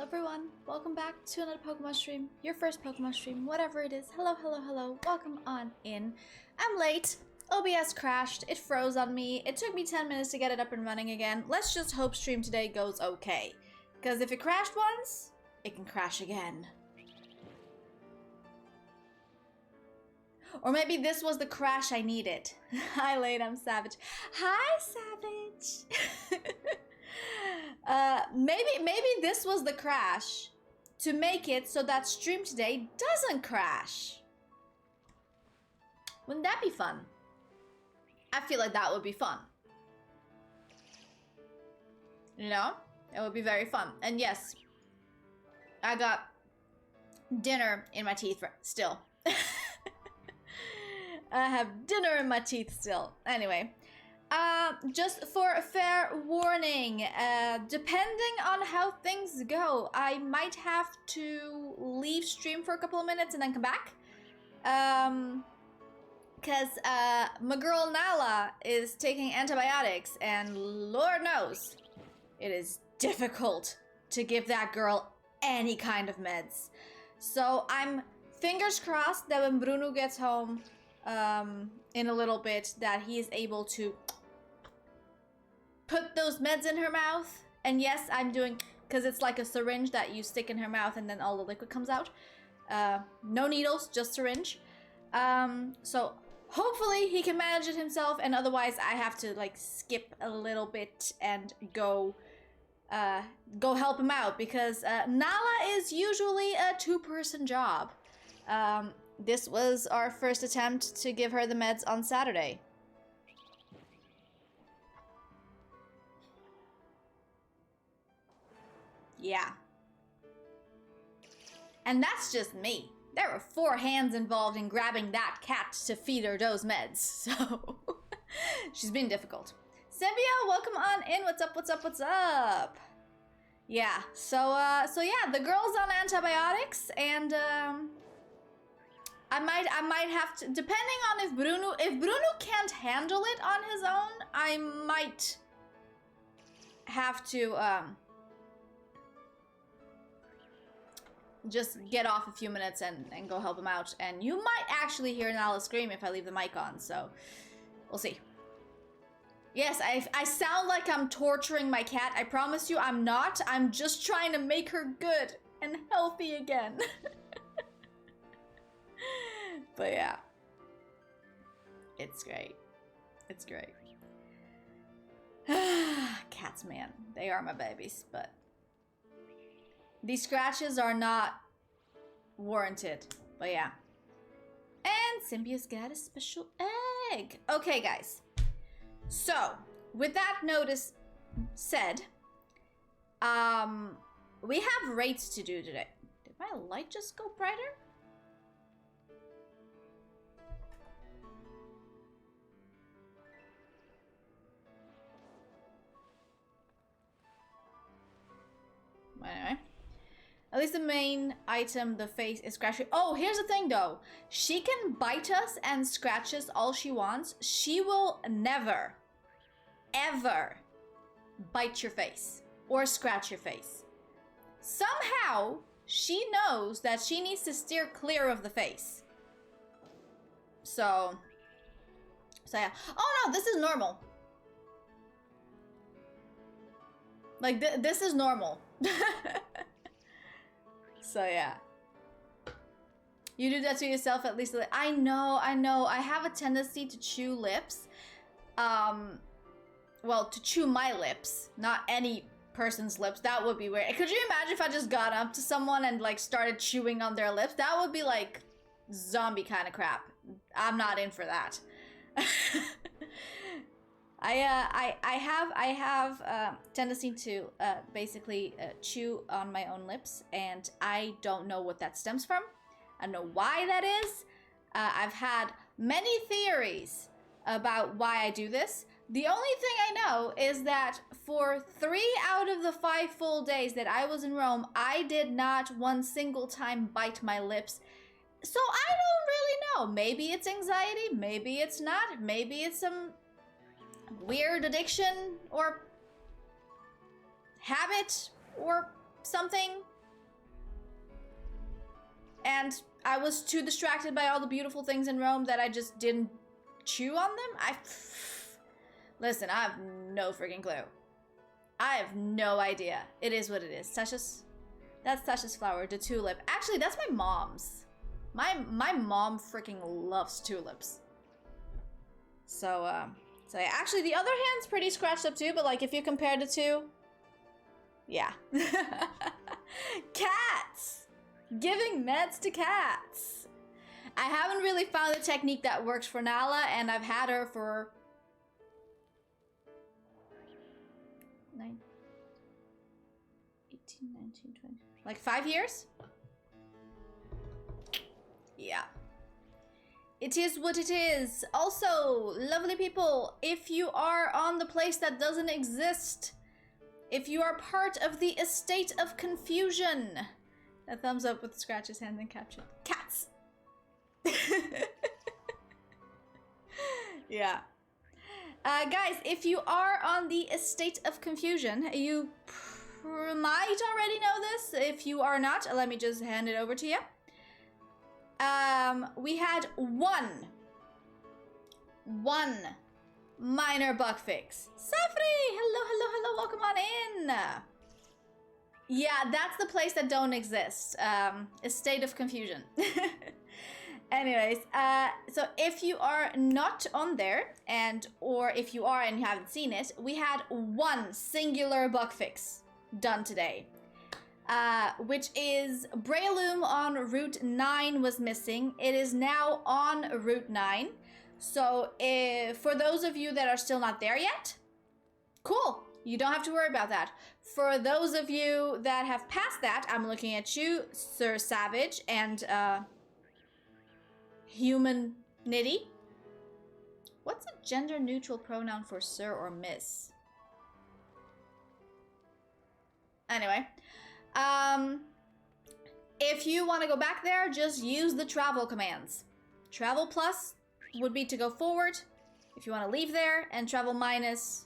everyone, welcome back to another Pokemon stream, your first Pokemon stream, whatever it is. Hello, hello, hello, welcome on in. I'm late, OBS crashed, it froze on me, it took me 10 minutes to get it up and running again. Let's just hope stream today goes okay, because if it crashed once, it can crash again. Or maybe this was the crash I needed. Hi, late, I'm Savage. Hi, Savage. Maybe this was the crash to make it so that stream today doesn't crash. Wouldn't that be fun? I feel like that would be fun. You know? It would be very fun. And yes, I got dinner in my teeth still. I have dinner in my teeth still. Anyway. Just for a fair warning, depending on how things go, I might have to leave stream for a couple of minutes and then come back. Cause, my girl Nala is taking antibiotics, and Lord knows, it is difficult to give that girl any kind of meds. So I'm fingers crossed that when Bruno gets home, in a little bit, that he is able to put those meds in her mouth. And yes, I'm doing, because it's like a syringe that you stick in her mouth and then all the liquid comes out. No needles, just syringe. So hopefully he can manage it himself, and otherwise I have to like skip a little bit and go help him out, because Nala is usually a two-person job. This was our first attempt to give her the meds on Saturday. Yeah. And that's just me. There were 4 hands involved in grabbing that cat to feed her those meds, so she's been difficult. Symbia, welcome on in. What's up, what's up, what's up? Yeah, so yeah, the girl's on antibiotics, and I might have to, depending on if Bruno can't handle it on his own, I might have to just get off a few minutes and go help him out. And you might actually hear Nala scream if I leave the mic on, so we'll see. Yes, I sound like I'm torturing my cat. I promise you I'm not. I'm just trying to make her good and healthy again. But yeah, it's great. It's great. Cats, man, they are my babies, but these scratches are not warranted. But yeah. And Symbia's got a special egg. Okay, guys. So, with that notice said, we have rates to do today. Did my light just go brighter? Anyway. At least the main item, the face, is scratchy. Oh, here's the thing though. She can bite us and scratch us all she wants. She will never, ever bite your face or scratch your face. Somehow, she knows that she needs to steer clear of the face. So yeah. Oh no, this is normal. Like, this is normal. So yeah. You do that to yourself at least. I know. I have a tendency to chew lips. Well, to chew my lips, not any person's lips. That would be weird. Could you imagine if I just got up to someone and like started chewing on their lips? That would be like zombie kind of crap. I'm not in for that. I have tendency to basically chew on my own lips, and I don't know what that stems from. I don't know why that is. I've had many theories about why I do this. The only thing I know is that for 3 out of the 5 full days that I was in Rome, I did not one single time bite my lips. So I don't really know. Maybe it's anxiety, maybe it's not, maybe it's some weird addiction or habit or something. and I was too distracted by all the beautiful things in Rome that I just didn't chew on them. Listen, I have no freaking clue. I have no idea. It is what it is. That's Tasha's flower, the tulip. Actually, that's my mom's. My mom freaking loves tulips. So yeah, actually the other hand's pretty scratched up too, but like if you compare the two, yeah. Cats! Giving meds to cats. I haven't really found a technique that works for Nala, and I've had her for 18, 19, 20, like 5 years? Yeah. It is what it is. Also, lovely people, if you are on the place that doesn't exist, if you are part of the estate of confusion, a thumbs up with scratches, hand and caption. Cats! Yeah. Guys, if you are on the estate of confusion, you might already know this. If you are not, let me just hand it over to you. We had one minor bug fix. Safri, hello, welcome on in. Yeah, that's the place that don't exist. A state of confusion. Anyways, so if you are not on there, or if you are and you haven't seen it, we had one singular bug fix done today. Which is Breloom on Route 9 was missing. It is now on Route 9. So for those of you that are still not there yet, cool. You don't have to worry about that. For those of you that have passed that, I'm looking at you, Sir Savage, and Human Nitty. What's a gender neutral pronoun for sir or miss? Anyway. If you want to go back there, just use the travel commands. Travel plus would be to go forward if you want to leave there, and travel minus,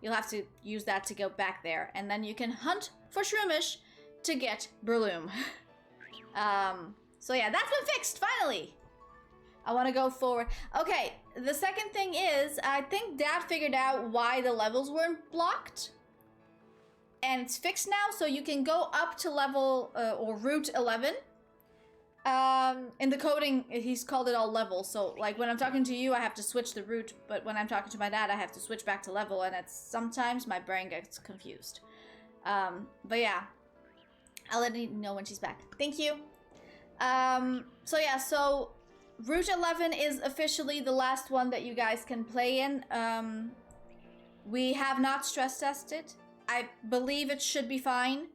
you'll have to use that to go back there. And then you can hunt for Shroomish to get Breloom. So yeah, that's been fixed, finally. I want to go forward. Okay, the second thing is, I think Dad figured out why the levels weren't blocked. And it's fixed now, so you can go up to level, or Route 11. In the coding, he's called it all levels, so like when I'm talking to you, I have to switch the route, but when I'm talking to my dad, I have to switch back to level, and it's sometimes my brain gets confused. But yeah, I'll let you know when she's back. Thank you. So yeah, so Route 11 is officially the last one that you guys can play in. We have not stress tested. I believe it should be fine,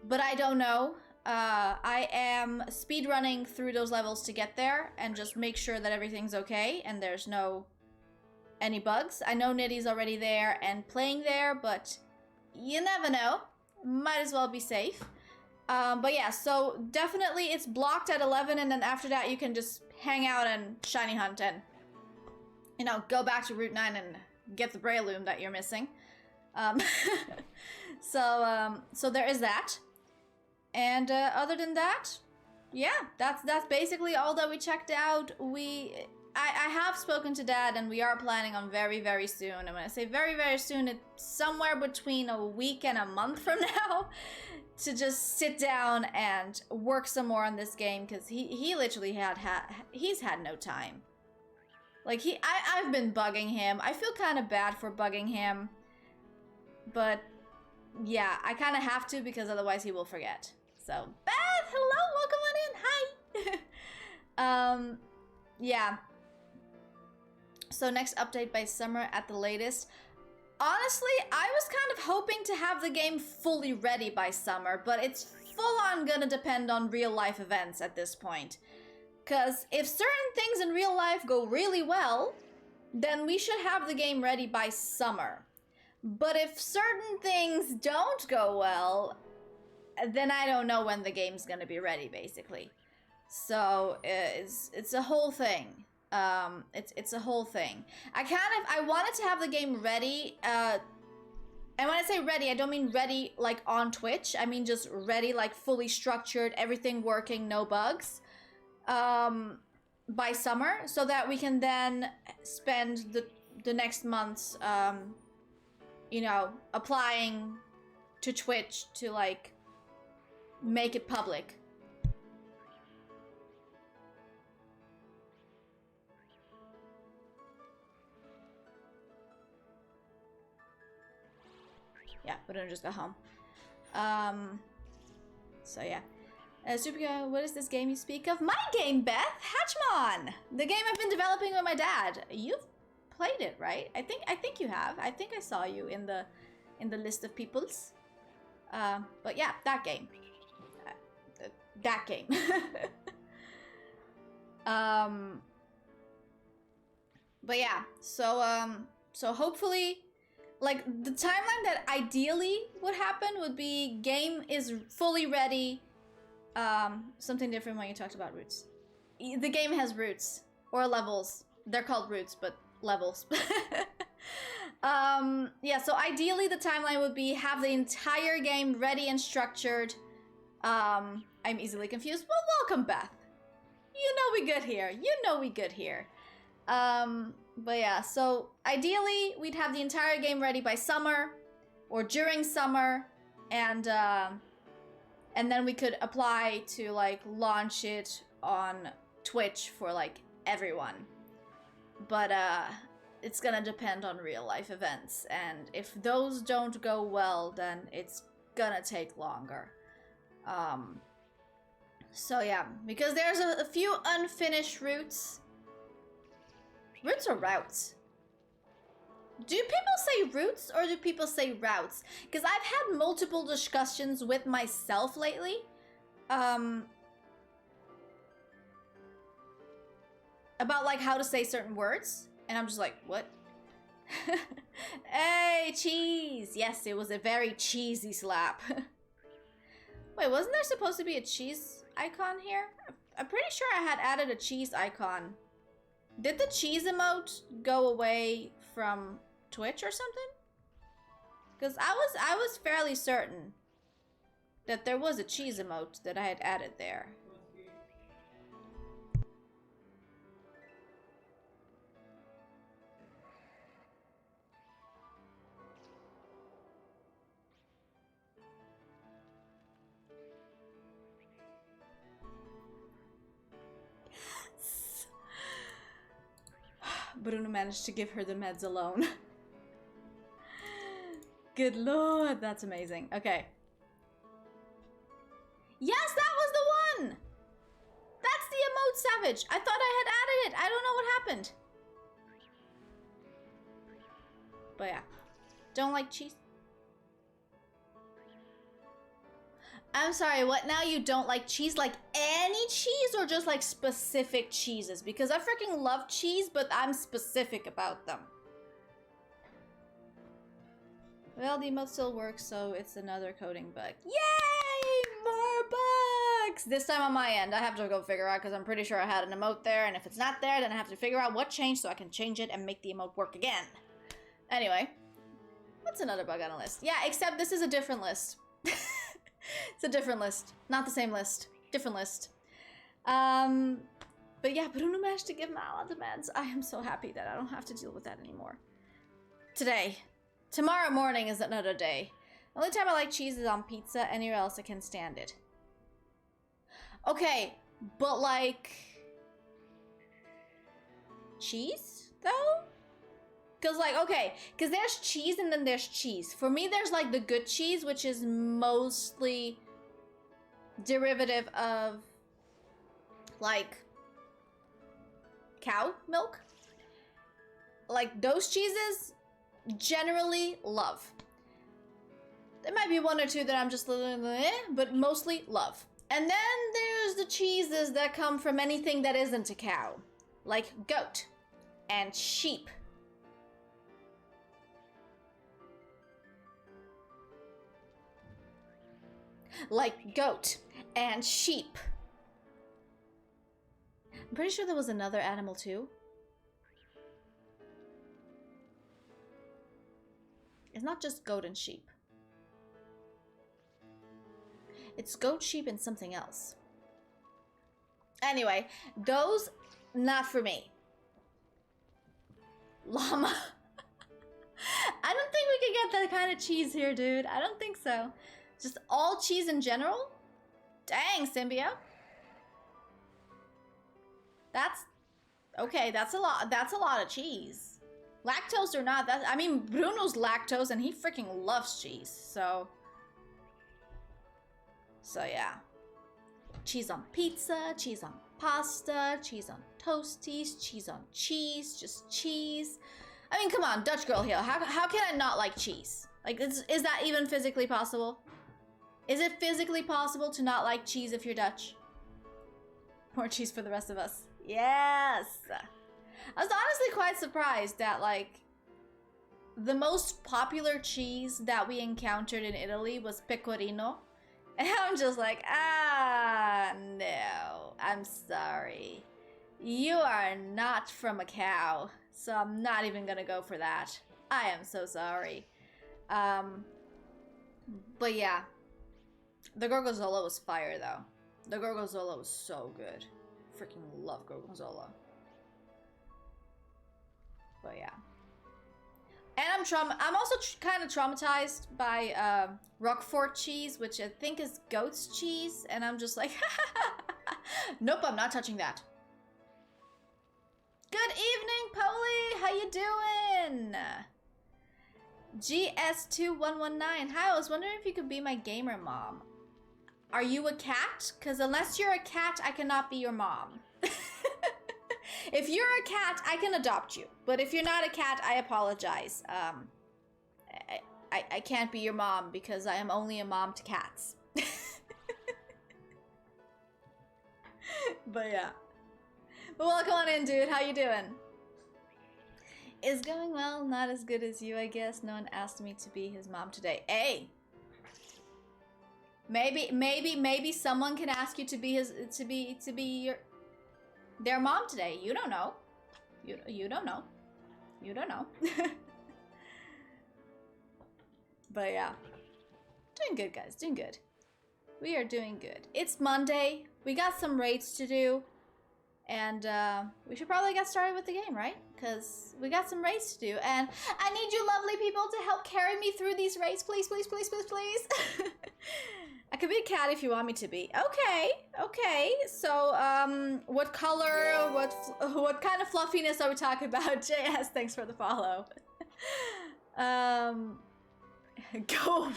but I don't know. I am speedrunning through those levels to get there and just make sure that everything's okay and there's any bugs. I know Nitty's already there and playing there, but you never know. Might as well be safe. But yeah, so definitely it's blocked at 11, and then after that you can just hang out and shiny hunt and, you know, go back to Route 9 and get the Breloom that you're missing. So there is that. And other than that, yeah, that's basically all that we checked out. I have spoken to Dad, and we are planning on very, very soon. And when I say very, very soon, it's somewhere between a week and a month from now, to just sit down and work some more on this game, because he literally he's had no time. Like I've been bugging him. I feel kind of bad for bugging him, but yeah, I kind of have to, because otherwise he will forget. So, Beth, hello, welcome on in, hi! Yeah. So next update by summer at the latest. Honestly, I was kind of hoping to have the game fully ready by summer, but it's full on gonna depend on real life events at this point. Cause if certain things in real life go really well, then we should have the game ready by summer. But if certain things don't go well, then I don't know when the game's gonna be ready, basically. So it's a whole thing. It's a whole thing. I wanted to have the game ready And when I say ready, I don't mean ready like on Twitch. I mean just ready, like fully structured, everything working, no bugs. By summer, so that we can then spend the next months, you know, applying to Twitch to like make it public. Yeah, we don't just go home. So yeah. Superga, what is this game you speak of? My game, Beth! Hatchmon! The game I've been developing with my dad. You've played it, right? I think you have. I think I saw you in the list of peoples. But yeah, that game. That game. But yeah, so hopefully, like, the timeline that ideally would happen would be game is fully ready. Something different when you talked about roots. The game has roots or levels. They're called roots, but levels. Yeah, so ideally the timeline would be have the entire game ready and structured. I'm easily confused. Well, welcome, Beth. You know we good here. You know we good here. But yeah, so ideally we'd have the entire game ready by summer or during summer, and then we could apply to like launch it on Twitch for like everyone. But it's gonna depend on real life events, and if those don't go well, then it's gonna take longer. So yeah, because there's a few unfinished routes. Routes or routes? Do people say routes or do people say routes? Because I've had multiple discussions with myself lately. About like how to say certain words. And I'm just like, what? Hey, cheese! Yes, it was a very cheesy slap. Wait, wasn't there supposed to be a cheese icon here? I'm pretty sure I had added a cheese icon. Did the cheese emote go away from Twitch or something? Because I was fairly certain that there was a cheese emote that I had added there. Bruno managed to give her the meds alone. Good lord, that's amazing. Okay. Yes, that was the one! That's the emote savage. I thought I had added it. I don't know what happened. But yeah. Don't like cheese. I'm sorry, what now? You don't like cheese? Like any cheese or just like specific cheeses? Because I freaking love cheese, but I'm specific about them. Well, the emote still works, so it's another coding bug. Yay! More bugs! This time on my end, I have to go figure out because I'm pretty sure I had an emote there, and if it's not there, then I have to figure out what changed so I can change it and make the emote work again. Anyway, what's another bug on a list? Yeah, except this is a different list. It's a different list. Not the same list. Different list. But yeah, Bruno managed to give Mal the meds. I am so happy that I don't have to deal with that anymore. Today. Tomorrow morning is another day. The only time I like cheese is on pizza. Anywhere else I can stand it. Okay, but like... cheese, though? Because like, okay, because there's cheese and then there's cheese. For me, there's like the good cheese, which is mostly derivative of like cow milk. Like those cheeses, generally love. There might be one or two that I'm just a little eh, but mostly love. And then there's the cheeses that come from anything that isn't a cow. Like goat and sheep. Like goat and sheep. I'm pretty sure there was another animal too. It's not just goat and sheep. It's goat, sheep, and something else. Anyway, those, not for me. Llama. I don't think we can get that kind of cheese here, dude. I don't think so. Just all cheese in general? Dang, Symbio. That's... Okay, that's a lot of cheese. Lactose or not, I mean, Bruno's lactose and he freaking loves cheese, so... So yeah. Cheese on pizza, cheese on pasta, cheese on toasties, cheese on cheese, just cheese. I mean, come on, Dutch girl here. How can I not like cheese? Like, is that even physically possible? Is it physically possible to not like cheese if you're Dutch? More cheese for the rest of us. Yes! I was honestly quite surprised that, like, the most popular cheese that we encountered in Italy was pecorino. And I'm just like, no, I'm sorry. You are not from a cow, so I'm not even gonna go for that. I am so sorry. But yeah, the gorgonzola was fire though. The gorgonzola was so good. Freaking love gorgonzola. But yeah. And I'm also kind of traumatized by Roquefort cheese, which I think is goat's cheese. And I'm just like, nope, I'm not touching that. Good evening, Polly. How you doing? GS2119. Hi, I was wondering if you could be my gamer mom. Are you a cat? Because unless you're a cat, I cannot be your mom. If you're a cat, I can adopt you. But if you're not a cat, I apologize. I can't be your mom because I am only a mom to cats. But yeah. But welcome on in, dude. How you doing? Is going well. Not as good as you, I guess. No one asked me to be his mom today. Hey! Maybe someone can ask you to be their mom today. You don't know. You don't know. You don't know. But yeah. Doing good, guys. Doing good. We are doing good. It's Monday. We got some raids to do. And we should probably get started with the game, right? Because we got some raids to do. And I need you lovely people to help carry me through these raids. Please, please, please, please, please. I could be a cat if you want me to be. Okay, okay. So, what color, what kind of fluffiness are we talking about? JS, thanks for the follow. Go away.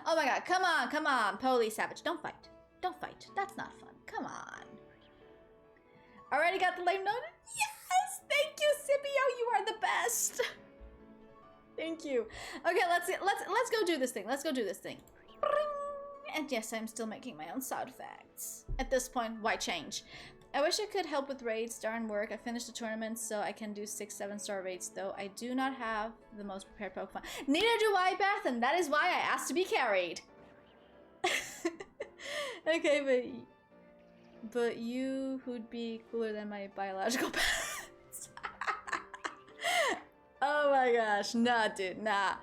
Oh my god, come on, Polly Savage. Don't fight. Don't fight. That's not fun. Come on. Already got the lame note? Yes! Thank you, Scipio. You are the best. Thank you. Okay, let's go do this thing. Let's go do this thing. And yes, I'm still making my own sound effects. At this point, why change? I wish I could help with raids. Darn work. I finished the tournament, so I can do 6-7 star raids, though I do not have the most prepared Pokemon. Neither do I, Beth, and that is why I asked to be carried. Okay, but you would be cooler than my biological parents. Oh my gosh, nah, dude, nah.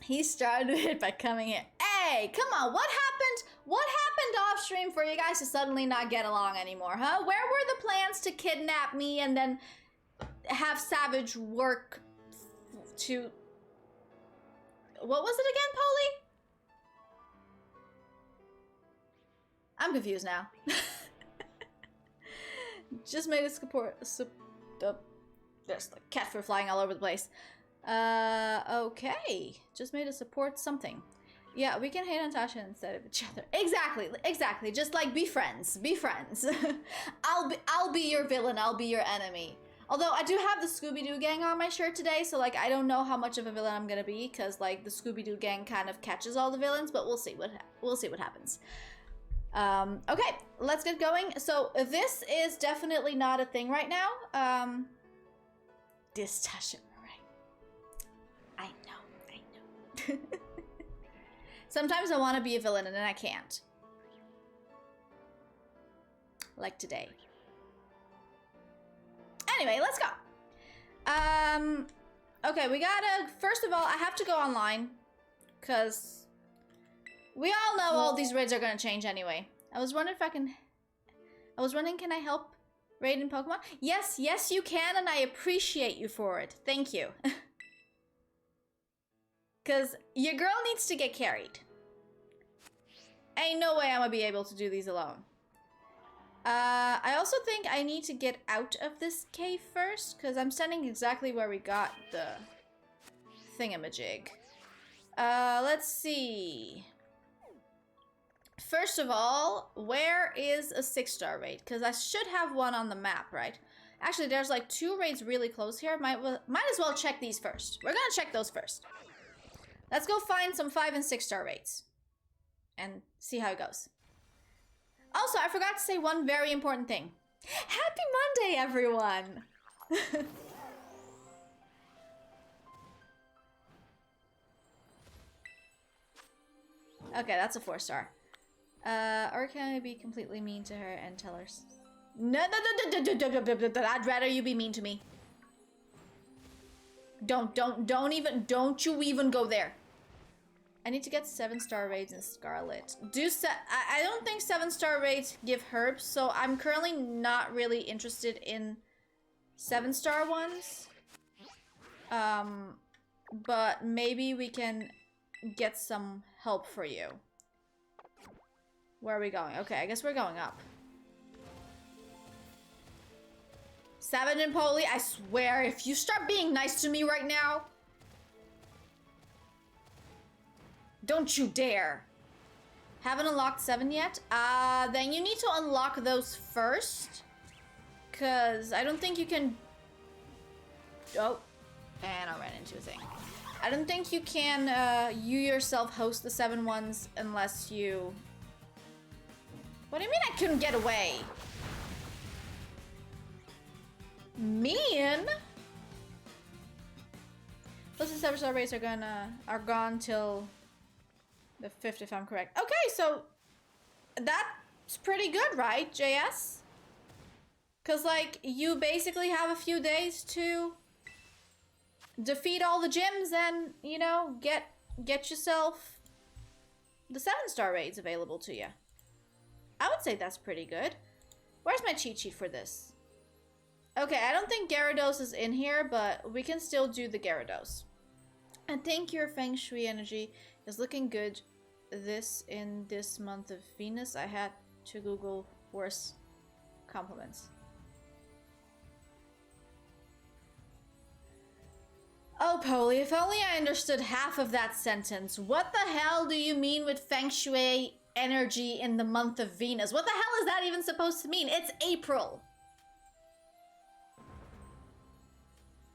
He started it by coming here. Hey, come on, what happened? What happened off stream for you guys to suddenly not get along anymore, huh? Where were the plans to kidnap me and then have Savage work to... What was it again, Polly? I'm confused now. Just made a support... There's like cat fur flying all over the place. Okay. Just made a support something. Yeah, we can hate on Tasha instead of each other. Exactly, exactly. Just like be friends. Be friends. I'll be your villain. I'll be your enemy. Although I do have the Scooby-Doo gang on my shirt today, so like I don't know how much of a villain I'm gonna be, because like the Scooby-Doo gang kind of catches all the villains, but we'll see what happens. Okay, let's get going. So this is definitely not a thing right now. This Tasha, right? I know. Sometimes I want to be a villain and then I can't. Like today. Anyway, let's go. Okay, we gotta... First of all, I have to go online. Because we all know all these raids are gonna change anyway. I was wondering if I can... I was wondering, can I help raid in Pokemon? Yes, yes you can, and I appreciate you for it. Thank you. Because your girl needs to get carried. Ain't no way I'm gonna be able to do these alone. I also think I need to get out of this cave first, because I'm standing exactly where we got the thingamajig. Let's see. First of all, where is a 6-star raid? Because I should have one on the map, right? Actually, there's like 2 raids really close here. Might as well check these first. We're gonna check those first. Let's go find some 5- and 6-star raids. And see how it goes. Also, I forgot to say one very important thing. Happy Monday, everyone! Okay, that's a 4-star. Or can I be completely mean to her and tell her... No, I'd rather you be mean to me. Don't you even go there. I need to get 7-star raids in Scarlet. I don't think 7-star raids give herbs, so I'm currently not really interested in 7-star ones. But maybe we can get some help for you. Where are we going? Okay, I guess we're going up. 7 in Poli, I swear, if you start being nice to me right now... Don't you dare. Haven't unlocked 7 yet? Then you need to unlock those first. Cause I don't think you can... Oh, and I ran into a thing. I don't think you can, you yourself host the 7 ones unless you... What do you mean I couldn't get away? Mean? Plus the 7-star rates are gone till the 5th, if I'm correct. Okay, so that's pretty good, right, JS? Cause like you basically have a few days to defeat all the gyms and, you know, get yourself the 7-star raids available to you. I would say that's pretty good. Where's my cheat sheet for this? Okay, I don't think Gyarados is in here, but we can still do the Gyarados. I think your Feng Shui energy is looking good in this month of Venus. I had to Google worse compliments. Oh, Polly, if only I understood half of that sentence. What the hell do you mean with Feng Shui energy in the month of Venus? What the hell is that even supposed to mean? It's April.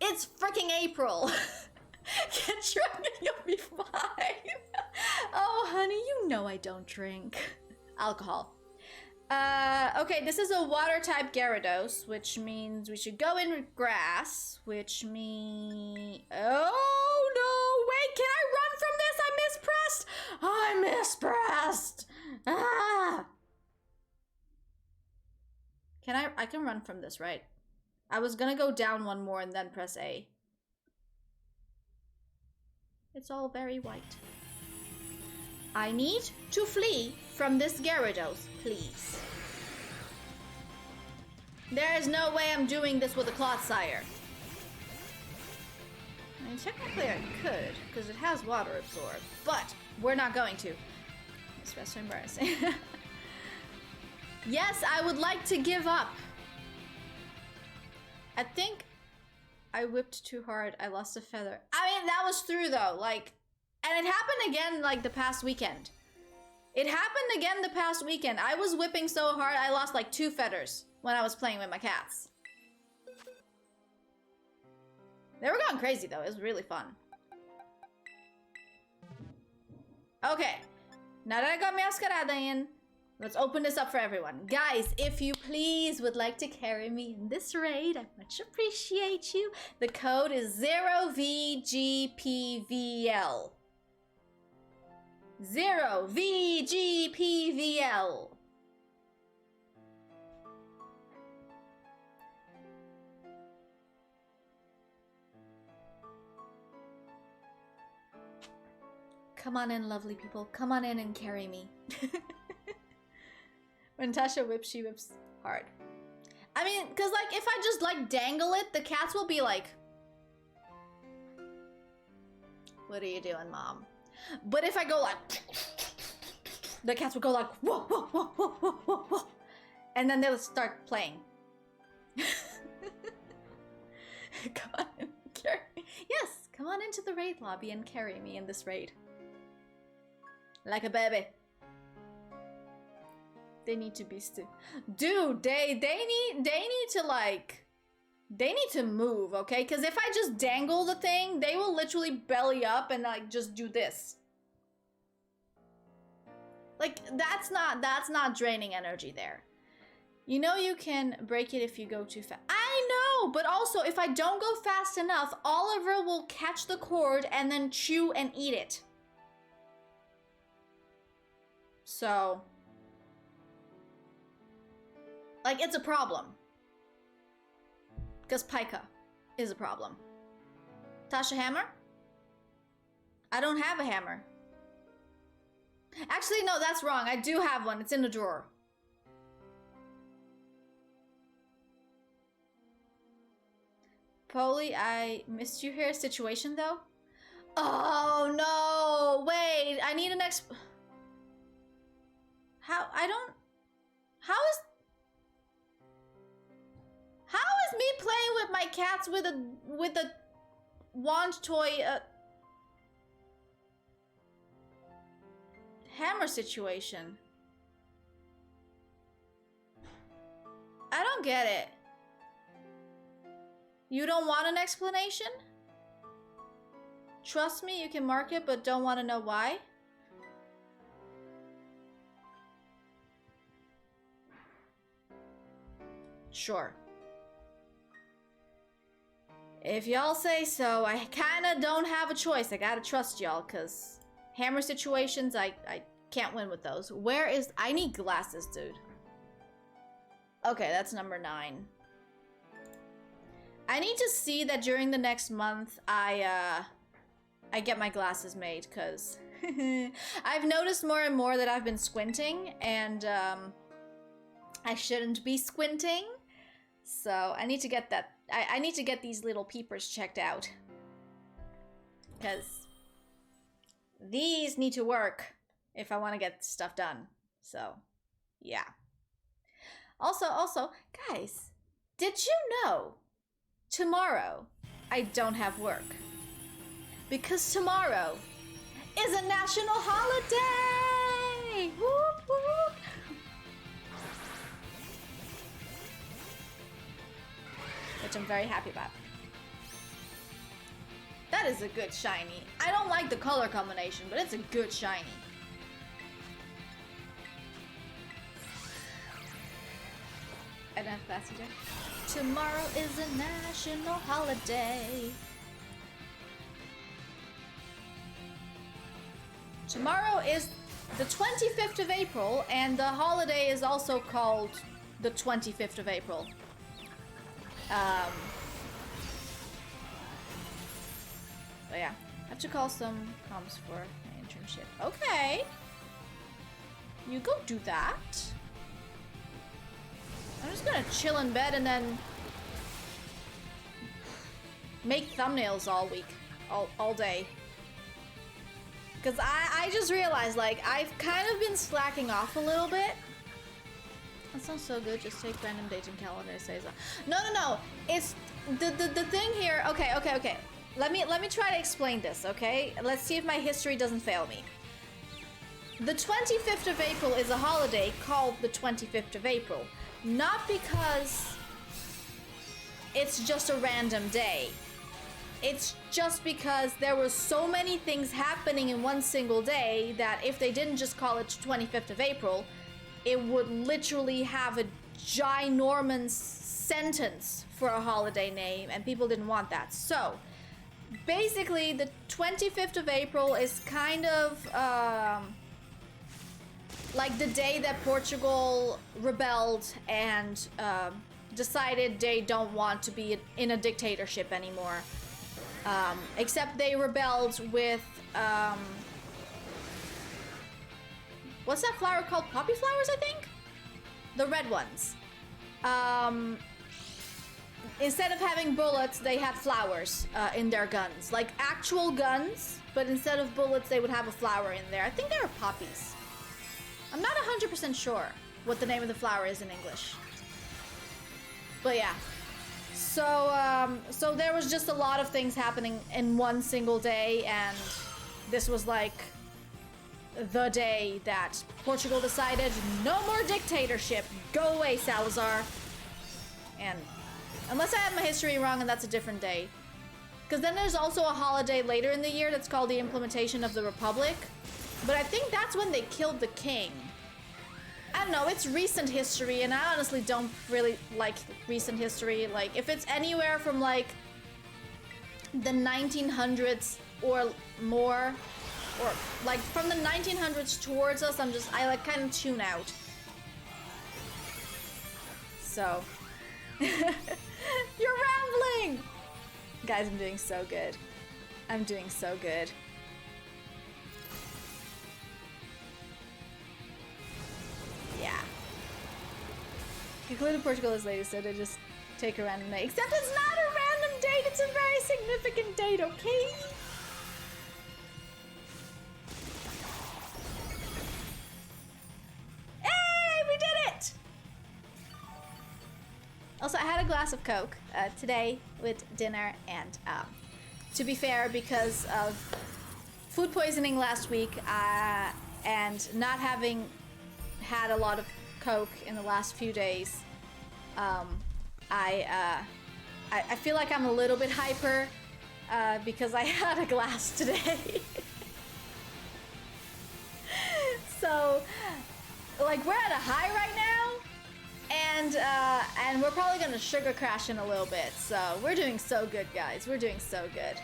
It's freaking April. Get drunk and you'll be fine. Oh, honey, you know I don't drink alcohol. Okay, this is a water type Gyarados, which means we should go in with grass, which means... Oh, no, wait, can I run from this? I mispressed. Ah. I can run from this, right? I was gonna go down one more and then press A. It's all very white. I need to flee from this Gyarados, please. There is no way I'm doing this with a Clodsire. I mean, technically I could, because it has water absorb, but we're not going to. It's just so embarrassing. Yes, I would like to give up. I think I whipped too hard. I lost a feather. I mean, that was through though, like, and it happened again like the past weekend. It happened again the past weekend. I was whipping so hard, I lost like 2 feathers when I was playing with my cats. They were going crazy though. It was really fun. Okay, now that I got Masquerada in, let's open this up for everyone. Guys, if you please would like to carry me in this raid, I much appreciate you. The code is 0VGPVL. 0VGPVL. Come on in, lovely people. Come on in and carry me. When Tasha whips, she whips hard. I mean, because, like, if I just, like, dangle it, the cats will be like, what are you doing, Mom? But if I go, like, the cats will go, like, whoa, whoa, whoa, whoa, whoa, whoa, whoa. And then they'll start playing. Come on, carry me. Yes, come on into the raid lobby and carry me in this raid. Like a baby. They need to be still. Dude, they need to, like, they need to move, okay? Because if I just dangle the thing, they will literally belly up and, like, just do this. Like, that's not draining energy there. You know you can break it if you go too fast. I know, but also if I don't go fast enough, Oliver will catch the cord and then chew and eat it. So, like, it's a problem. Because Pika is a problem. Tasha, hammer? I don't have a hammer. Actually, no, that's wrong. I do have one. It's in the drawer. Polly, I missed you here. Situation, though? Oh, no. Wait, I need an How is me playing with my cats with a wand toy hammer situation? I don't get it. You don't want an explanation? Trust me, you can mark it, but don't want to know why? Sure. If y'all say so, I kinda don't have a choice. I gotta trust y'all, cause hammer situations, I can't win with those. Where is... I need glasses, dude. Okay, that's number 9. I need to see that during the next month, I get my glasses made, cause I've noticed more and more that I've been squinting, and I shouldn't be squinting. So I need to get that. I need to get these little peepers checked out, because these need to work if I want to get stuff done. So, yeah. Also, guys, did you know tomorrow I don't have work? Because tomorrow is a national holiday! Whoop, whoop. Which I'm very happy about. That is a good shiny. I don't like the color combination, but it's a good shiny. I don't have glasses yet. Tomorrow is a national holiday. Tomorrow is the 25th of April, and the holiday is also called the 25th of April. But yeah, I have to call some comms for my internship. Okay. You go do that. I'm just gonna chill in bed and then make thumbnails all week, all day. Because I just realized, like, I've kind of been slacking off a little bit. That sounds so good. Just take random dating calendar and say so. No. It's the thing here. Okay. Let me try to explain this, okay? Let's see if my history doesn't fail me. The 25th of April is a holiday called the 25th of April. Not because it's just a random day. It's just because there were so many things happening in one single day that if they didn't just call it 25th of April, it would literally have a ginormous sentence for a holiday name, and people didn't want that. So, basically, the 25th of April is kind of like the day that Portugal rebelled and decided they don't want to be in a dictatorship anymore. Except they rebelled with what's that flower called? Poppy flowers, I think? The red ones. Instead of having bullets, they had flowers in their guns. Like actual guns, but instead of bullets, they would have a flower in there. I think they were poppies. I'm not 100% sure what the name of the flower is in English. But yeah. So there was just a lot of things happening in one single day, and this was like the day that Portugal decided no more dictatorship. Go away, Salazar. And unless I have my history wrong and that's a different day. Because then there's also a holiday later in the year that's called the implementation of the Republic. But I think that's when they killed the king. I don't know, it's recent history, and I honestly don't really like recent history. Like, if it's anywhere from like the 1900s or more, or like from the 1900s towards us, I like kind of tune out. So, you're rambling! Guys, I'm doing so good. I'm doing so good. Yeah. Concluded Portugal is later, so they just take a random date. Except it's not a random date, it's a very significant date, okay? Hey, we did it! Also, I had a glass of Coke today with dinner, and to be fair, because of food poisoning last week and not having had a lot of Coke in the last few days, I feel like I'm a little bit hyper because I had a glass today. So, like, we're at a high right now, and we're probably gonna sugar crash in a little bit. So we're doing so good, guys. We're doing so good.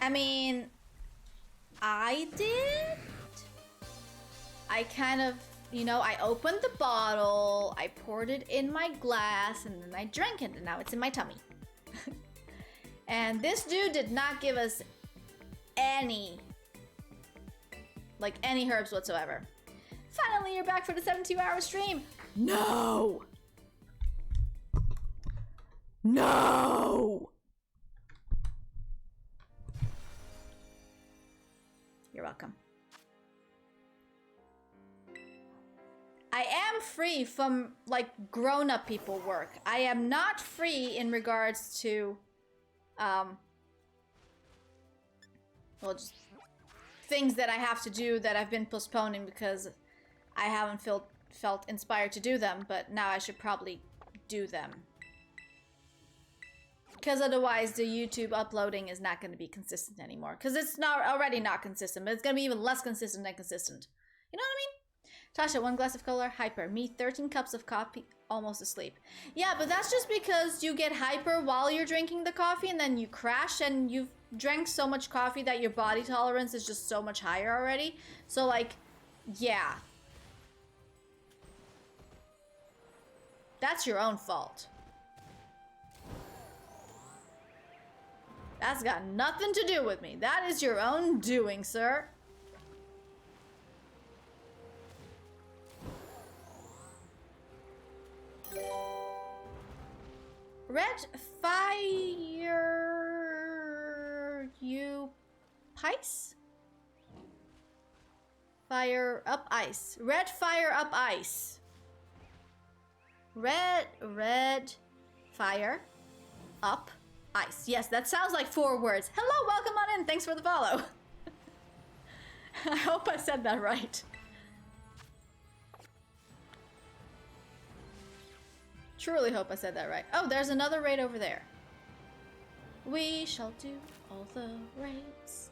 I mean, I did. I kind of, you know, I opened the bottle, I poured it in my glass, and then I drank it, and now it's in my tummy. And this dude did not give us any herbs whatsoever. Finally, you're back for the 72-hour stream. No! No! You're welcome. I am free from, like, grown-up people work. I am not free in regards to, well, just things that I have to do that I've been postponing because I haven't felt inspired to do them, but now I should probably do them. Because otherwise the YouTube uploading is not going to be consistent anymore. Because it's already not consistent, but it's going to be even less consistent than consistent. You know what I mean? Tasha, 1 glass of cola, hyper. Me, 13 cups of coffee, almost asleep. Yeah, but that's just because you get hyper while you're drinking the coffee and then you crash and you've drank so much coffee that your body tolerance is just so much higher already. So, like, yeah. That's your own fault. That's got nothing to do with me. That is your own doing, sir. Red fire you pice? Fire up ice. Red fire up ice. Red fire up ice. Yes, that sounds like 4 words. Hello, welcome on in. Thanks for the follow. I hope I said that right. Truly hope I said that right. Oh, there's another raid over there. We shall do all the raids.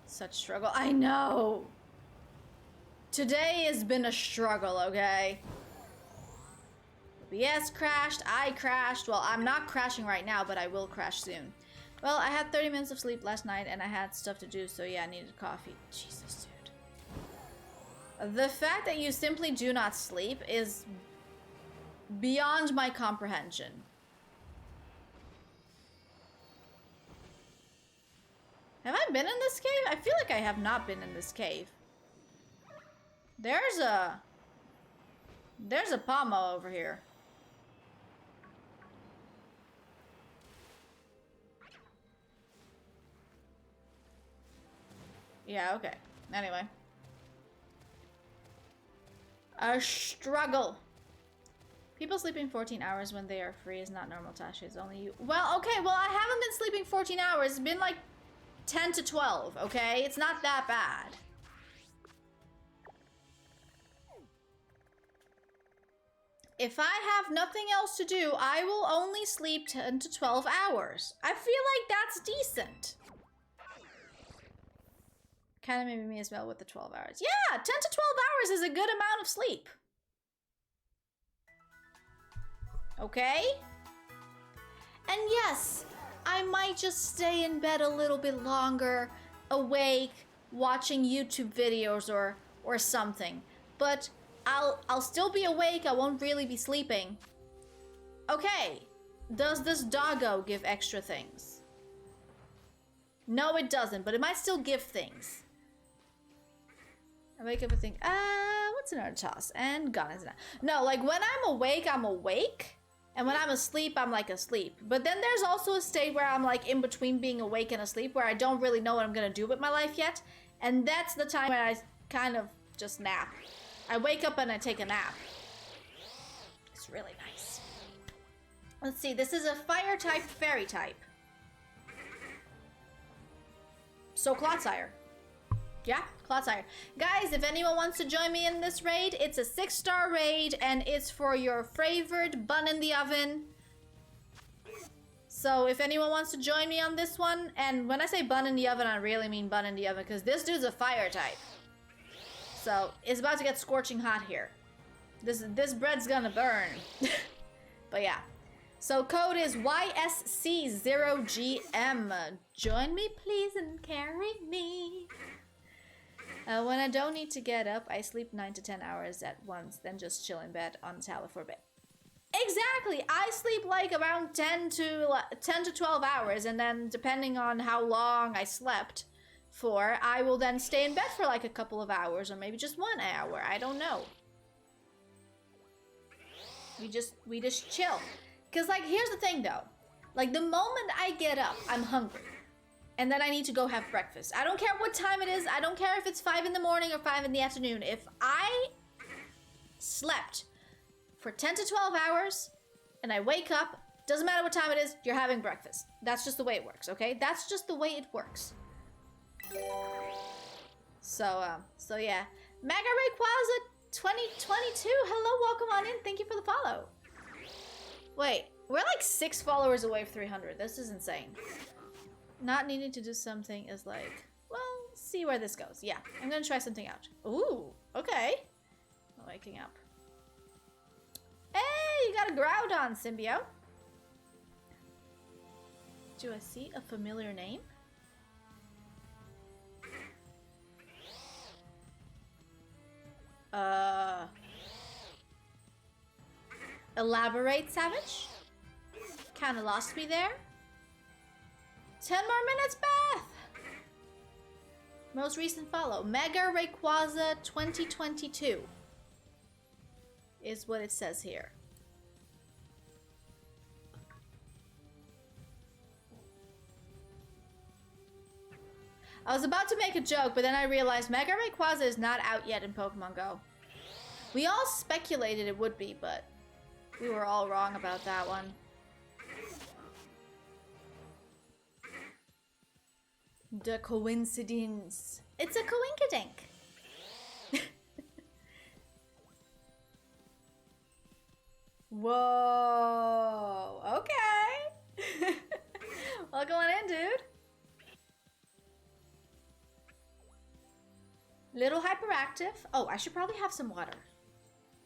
Such struggle. I know. Today has been a struggle, okay? OBS crashed. I crashed. Well, I'm not crashing right now, but I will crash soon. Well, I had 30 minutes of sleep last night and I had stuff to do, so yeah, I needed coffee. Jesus, dude. The fact that you simply do not sleep is beyond my comprehension. Have I been in this cave? I feel like I have not been in this cave. There's a pomo over here. Yeah, okay. Anyway. A struggle. People sleeping 14 hours when they are free is not normal, Tasha. It's only you. Well, okay, well, I haven't been sleeping 14 hours. It's been like 10 to 12, okay? It's not that bad. If I have nothing else to do, I will only sleep 10 to 12 hours. I feel like that's decent. Kind of maybe me as well with the 12 hours. Yeah, 10 to 12 hours is a good amount of sleep. Okay? And yes, I might just stay in bed a little bit longer, awake, watching YouTube videos or something. But I'll still be awake, I won't really be sleeping. Okay, does this doggo give extra things? No, it doesn't, but it might still give things. I wake up and think, what's another toss? And gone is not. No, like when I'm awake, I'm awake. And when I'm asleep, I'm like asleep. But then there's also a state where I'm like in between being awake and asleep where I don't really know what I'm gonna do with my life yet. And that's the time when I kind of just nap. I wake up and I take a nap. It's really nice. Let's see, this is a fire type, fairy type. So Clodsire. Yeah, Clodsire. Guys, if anyone wants to join me in this raid, it's a 6-star raid and it's for your favorite bun in the oven. So if anyone wants to join me on this one, and when I say bun in the oven, I really mean bun in the oven because this dude's a fire type. So it's about to get scorching hot here. This bread's gonna burn. But yeah. So code is YSC0GM. Join me please and carry me. When I don't need to get up, I sleep 9 to 10 hours at once, then just chill in bed on the towel for a bit. Exactly! I sleep like around 10 to 12 hours, and then depending on how long I slept for, I will then stay in bed for like a couple of hours, or maybe just 1 hour. I don't know. We just chill. Cause like, here's the thing though. Like the moment I get up, I'm hungry. And then I need to go have breakfast. I don't care what time it is. I don't care if it's 5 in the morning or 5 in the afternoon. If I slept for 10 to 12 hours and I wake up, doesn't matter what time it is, you're having breakfast. That's just the way it works, okay? That's just the way it works. So yeah. Mega Rayquaza 2022, hello, welcome on in. Thank you for the follow. Wait, we're like 6 followers away from 300. This is insane. Not needing to do something is like, well, see where this goes. Yeah, I'm gonna try something out. Ooh, okay. Waking up. Hey, you got a Groudon, Symbio. Do I see a familiar name? Elaborate, Savage? Kinda lost me there. 10 more minutes, Beth! Most recent follow. Mega Rayquaza 2022 is what it says here. I was about to make a joke, but then I realized Mega Rayquaza is not out yet in Pokemon Go. We all speculated it would be, but we were all wrong about that one. The coincidence. It's a coinkydink. Whoa. Okay. Welcome on in, dude. Little hyperactive. Oh, I should probably have some water.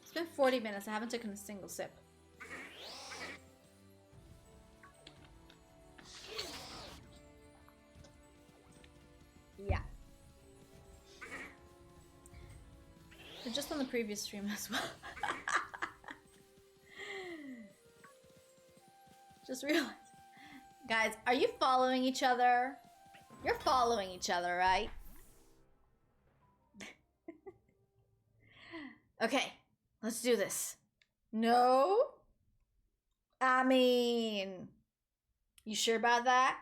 It's been 40 minutes. I haven't taken a single sip. Yeah. We're just on the previous stream as well. Just realized. Guys, are you following each other? You're following each other, right? Okay, let's do this. No? I mean... You sure about that?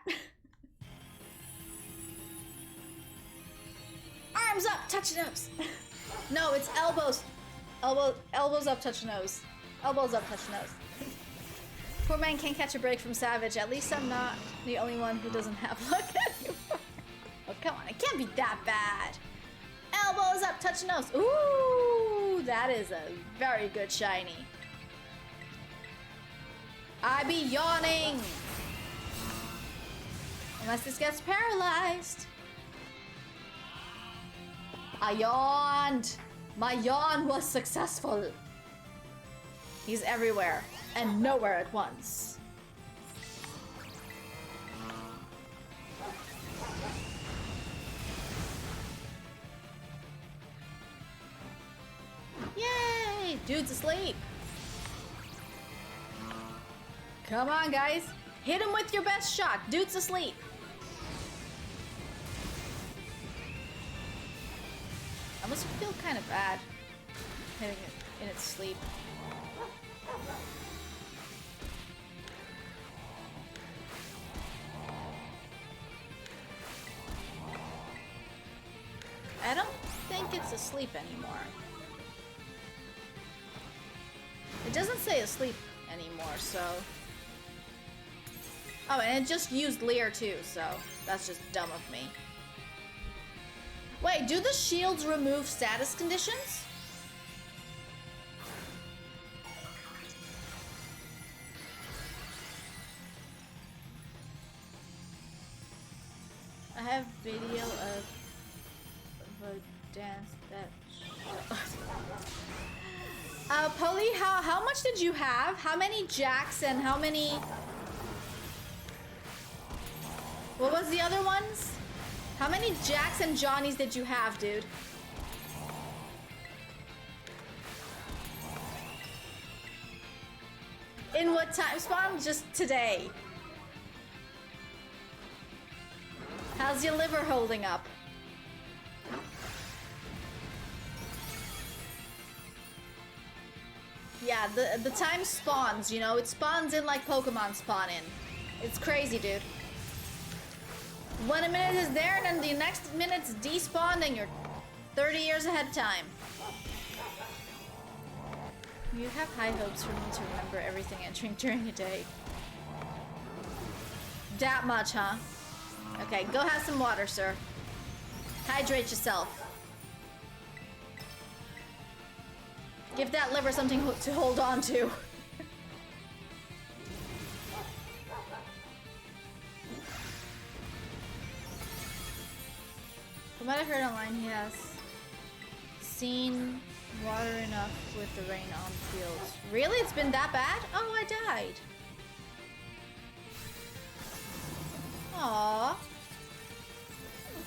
Arms up, touch nose. No, it's elbows. Elbows up, touch nose. Elbows up, touch nose. Poor man can't catch a break from Savage. At least I'm not the only one who doesn't have luck anymore. Oh, come on, it can't be that bad. Elbows up, touch nose. Ooh, that is a very good shiny. I be yawning. Unless this gets paralyzed. I yawned. My yawn was successful. He's everywhere and nowhere at once. Yay! Dude's asleep. Come on, guys. Hit him with your best shot. Dude's asleep. I must feel kind of bad hitting it in its sleep. I don't think it's asleep anymore. It doesn't say asleep anymore, so... Oh, and it just used Leer too, so that's just dumb of me. Wait, do the shields remove status conditions? I have video of a dance that... Polly, how much did you have? How many jacks and how many... What was the other ones? How many Jacks and Johnnies did you have, dude? In what time spawn? Just today. How's your liver holding up? Yeah, the time spawns, you know? It spawns in like Pokemon spawn in. It's crazy, dude. 1 minute is there, and then the next minute's despawned, and you're 30 years ahead of time. You have high hopes for me to remember everything I drink during a day. That much, huh? Okay, go have some water, sir. Hydrate yourself. Give that liver something to hold on to. From what I heard online, he has seen water enough with the rain on the fields. Really? It's been that bad? Oh, I died. Aww.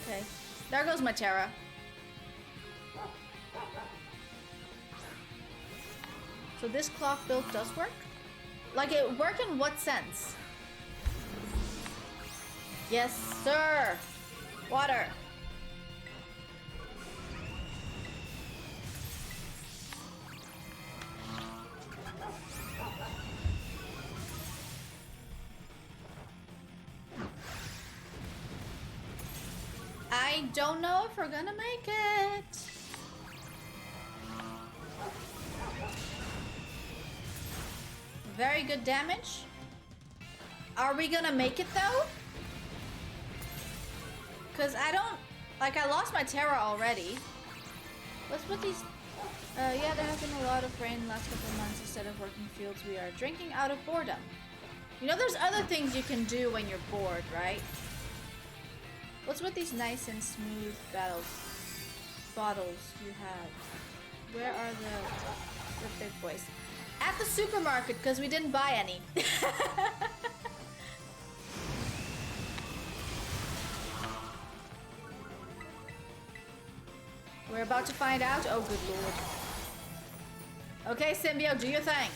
Okay. There goes my Tera. So this clock build does work? Like, it work in what sense? Yes, sir. Water. I don't know if we're gonna make it. Very good damage. Are we gonna make it though? Cause I don't, like, I lost my Tera already. What's with these? Yeah, there has been a lot of rain the last couple of months. Instead of working fields, we are drinking out of boredom. You know, there's other things you can do when you're bored, right? What's with these nice and smooth bottles you have? Where are the big boys? At the supermarket, because we didn't buy any. We're about to find out. Oh, good lord. Okay, Symbio, do your thing.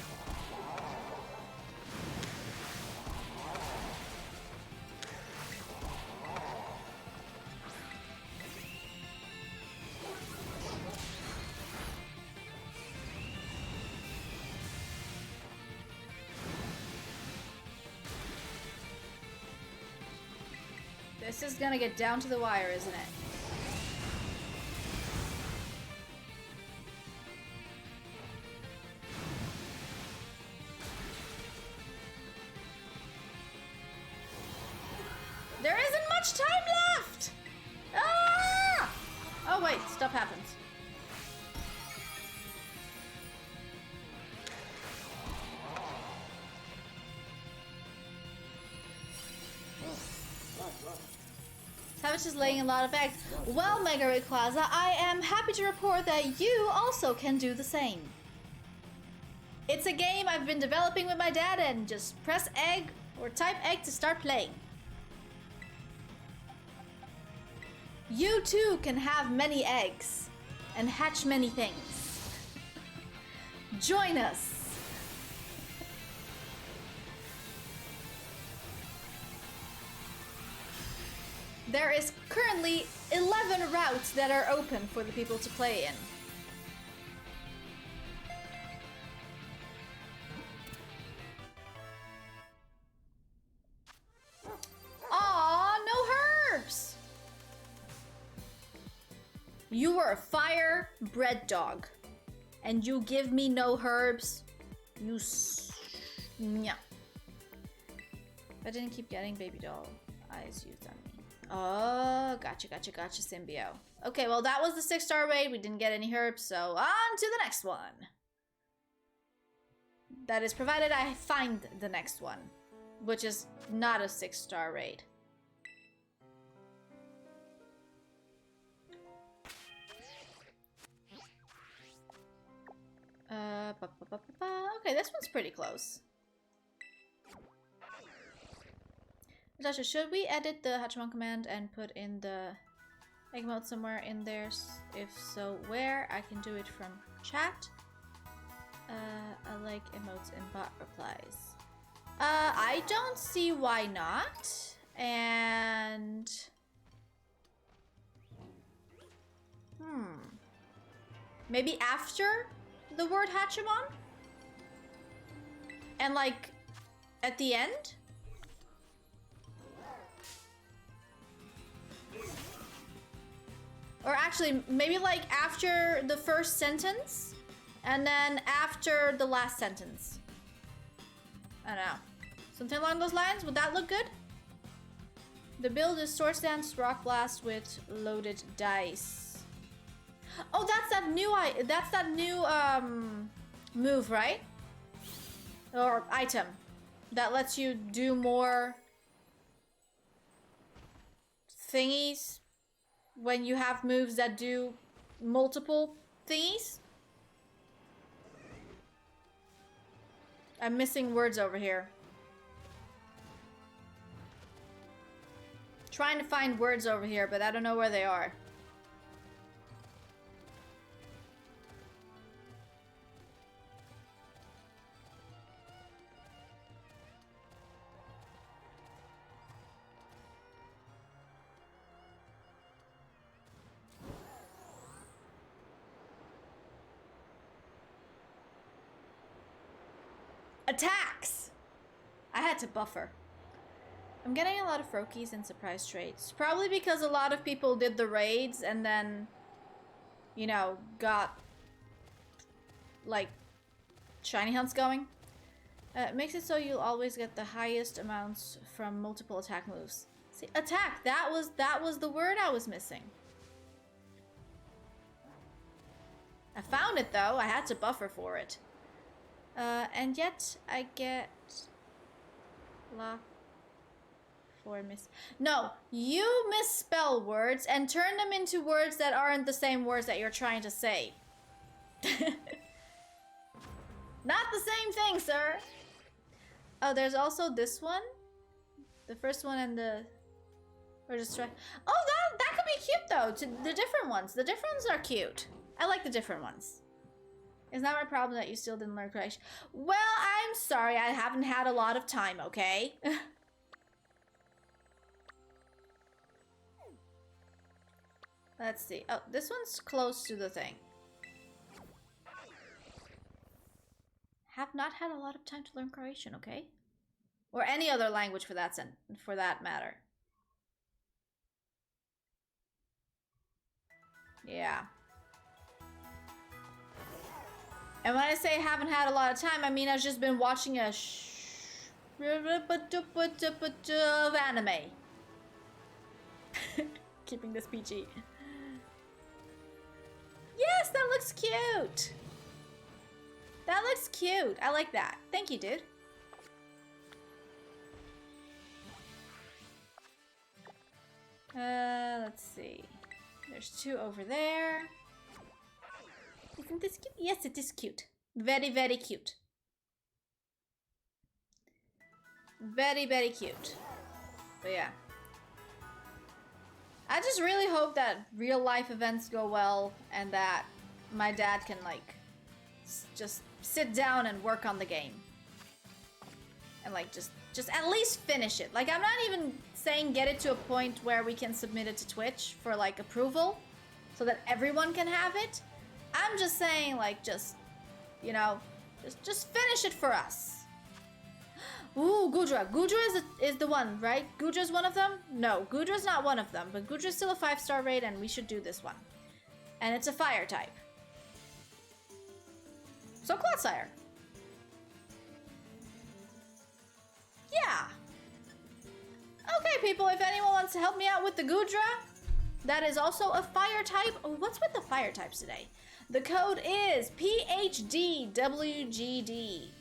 This is gonna get down to the wire, isn't it? There isn't much time left! Ah! Oh wait, stuff happens. Savage is laying a lot of eggs. Well, Mega Rayquaza, I am happy to report that you also can do the same. It's a game I've been developing with my dad, and just press egg or type egg to start playing. You too can have many eggs and hatch many things. Join us. There is currently 11 routes that are open for the people to play in. Aw, no herbs! You are a fire bread dog, and you give me no herbs? Yeah. I didn't keep getting baby doll eyes used on me. Oh, gotcha, symbio. Okay, well, that was the 6-star raid. We didn't get any herbs, so on to the next one. That is provided I find the next one, which is not a 6-star raid. Okay, this one's pretty close. Natasha, should we edit the Hatchimon command and put in the egg mode somewhere in there? If so, where? I can do it from chat. I like emotes and bot replies. I don't see why not. And... maybe after the word Hatchimon? And like, at the end? Or actually, maybe like after the first sentence, and then after the last sentence. I don't know. Something along those lines? Would that look good? The build is Swords Dance, Rock Blast with loaded dice. Oh, that's that new move, right? Or item that lets you do more thingies when you have moves that do multiple thingies. I'm missing words over here. Trying to find words over here, but I don't know where they are. Attacks! I had to buffer. I'm getting a lot of Froakies and surprise trades. Probably because a lot of people did the raids and then, you know, got, like, shiny hunts going. It makes it so you'll always get the highest amounts from multiple attack moves. See, attack! That was the word I was missing. I found it, though. I had to buffer for it. And yet I get la for miss. No, you misspell words and turn them into words that aren't the same words that you're trying to say. Not the same thing, sir. Oh, there's also this one. The first one and the... Or just try... Oh, that could be cute, though. The different ones. The different ones are cute. I like the different ones. It's not my problem that you still didn't learn Croatian. Well, I'm sorry. I haven't had a lot of time, okay? Let's see. Oh, this one's close to the thing. Have not had a lot of time to learn Croatian, okay? Or any other language for that matter. Yeah. And when I say I haven't had a lot of time, I mean I've just been watching a of anime. Keeping this PG. Yes, that looks cute. That looks cute. I like that. Thank you, dude. Let's see. There's 2 over there. Isn't this cute? Yes, it is cute. Very, very cute. Very, very cute. But yeah. I just really hope that real life events go well and that my dad can like just sit down and work on the game. And like just at least finish it. Like I'm not even saying get it to a point where we can submit it to Twitch for like approval so that everyone can have it. I'm just saying like just, you know, just finish it for us. Ooh, Gudra. Gudra is the one, right? Gudra's one of them? No, Gudra's not one of them, but Gudra's still a 5-star raid and we should do this one. And it's a fire type. So Clodsire. Yeah. Okay, people, if anyone wants to help me out with the Gudra, that is also a fire type. Oh, what's with the fire types today? The code is PHDWGD.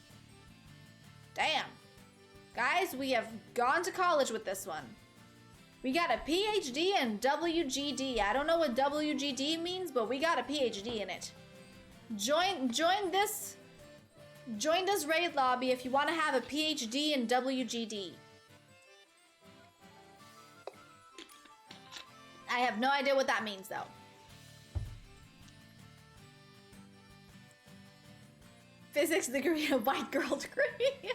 Damn. Guys, we have gone to college with this one. We got a PhD in WGD. I don't know what WGD means, but we got a PhD in it. Join this raid lobby if you want to have a PhD in WGD. I have no idea what that means though. Physics degree and white girl degree.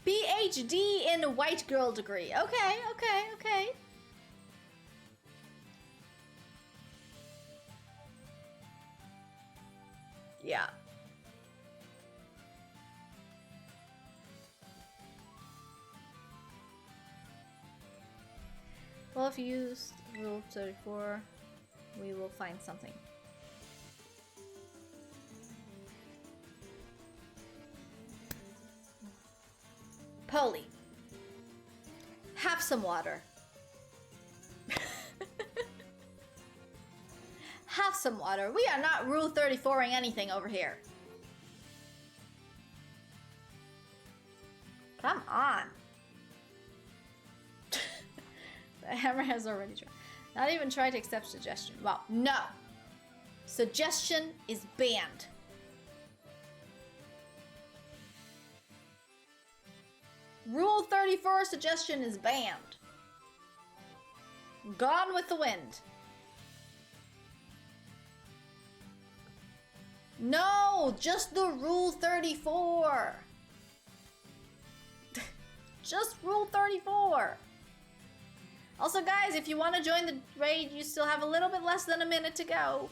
PhD in white girl degree. Okay. Yeah. Well, if you used Rule 34, we will find something. Polly, have some water. Have some water. We are not Rule 34ing anything over here. Come on. The hammer has already tried. Not even tried to accept suggestion. Well, no. Suggestion is banned. Rule 34 suggestion is banned. Gone with the wind. No, just the Rule 34. Just Rule 34. Also, guys, if you want to join the raid, you still have a little bit less than a minute to go.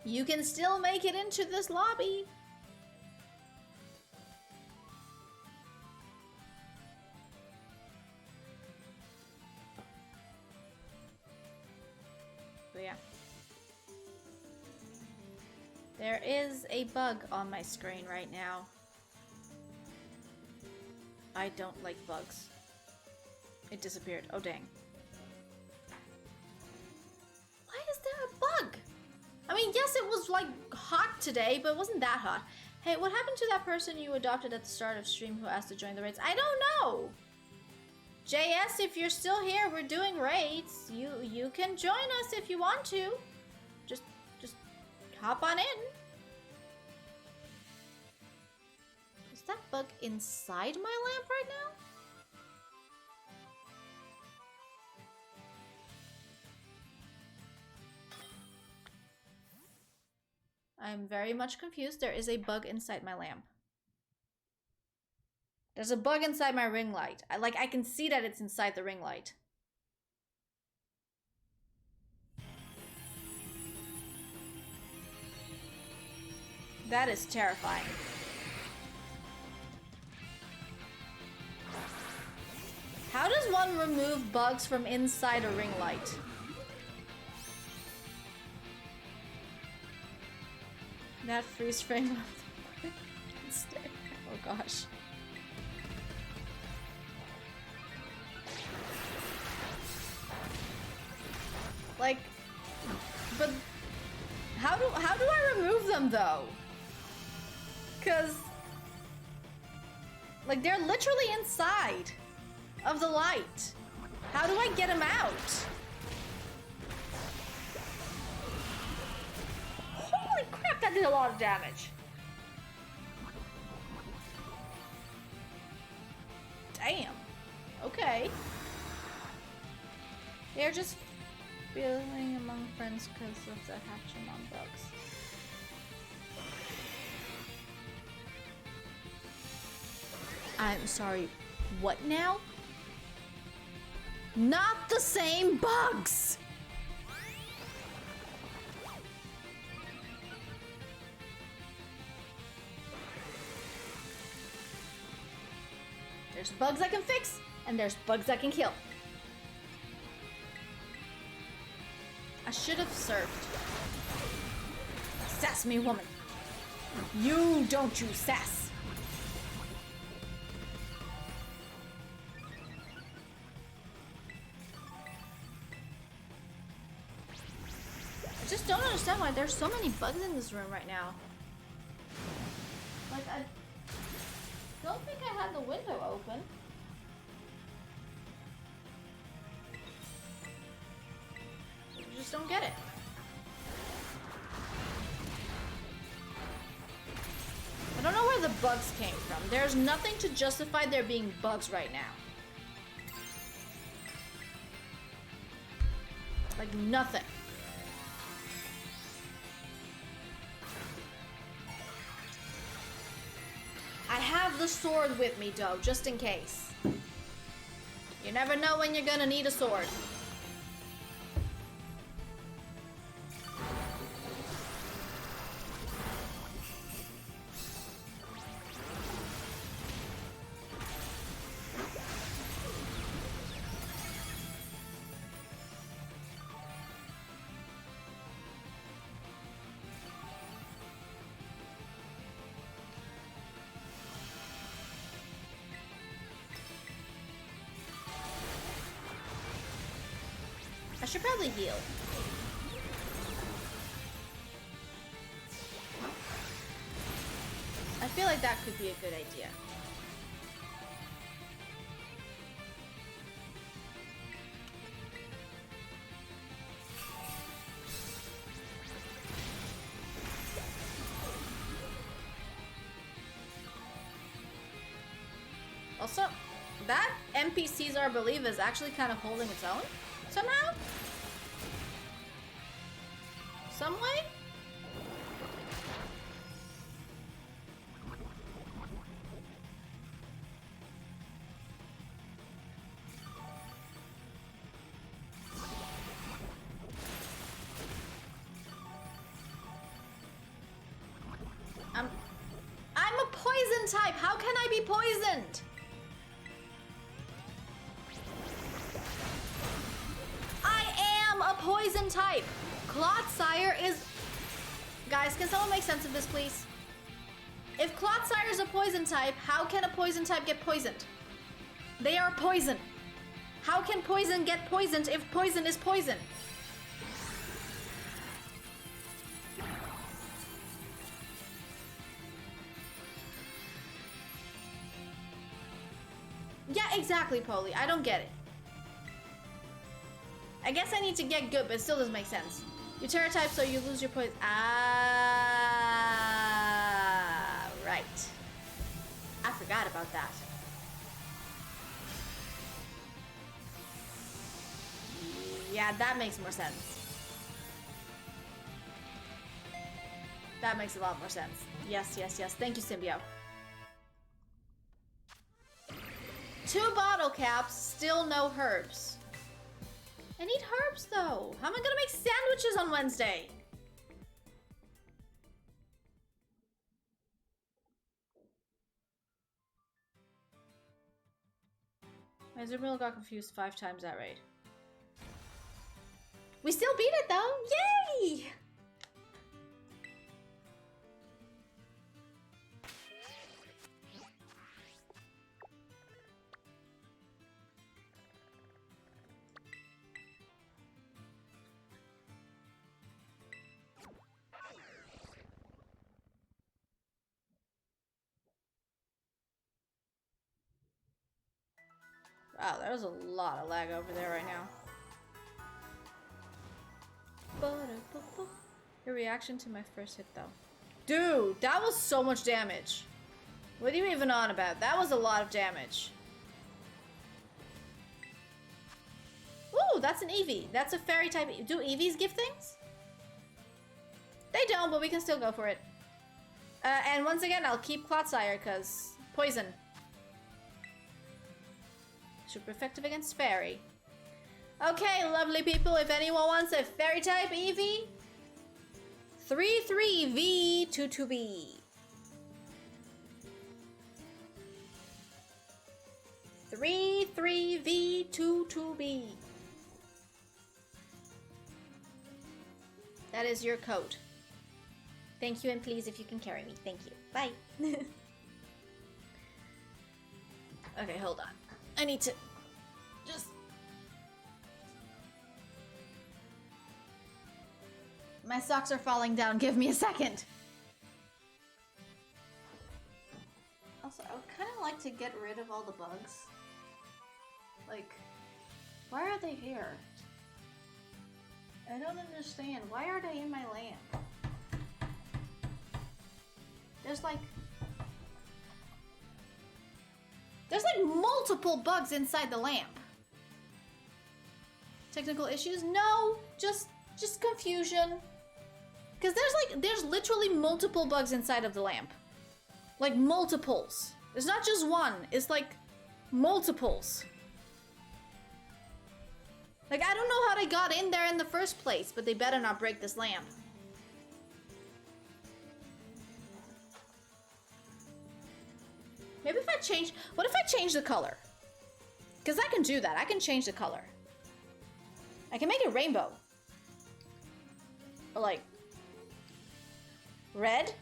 You can still make it into this lobby. But yeah. There is a bug on my screen right now. I don't like bugs. It disappeared. Oh, dang. Why is there a bug? I mean, yes, it was like hot today, but it wasn't that hot. Hey, what happened to that person you adopted at the start of stream who asked to join the raids? I don't know. JS, if you're still here, we're doing raids. You can join us if you want to. Just hop on in. Is that bug inside my lamp right now? I'm very much confused. There is a bug inside my lamp. There's a bug inside my ring light. I can see that it's inside the ring light. That is terrifying. How does one remove bugs from inside a ring light? That freeze frame of the stick. Oh gosh. Like, but how do I remove them though? Cause like they're literally inside of the light. How do I get them out? Holy crap, that did a lot of damage. Damn. Okay. They're just feeling among friends because of the hatching on bugs. I'm sorry, what now? Not the same bugs! There's bugs I can fix, and there's bugs I can kill. I should have surfed. Sass me, woman. You don't you sass. I just don't understand why there's so many bugs in this room right now. Like, I don't think I had the window open. I just don't get it. I don't know where the bugs came from. There's nothing to justify there being bugs right now. Like, nothing. I have the sword with me, though, just in case. You never know when you're gonna need a sword. I should probably heal. I feel like that could be a good idea. Also, that NPCs I believe is actually kind of holding its own somehow? Some way? I'm a poison type. How can I be poisoned? Poison type. Clotsire is... Guys, can someone make sense of this, please? If Clotsire is a poison type, how can a poison type get poisoned? They are poison. How can poison get poisoned if poison is poison? Yeah, exactly, Polly. I don't get it. I guess I need to get good, but it still doesn't make sense. You Tera type, so you lose your poison. Ah, right. I forgot about that. Yeah, that makes more sense. That makes a lot more sense. Yes, yes, yes. Thank you, Symbio. 2 bottle caps, still no herbs. I need herbs though. How am I gonna make sandwiches on Wednesday? My Zermil got confused 5 times that raid. We still beat it though! Yay! Wow, there's a lot of lag over there right now. Your reaction to my first hit, though. Dude, that was so much damage. What are you even on about? That was a lot of damage. Ooh, that's an Eevee. That's a fairy type. Do Eevees give things? They don't, but we can still go for it. And once again, I'll keep Clotsire, because poison. Super effective against fairy. Okay, lovely people, if anyone wants a fairy type Eevee, 3-3-V-2-2-B. 3-3-V-2-2-B. That is your code. Thank you, and please, if you can carry me. Thank you. Bye. Okay, hold on. I need to just... My socks are falling down. Give me a second. Also, I would kind of like to get rid of all the bugs. Like, why are they here? I don't understand. Why are they in my lamp? There's like multiple bugs inside the lamp. Technical issues? No, just confusion. Because there's literally multiple bugs inside of the lamp. Like multiples. It's not just one, it's like multiples. Like, I don't know how they got in there in the first place, but they better not break this lamp. Maybe if I change... What if I change the color? Because I can do that. I can change the color. I can make it rainbow. Or like... red?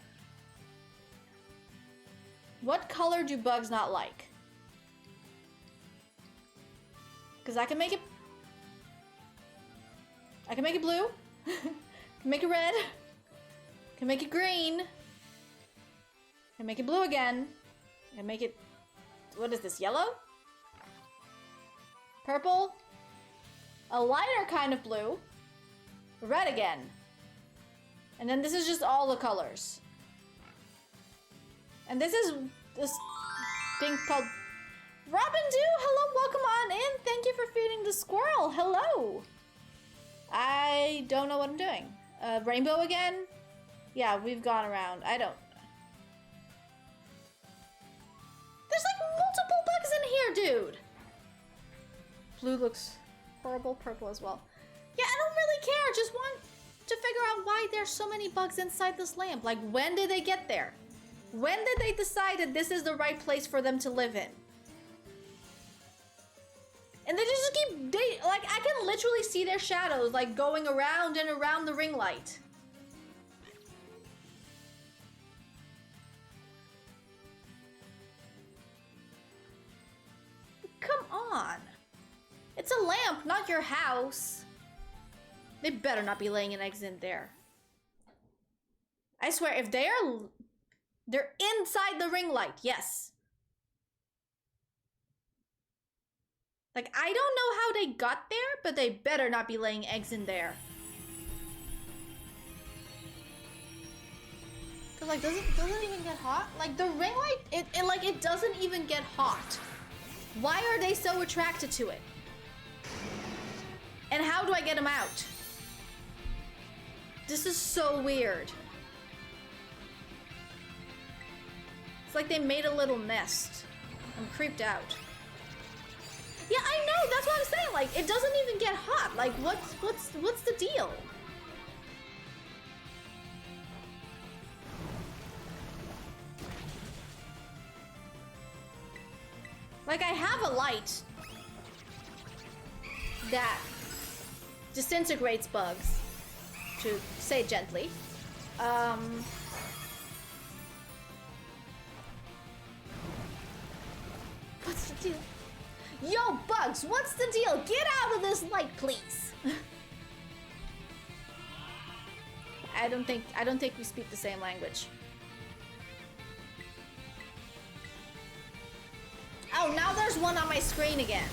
What color do bugs not like? Because I can make it... I can make it blue. Can make it red. Can make it green. Can make it blue again. And make it, what is this, yellow? Purple? A lighter kind of blue. Red again. And then this is just all the colors. And this is this thing called Robin Dew. Hello, welcome on in. Thank you for feeding the squirrel. Hello. I don't know what I'm doing. Rainbow again? Yeah, we've gone around. I don't. There's like multiple bugs in here, dude. Blue looks horrible. Purple as well. Yeah, I don't really care. Just want to figure out why there's so many bugs inside this lamp. Like, when did they get there? When did they decide that this is the right place for them to live in? And they just keep, like, I can literally see their shadows, like, going around and around the ring light. Come on. It's a lamp, not your house. They better not be laying eggs in there. I swear, if they're inside the ring light, yes. Like, I don't know how they got there, but they better not be laying eggs in there. Cause like, does it even get hot? Like, the ring light, it doesn't even get hot. Why are they so attracted to it? And how do I get them out? This is so weird. It's like they made a little nest. I'm creeped out. Yeah, I know, that's what I'm saying. Like, it doesn't even get hot. Like, what's the deal? Like, I have a light that disintegrates bugs, to say it gently. What's the deal? Yo, bugs, what's the deal? Get out of this light, please. I don't think we speak the same language. Oh, now there's one on my screen again.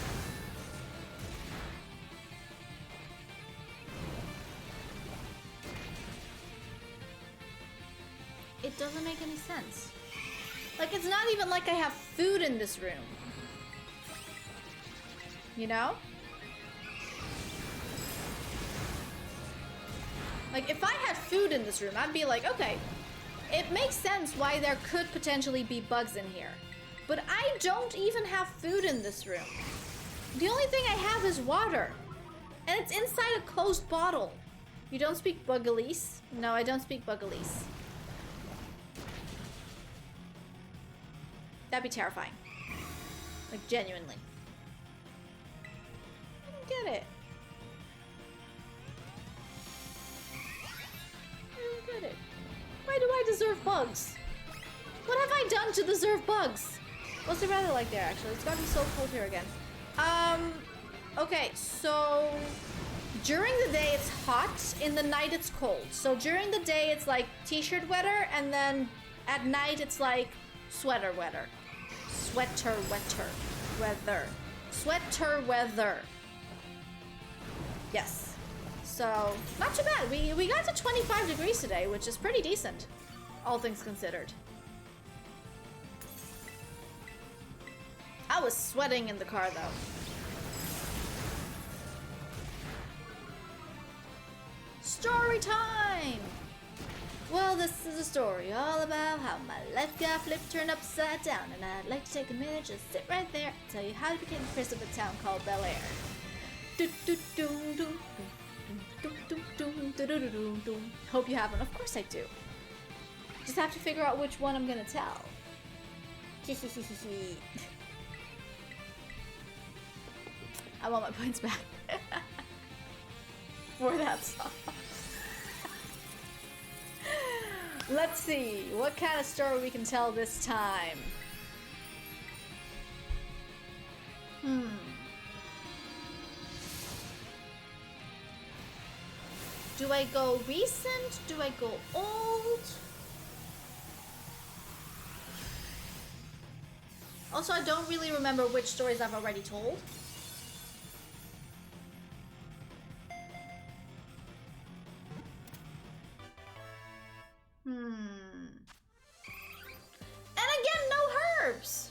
It doesn't make any sense. Like, it's not even like I have food in this room. You know? Like, if I had food in this room, I'd be like, okay, it makes sense why there could potentially be bugs in here. But I don't even have food in this room. The only thing I have is water. And it's inside a closed bottle. You don't speak Bugalese? No, I don't speak Bugalese. That'd be terrifying. Like, genuinely. I don't get it. I don't get it. Why do I deserve bugs? What have I done to deserve bugs? What's the weather like there, actually? It's gotta be so cold here again. Okay, so during the day it's hot, in the night it's cold. So during the day it's like t-shirt weather, and then at night it's like sweater weather. Sweater weather. Sweater weather. Yes. So, not too bad. We got to 25 degrees today, which is pretty decent, all things considered. I was sweating in the car, though. Story time! Well, this is a story all about how my life got flipped, turned upside down, and I'd like to take a minute, just sit right there, and tell you how I became the prince of a town called Bel Air. Hope you haven't. Of course I do. Just have to figure out which one I'm gonna tell. I want my points back for that song. Let's see what kind of story we can tell this time. Do I go recent? Do I go old? Also, I don't really remember which stories I've already told. And again, no herbs!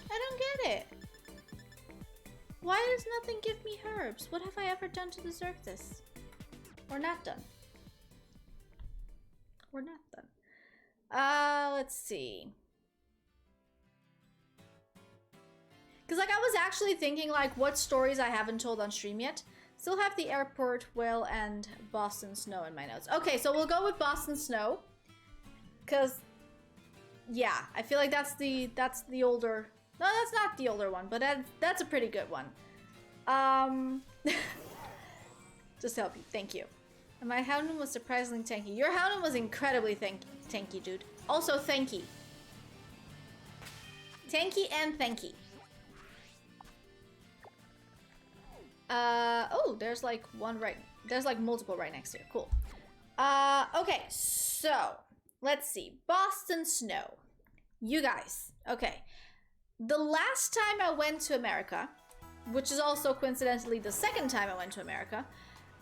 I don't get it. Why does nothing give me herbs? What have I ever done to deserve this? Or not done? Or not done? Let's see. Because, like, I was actually thinking, like, what stories I haven't told on stream yet. Still have the airport whale and Boston snow in my notes. Okay, so we'll go with Boston snow. Because, yeah, I feel like that's the older... No, that's not the older one, but that's a pretty good one. Just to help you. Thank you. And my Houndoom was surprisingly tanky. Your Houndoom was incredibly tanky, dude. Also, thanky. Tanky and thanky. Oh, there's like one right... There's like multiple right next to it. Cool. Okay, so... Let's see. Boston snow. You guys. Okay. The last time I went to America, which is also coincidentally the second time I went to America,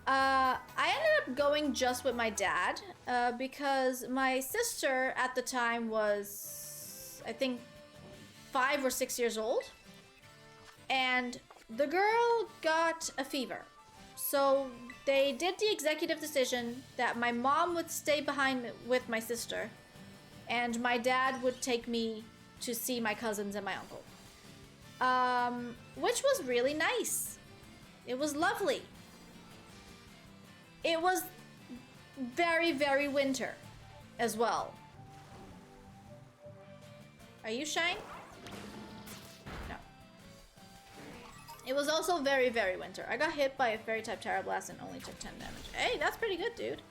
I ended up going just with my dad because my sister at the time was, I think, 5 or 6 years old. And the girl got a fever. So they did the executive decision that my mom would stay behind with my sister and my dad would take me to see my cousins and my uncle. Which was really nice. It was lovely. It was very, very winter as well. Are you Shine? No. It was also very, very winter. I got hit by a fairy type Tera Blast and only took 10 damage. Hey, that's pretty good, dude.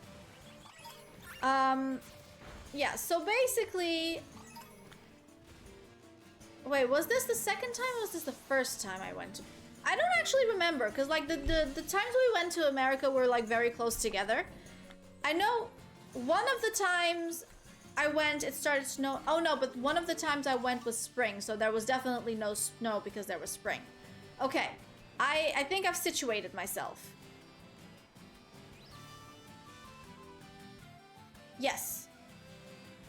Yeah, so basically... Wait, was this the second time or was this the first time I went to... I don't actually remember, because like the times we went to America were like very close together. I know one of the times I went, it started snow. Oh no, but one of the times I went was spring, so there was definitely no snow because there was spring. Okay, I think I've situated myself. Yes.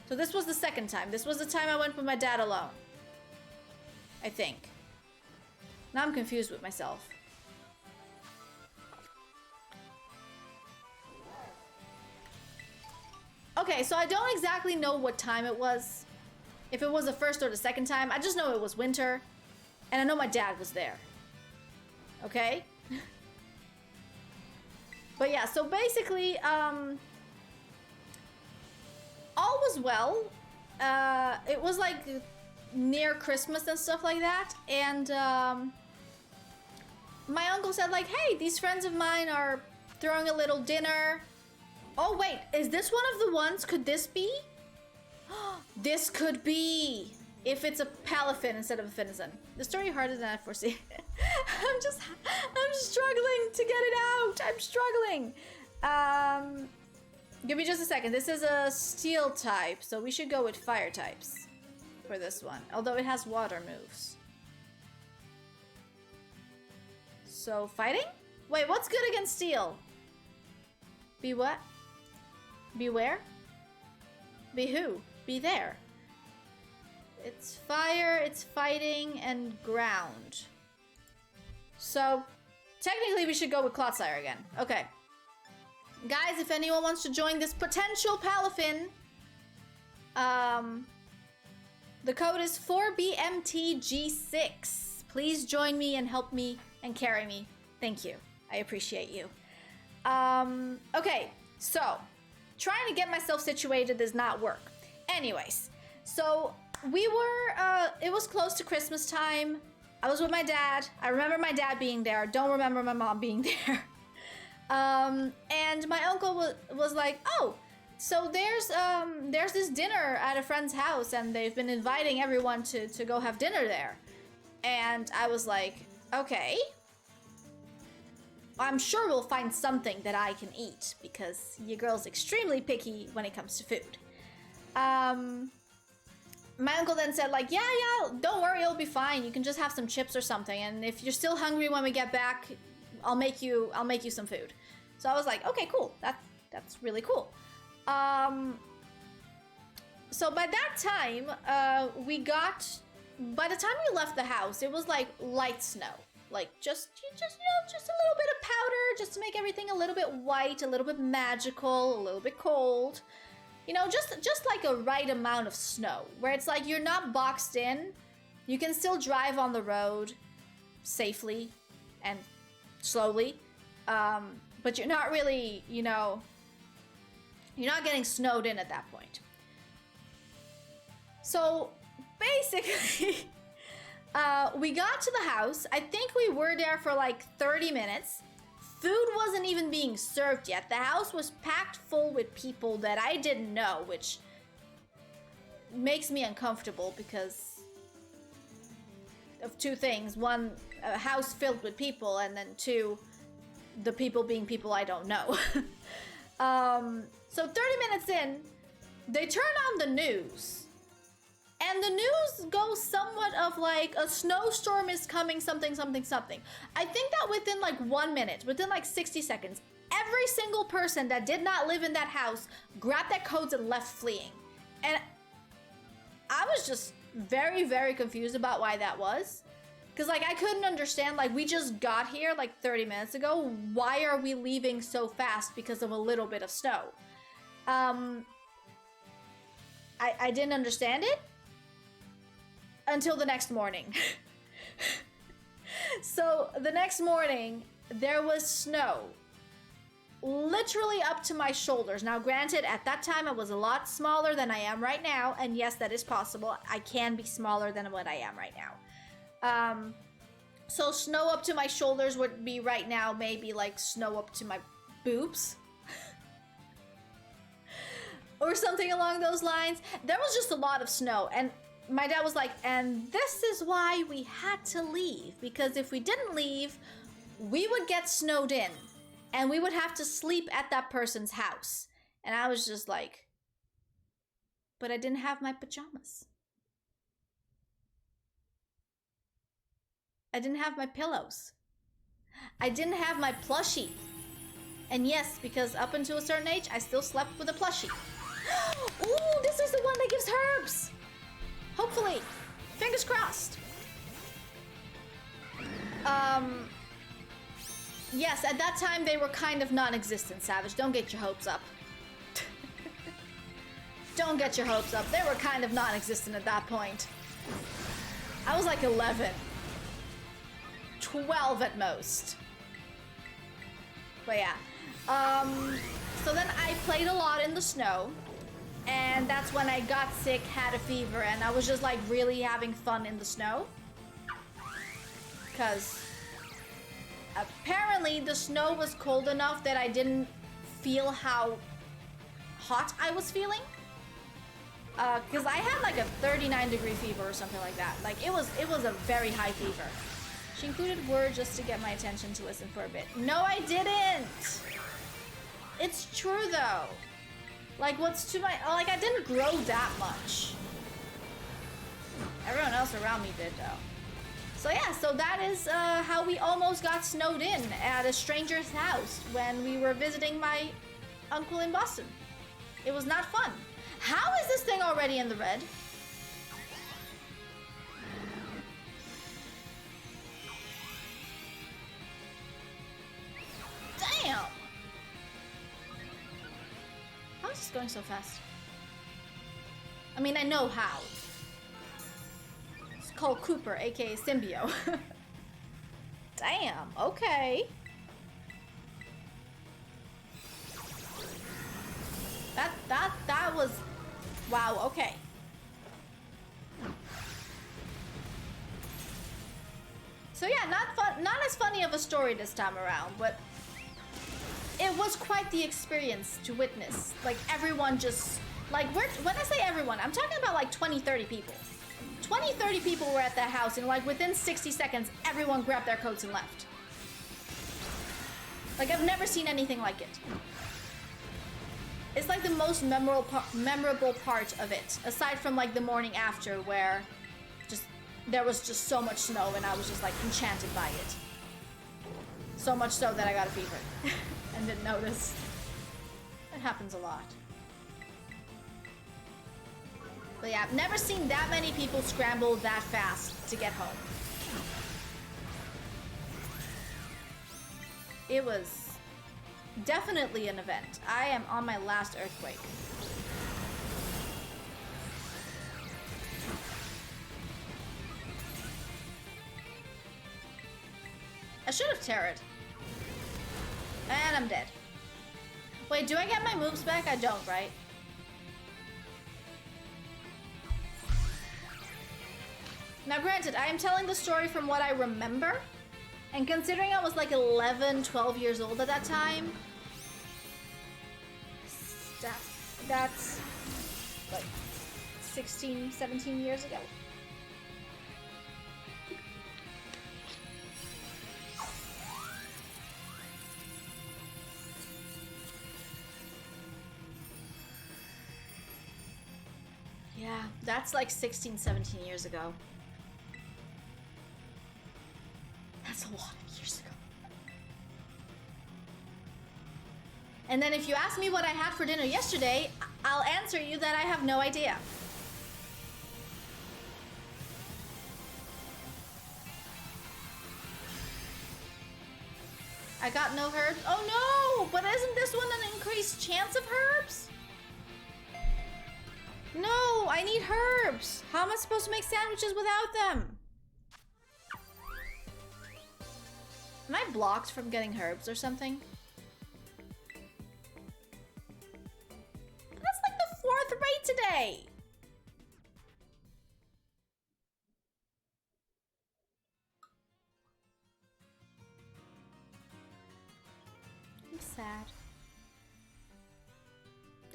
So this was the second time. This was the time I went with my dad alone. I think. Now I'm confused with myself. Okay, so I don't exactly know what time it was. If it was the first or the second time. I just know it was winter. And I know my dad was there. Okay? But yeah, so basically, all was well. It was like near Christmas and stuff like that. And my uncle said like, hey, these friends of mine are throwing a little dinner. Oh wait, is this one of the ones? Could this be? This could be. If it's a palafin instead of a finizen. The story harder than I foresee. I'm just struggling to get it out. I'm struggling. Give me just a second. This is a steel type, so we should go with fire types for this one. Although it has water moves. So fighting? Wait, what's good against steel? Be what? Beware? Be who? Be there. It's fire, it's fighting, and ground. So, technically we should go with Clotsire again. Okay. Guys, if anyone wants to join this potential palafin, the code is 4BMTG6. Please join me and help me and carry me. Thank you. I appreciate you. Okay, so, trying to get myself situated does not work. Anyways, so... we were, it was close to Christmas time. I was with my dad. I remember my dad being there. Don't remember my mom being there. And my uncle was like, oh, so there's this dinner at a friend's house and they've been inviting everyone to go have dinner there. And I was like, okay. I'm sure we'll find something that I can eat because your girl's extremely picky when it comes to food. My uncle then said like, yeah, don't worry, it'll be fine. You can just have some chips or something. And if you're still hungry when we get back, I'll make you some food. So I was like, okay, cool. That's really cool. So by that time, by the time we left the house, it was like light snow. Like just a little bit of powder just to make everything a little bit white, a little bit magical, a little bit cold. You know, just like a right amount of snow, where it's like you're not boxed in. You can still drive on the road safely and slowly, but you're not really, you know, you're not getting snowed in at that point. So basically, we got to the house. I think we were there for like 30 minutes. Food wasn't even being served yet. The house was packed full with people that I didn't know, which makes me uncomfortable because of two things. One, a house filled with people, and then two, the people being people I don't know. So 30 minutes in, they turn on the news. And the news goes somewhat of like, a snowstorm is coming, something. I think that within like 1 minute, within like 60 seconds, every single person that did not live in that house grabbed their coats and left fleeing. And I was just very, very confused about why that was. Because like, I couldn't understand, like we just got here like 30 minutes ago. Why are we leaving so fast because of a little bit of snow? I didn't understand it. Until the next morning. So the next morning, there was snow. Literally up to my shoulders. Now granted, at that time I was a lot smaller than I am right now. And yes, that is possible. I can be smaller than what I am right now. So snow up to my shoulders would be right now maybe like snow up to my boobs. Or something along those lines. There was just a lot of snow, and my dad was like, and this is why we had to leave, because if we didn't leave, we would get snowed in, and we would have to sleep at that person's house. And I was just like, but I didn't have my pajamas. I didn't have my pillows. I didn't have my plushie. And yes, because up until a certain age, I still slept with a plushie. Ooh, this is the one that gives herbs. Hopefully. Fingers crossed. Yes, at that time they were kind of non-existent, Savage. Don't get your hopes up. Don't get your hopes up. They were kind of non-existent at that point. I was like 11. 12 at most. But yeah. So then I played a lot in the snow. And that's when I got sick, had a fever, and I was just like really having fun in the snow. Because apparently the snow was cold enough that I didn't feel how hot I was feeling. Because I had like a 39-degree fever or something like that. Like it was a very high fever. She included words just to get my attention to listen for a bit. No, I didn't. It's true though. Like what's to my, like I didn't grow that much. Everyone else around me did though. So yeah, so that is how we almost got snowed in at a stranger's house when we were visiting my uncle in Boston. It was not fun. How is this thing already in the red? Damn! How is this going so fast? I mean, I know how. It's called Cooper, aka Symbio. Damn, okay. That was... Wow, okay. So yeah, not as funny of a story this time around, but it was quite the experience to witness. Like everyone just, like when I say everyone, I'm talking about like 20, 30 people. 20, 30 people were at that house, and like within 60 seconds, everyone grabbed their coats and left. Like I've never seen anything like it. It's like the most memorable part of it, aside from like the morning after where there was just so much snow and I was just like enchanted by it. So much so that I got a fever and didn't notice. It happens a lot. But yeah, I've never seen that many people scramble that fast to get home. It was definitely an event. I am on my last earthquake. I should have Tera'd. And I'm dead. Wait, do I get my moves back? I don't, right? Now granted, I am telling the story from what I remember. And considering I was like 11, 12 years old at that time, that's like 16, 17 years ago. Yeah, that's like 16, 17 years ago. That's a lot of years ago. And then if you ask me what I had for dinner yesterday, I'll answer you that I have no idea. I got no herbs. Oh no! But isn't this one an increased chance of herbs? No, I need herbs. How am I supposed to make sandwiches without them? Am I blocked from getting herbs or something? That's like the 4th raid today.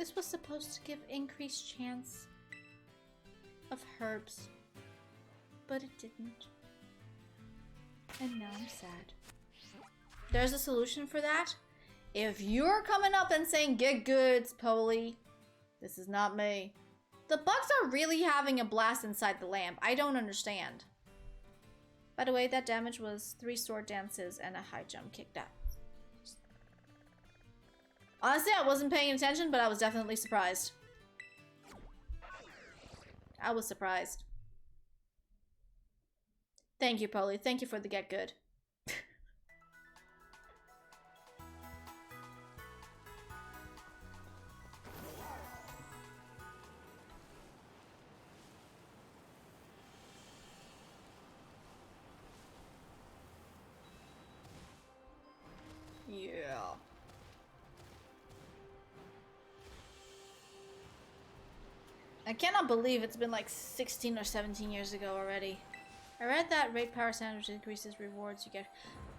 This was supposed to give increased chance of herbs, but it didn't. And now I'm sad. There's a solution for that. If you're coming up and saying get goods, Polly, this is not me. The bugs are really having a blast inside the lamp. I don't understand. By the way, that damage was 3 sword dances and a high jump kicked out. Honestly, I wasn't paying attention, but I was definitely surprised. I was surprised. Thank you, Polly. Thank you for the get good. Yeah. I cannot believe it's been like 16 or 17 years ago already. I read that rate power sandwich increases rewards you get.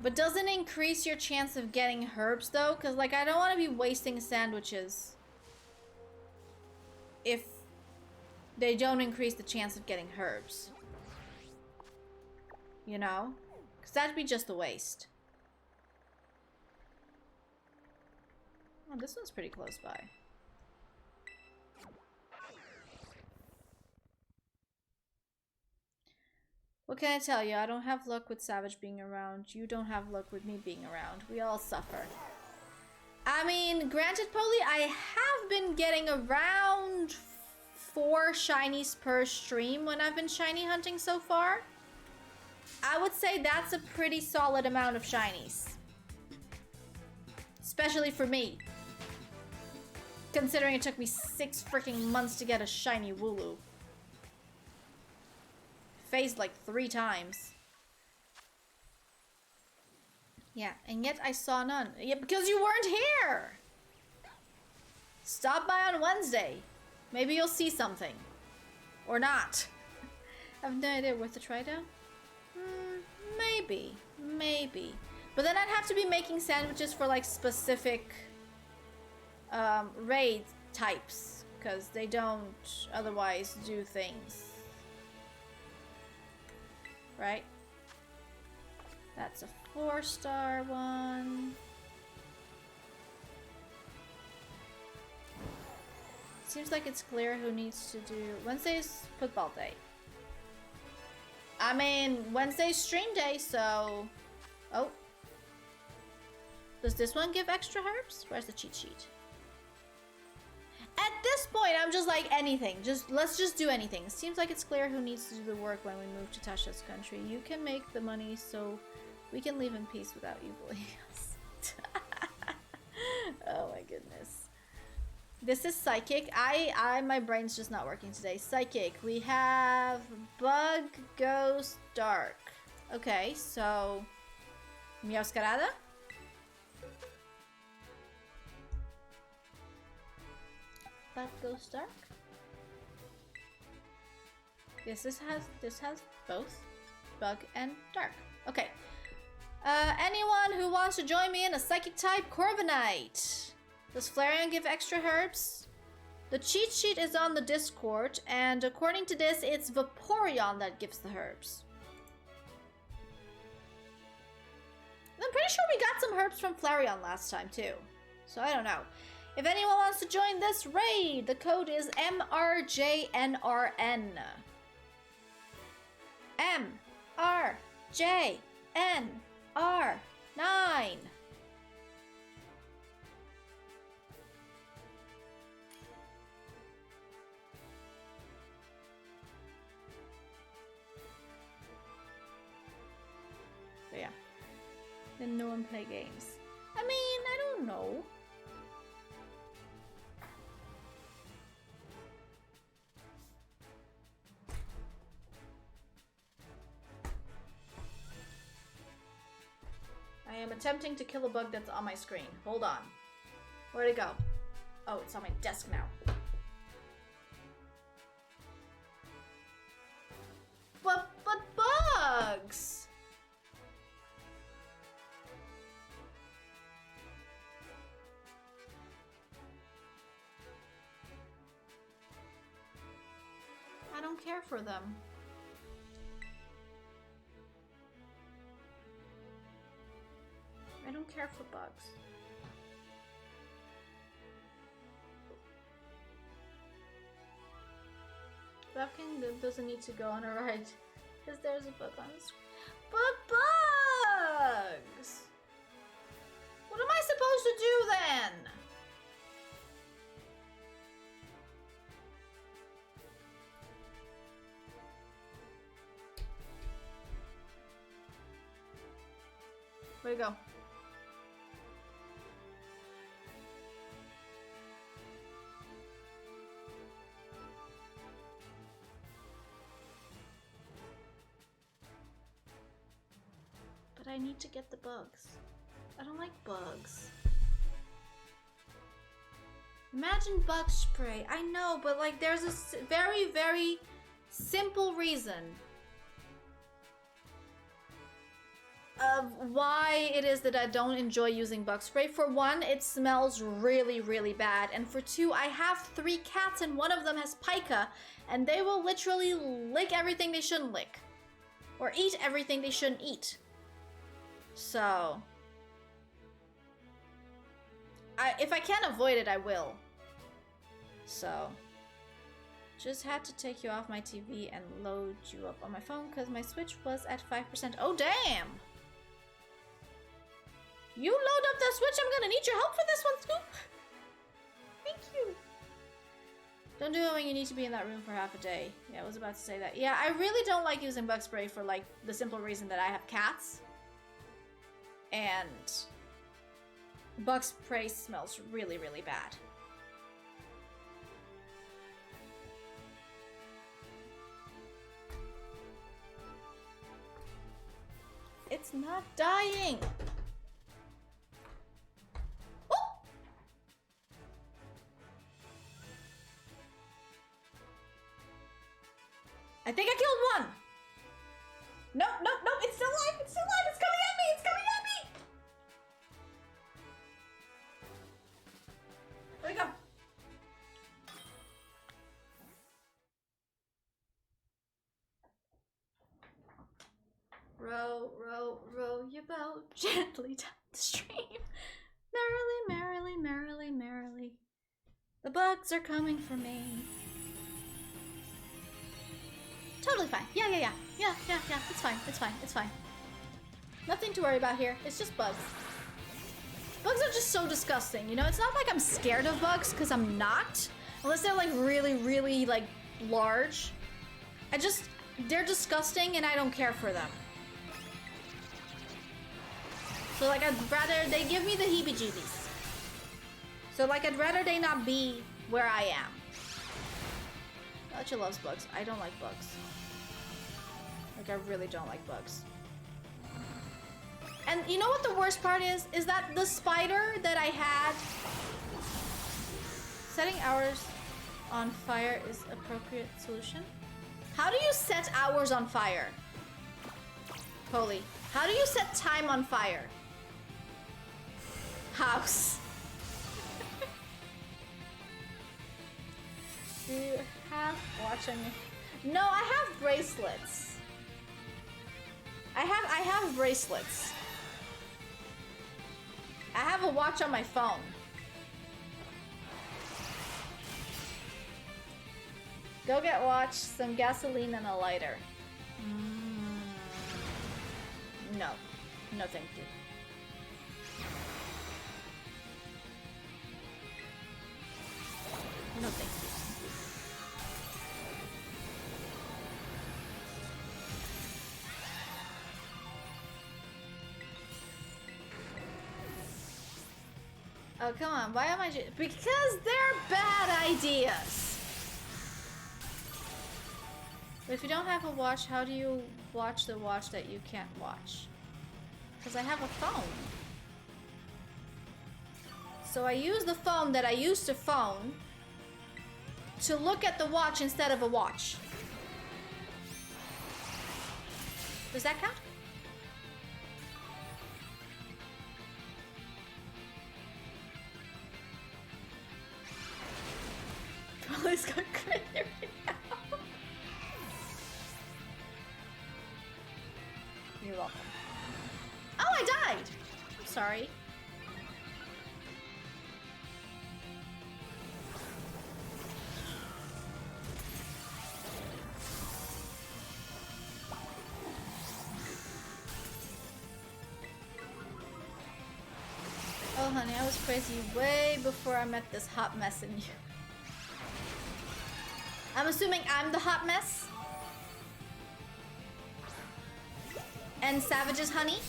But doesn't increase your chance of getting herbs though? Because like I don't want to be wasting sandwiches if they don't increase the chance of getting herbs. You know? Because that'd be just a waste. Oh, this one's pretty close by. What can I tell you? I don't have luck with Savage being around. You don't have luck with me being around. We all suffer. I mean, granted, Polly, I have been getting around 4 shinies per stream when I've been shiny hunting so far. I would say that's a pretty solid amount of shinies. Especially for me. Considering it took me 6 freaking months to get a shiny Wooloo. Phased like 3 times. Yeah, and yet I saw none. Yeah, because you weren't here! Stop by on Wednesday. Maybe you'll see something. Or not. I have no idea. Worth a try down? Maybe. Maybe. But then I'd have to be making sandwiches for like specific raid types. Because they don't otherwise do things. Right? That's a 4-star one. Seems like it's clear who needs to do... Wednesday's football day. I mean, Wednesday's stream day, so... Oh. Does this one give extra herbs? Where's the cheat sheet? At this point, I'm just like anything. Let's just do anything. Seems like it's clear who needs to do the work when we move to Tasha's country. You can make the money so we can live in peace without you bullying us. Oh my goodness. This is Psychic. My brain's just not working today. Psychic. We have Bug, Ghost, Dark. Okay, so... Miauscarada? Bug, Ghost, Dark? This has both Bug and Dark. Okay. Anyone who wants to join me in a Psychic type Corviknight? Does Flareon give extra herbs? The cheat sheet is on the Discord, and according to this, it's Vaporeon that gives the herbs. I'm pretty sure we got some herbs from Flareon last time, too. So I don't know. If anyone wants to join this raid, the code is MRJNRN. MRJNR9. So yeah. Then no one play games. I mean, I don't know. I am attempting to kill a bug that's on my screen. Hold on. Where'd it go? Oh, it's on my desk now. But bugs! care for them. I don't care for bugs. King doesn't need to go on a ride because there's a bug on the screen. But bugs! What am I supposed to do then? Where'd it go? But I need to get the bugs. I don't like bugs. Imagine bug spray. I know, but like there's a very, very simple reason of why it is that I don't enjoy using bug spray. For one, it smells really, really bad. And for two, I have 3 cats and one of them has pica, and they will literally lick everything they shouldn't lick. Or eat everything they shouldn't eat. So, if I can't avoid it, I will. So, just had to take you off my TV and load you up on my phone because my Switch was at 5%. Oh, damn! You load up that Switch, I'm gonna need your help for this one, Scoop! Thank you! Don't do it when you need to be in that room for half a day. Yeah, I was about to say that. Yeah, I really don't like using bug spray for like the simple reason that I have cats. And bug spray smells really, really bad. It's not dying. Oh! I think I killed one. No, no, no, it's still alive, it's still alive, it's coming at me, it's coming at me! Where'd it go? Row, row, row your boat gently down the stream. Merrily, merrily, merrily, merrily. The bugs are coming for me. Totally fine. Yeah. It's fine. It's fine. Nothing to worry about here. It's just bugs. Bugs are just so disgusting, you know? It's not like I'm scared of bugs, because I'm not. Unless they're like really, really like large. They're disgusting and I don't care for them. So like I'd rather they give me the heebie-jeebies. So like I'd rather they not be where I am. Alexa loves bugs. I don't like bugs. Like I really don't like bugs. And you know what the worst part is? Is that the spider that I had, setting hours on fire is appropriate solution. How do you set hours on fire? Holy. How do you set time on fire? House. Do you have watching? No, I have bracelets. I have bracelets. I have a watch on my phone. Go get watch, some gasoline, and a lighter. No. No, thank you. No, thank you. Oh, come on. Why am I because they're bad ideas. But if you don't have a watch, how do you watch the watch that you can't watch? Because I have a phone. So I use the phone that I used to phone to look at the watch instead of a watch. Does that count? Police got crazy right now. You're welcome. Oh, I died! I'm sorry. Oh, honey, I was crazy way before I met this hot mess in you. I'm assuming I'm the hot mess? And Savage is honey?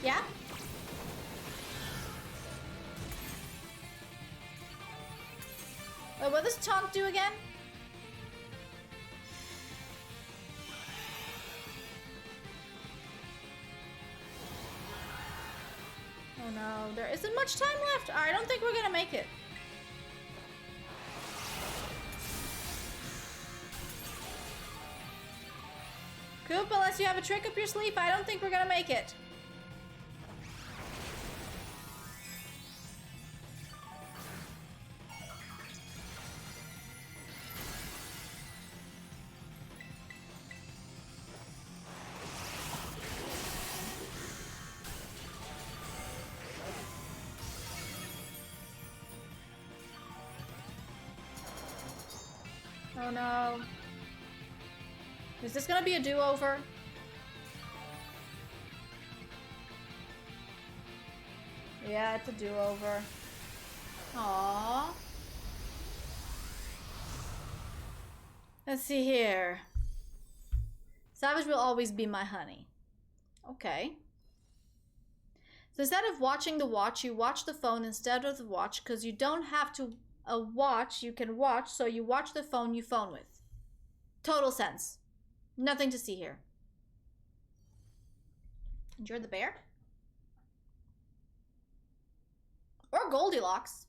Yeah? Wait, what does taunt do again? Oh no, there isn't much time left. I don't think we're gonna make it. Coop, unless you have a trick up your sleeve, I don't think we're gonna make it. Oh no. Is this gonna be a do-over? Yeah, it's a do-over. Aww. Let's see here. Savage will always be my honey. Okay. So instead of watching the watch, you watch the phone instead of the watch, because you don't have to watch, you can watch, so you watch the phone you phone with. Total sense. Nothing to see here. Enjoy the bear? Or Goldilocks.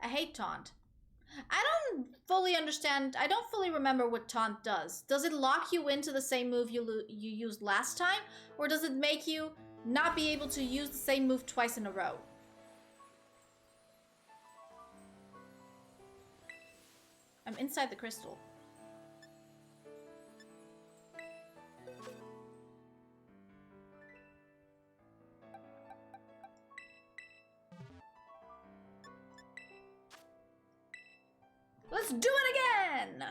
I hate taunt. I don't fully understand, I don't fully remember what taunt does. Does it lock you into the same move you used last time? Or does it make you not be able to use the same move twice in a row? I'm inside the crystal. Let's do it again!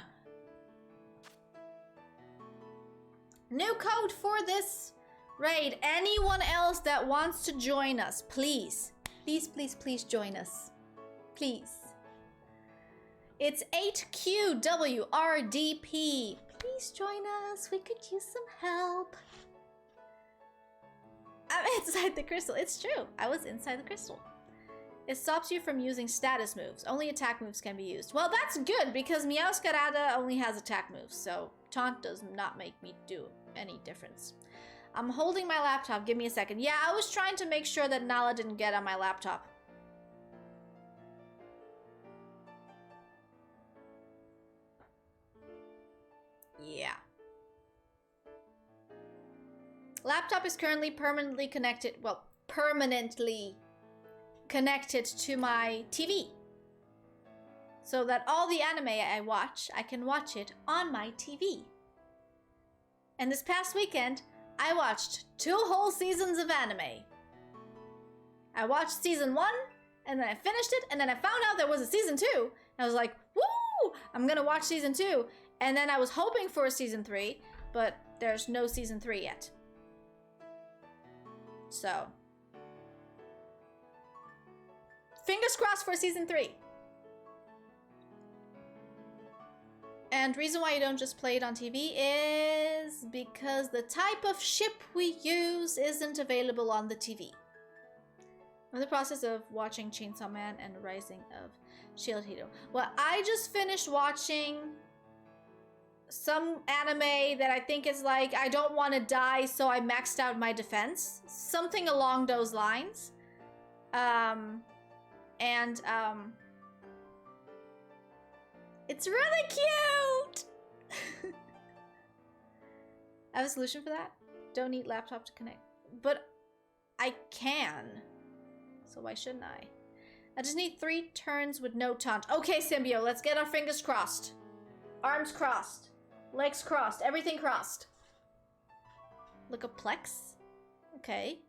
New code for this raid. Anyone else that wants to join us, please. Please, please, please join us. Please. It's 8QWRDP. Please join us. We could use some help. I'm inside the crystal. It's true. I was inside the crystal. It stops you from using status moves. Only attack moves can be used. Well, that's good because Meowscarada only has attack moves, so taunt does not make me do any difference. I'm holding my laptop. Give me a second. Yeah, I was trying to make sure that Nala didn't get on my laptop. Yeah. Laptop is currently permanently connected. Well, permanently connected to my TV. So that all the anime I watch, I can watch it on my TV. And this past weekend, I watched 2 whole seasons of anime. I watched season 1, and then I finished it, and then I found out there was a season 2. And I was like, woo! I'm gonna watch season 2. And then I was hoping for a season 3, but there's no season 3 yet. So, fingers crossed for season 3. And reason why you don't just play it on TV is because the type of ship we use isn't available on the TV. I'm in the process of watching Chainsaw Man and Rising of Shield Hero. Well, I just finished watching some anime that I think is like, I don't want to die, so I maxed out my defense. Something along those lines. It's really cute! I have a solution for that. Don't need laptop to connect. But I can. So why shouldn't I? I just need 3 turns with no taunt. Okay, Symbio, let's get our fingers crossed. Arms crossed. Legs crossed. Everything crossed. Look a Plex? Okay.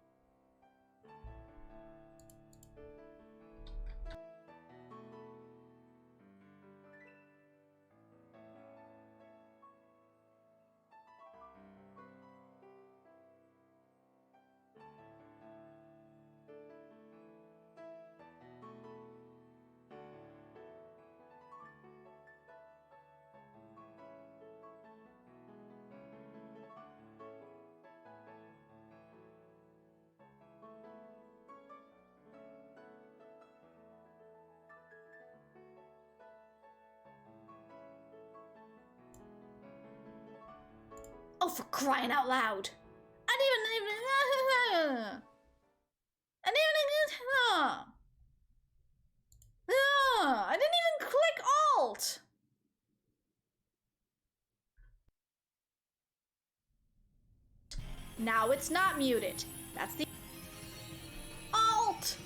Oh, for crying out loud! I didn't even. I didn't even click Alt. Now it's not muted. That's the Alt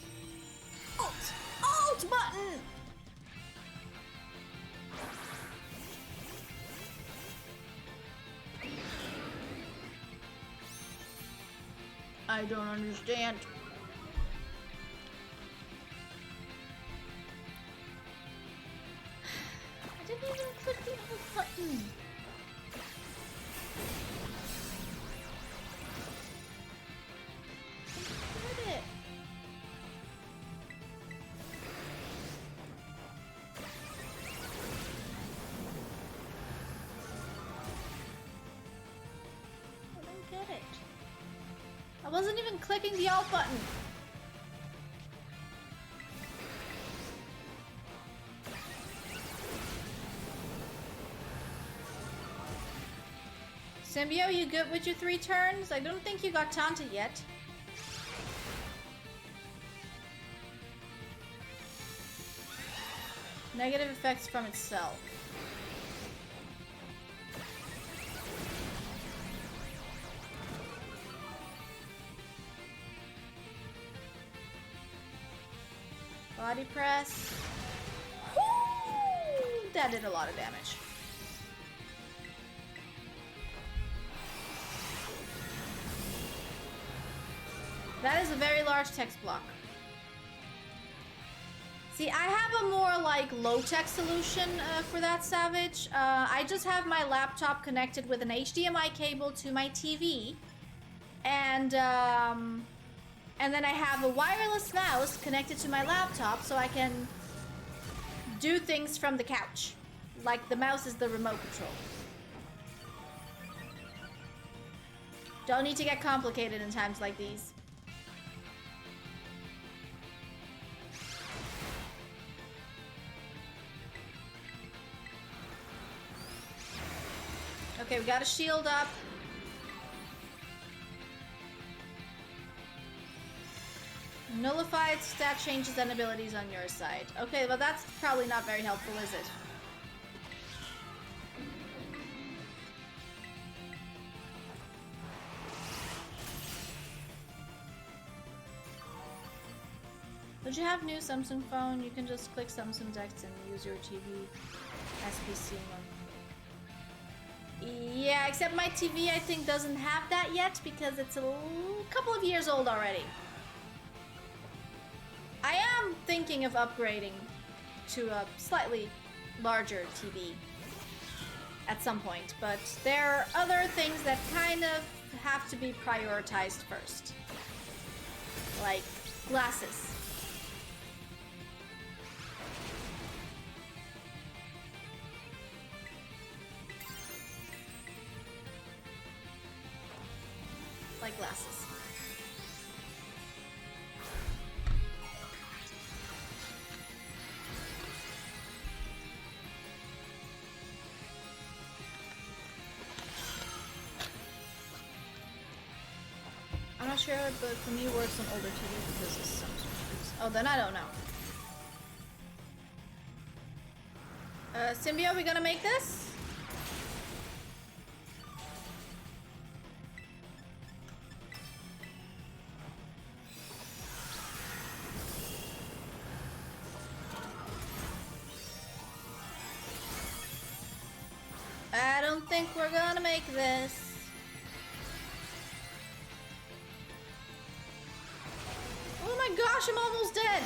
button. I don't understand. I didn't even click the Alt button. I did it. I don't get it. I wasn't even clicking the Alt button. Symbio, you good with your 3 turns? I don't think you got taunted yet. Negative effects from itself. Body press. Woo! That did a lot of damage. That is a very large text block. See, I have a more like low-tech solution for that, Savage. I just have my laptop connected with an HDMI cable to my TV, and then I have a wireless mouse connected to my laptop so I can do things from the couch. Like the mouse is the remote control. Don't need to get complicated in times like these. Okay, we got a shield up. Nullified stat changes and abilities on your side. Okay, well that's probably not very helpful, is it? Would you have new Samsung phone? You can just click Samsung Dex and use your TV SPC one. Yeah, except my TV I think doesn't have that yet because it's a couple of years old already. I am thinking of upgrading to a slightly larger TV at some point, but there are other things that kind of have to be prioritized first. Like glasses. Like glasses. I'm not sure, but for me it works on older TV because it's Samsung trees. Oh, then I don't know. Symbio, we gonna make this? think we're gonna make this. Oh my gosh, I'm almost dead.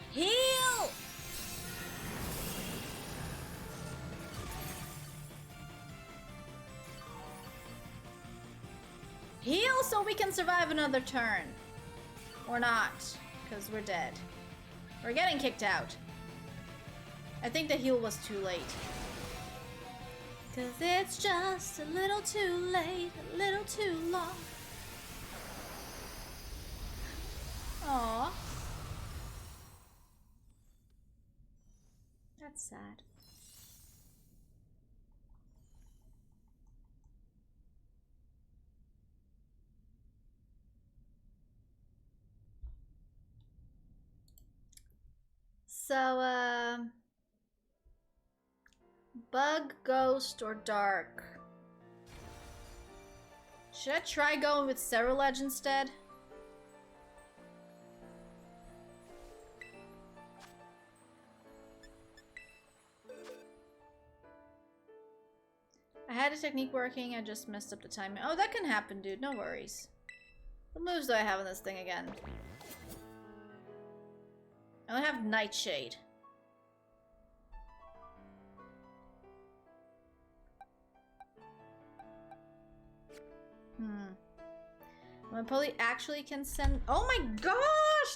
Heal! Heal so we can survive another turn. Or not, because we're dead. We're getting kicked out. I think the heal was too late. Cause it's just a little too late, a little too long. Aww. That's sad. So, bug, ghost, or dark? Should I try going with Cerulege instead? I had a technique working, I just messed up the timing. Oh, that can happen, dude. No worries. What moves do I have on this thing again? I only have Nightshade. I probably actually can send... Oh my gosh!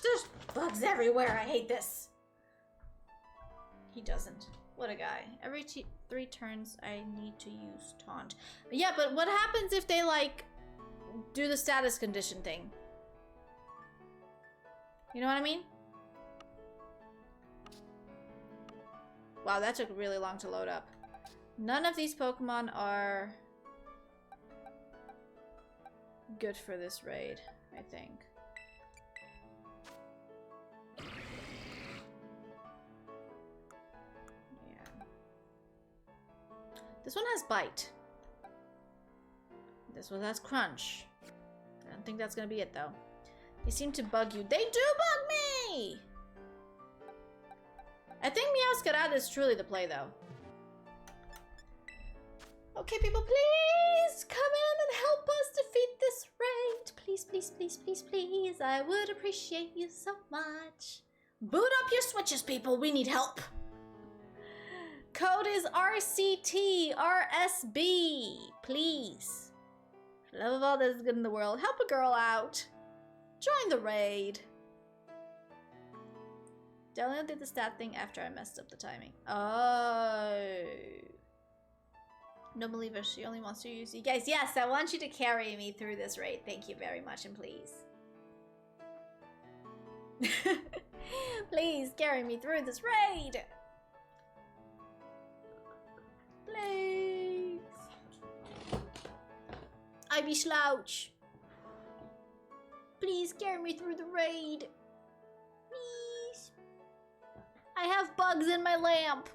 There's bugs everywhere! I hate this! He doesn't. What a guy. Every 3 turns, I need to use Taunt. Yeah, but what happens if they, like, do the status condition thing? You know what I mean? Wow, that took really long to load up. None of these Pokemon are good for this raid, I think. Yeah. This one has Bite. This one has Crunch. I don't think that's gonna be it, though. They seem to bug you. They do bug me! I think Meowscarada is truly the play, though. Okay, people, please come in and help us defeat this raid. Please, please, please, please, please. I would appreciate you so much. Boot up your switches, people. We need help. Code is RCT, RSB. Please. For the love of all that is good in the world, help a girl out. Join the raid. Delina did the stat thing after I messed up the timing. Oh. Don't believe her. She only wants to use you guys. Yes, I want you to carry me through this raid. Thank you very much, and please. Please carry me through this raid. Please. I be slouch. Please carry me through the raid. Please. I have bugs in my lamp.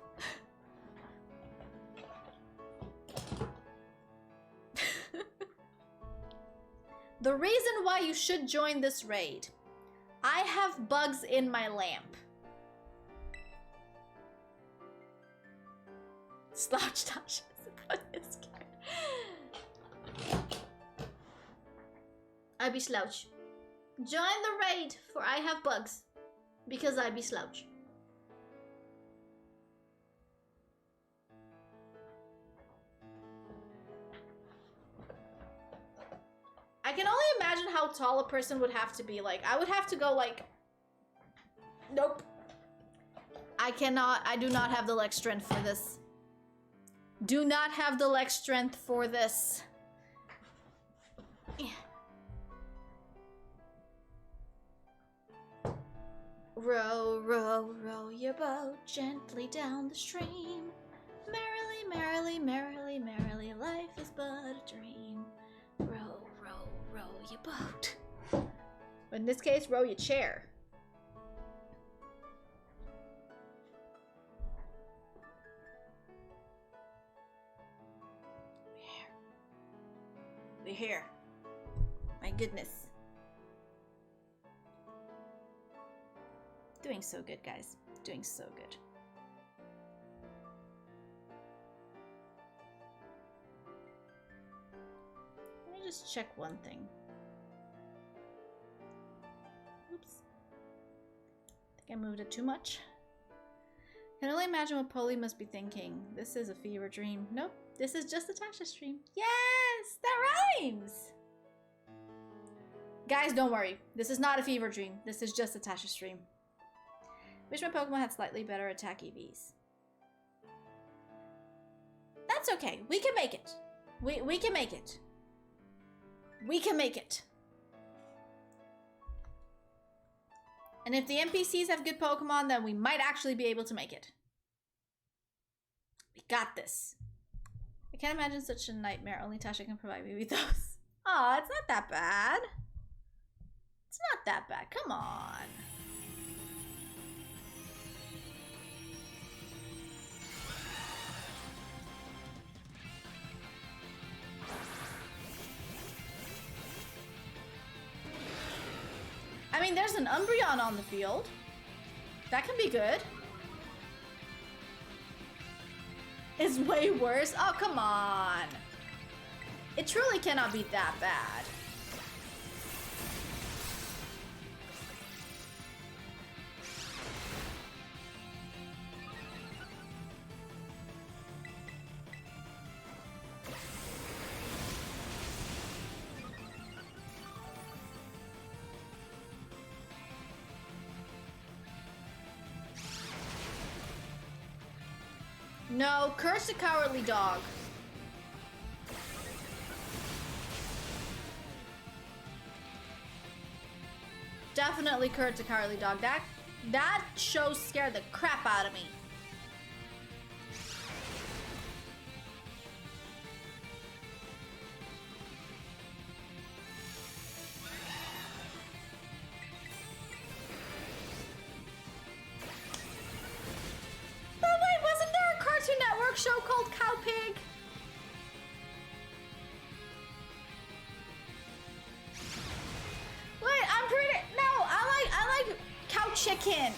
The reason why you should join this raid. I have bugs in my lamp. Slouch Dash is the funniest character. I be slouch. Join the raid, for I have bugs. Because I be slouch. I can only imagine how tall a person would have to be. Like, I would have to go like... Nope. I do not have the leg strength for this. Do not have the leg strength for this. Row, row, row your boat gently down the stream. Merrily, merrily, merrily, merrily, life is but a dream. Row, row, row your boat. But in this case, row your chair. We're here. My goodness. Doing so good, guys. Doing so good. Let me just check one thing. Oops. I think I moved it too much. I can only imagine what Polly must be thinking. This is a fever dream. Nope, this is just a Tasha stream. Yes, that rhymes! Guys, don't worry. This is not a fever dream. This is just a Tasha stream. Wish my Pokemon had slightly better attack EVs. That's okay. We can make it. We can make it. We can make it. And if the NPCs have good Pokemon, then we might actually be able to make it. We got this. I can't imagine such a nightmare. Only Tasha can provide me with those. Aw, it's not that bad. It's not that bad. Come on. I mean, there's an Umbreon on the field. That can be good. It's way worse. Oh, come on. It truly cannot be that bad. No, curse the cowardly dog. Definitely curse the cowardly dog. That show scared the crap out of me. Network show called Cowpig. Wait, I'm pretty. No, I like cow chicken.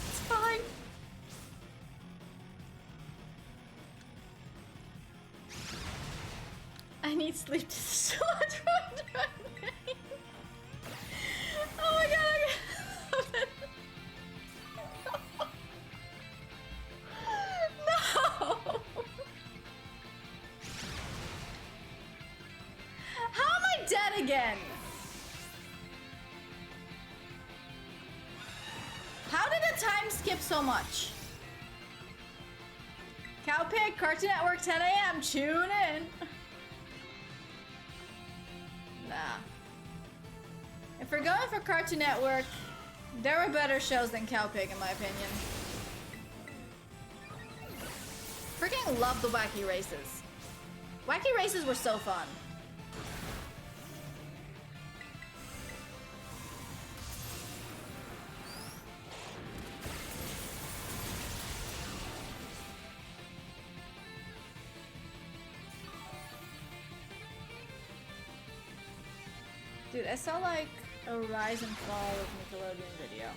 It's fine. I need sleep so much. Oh my god. No. How am I dead again? How did the time skip so much? Cowpig, Cartoon Network, 10 a.m. Tune in. Nah. If we're going for Cartoon Network, there were better shows than Cowpig, in my opinion. Freaking love the Wacky Races. Wacky Races were so fun. Dude, I saw like a rise and fall of Nickelodeon video.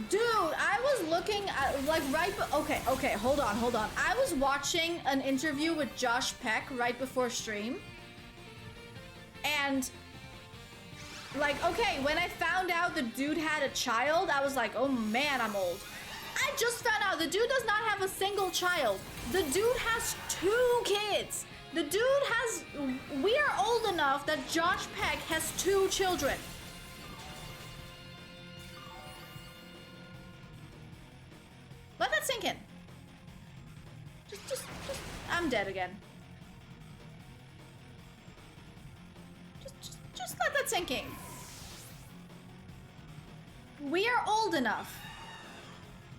Dude, I was looking at like okay, hold on. I was watching an interview with Josh Peck right before stream. And like, okay, when I found out the dude had a child, I was like, oh man, I'm old. I just found out the dude does not have a single child. The dude has 2 kids. The dude has, we are old enough that Josh Peck has 2 children. Let that sink in. Just, I'm dead again. Just let that sink in. We are old enough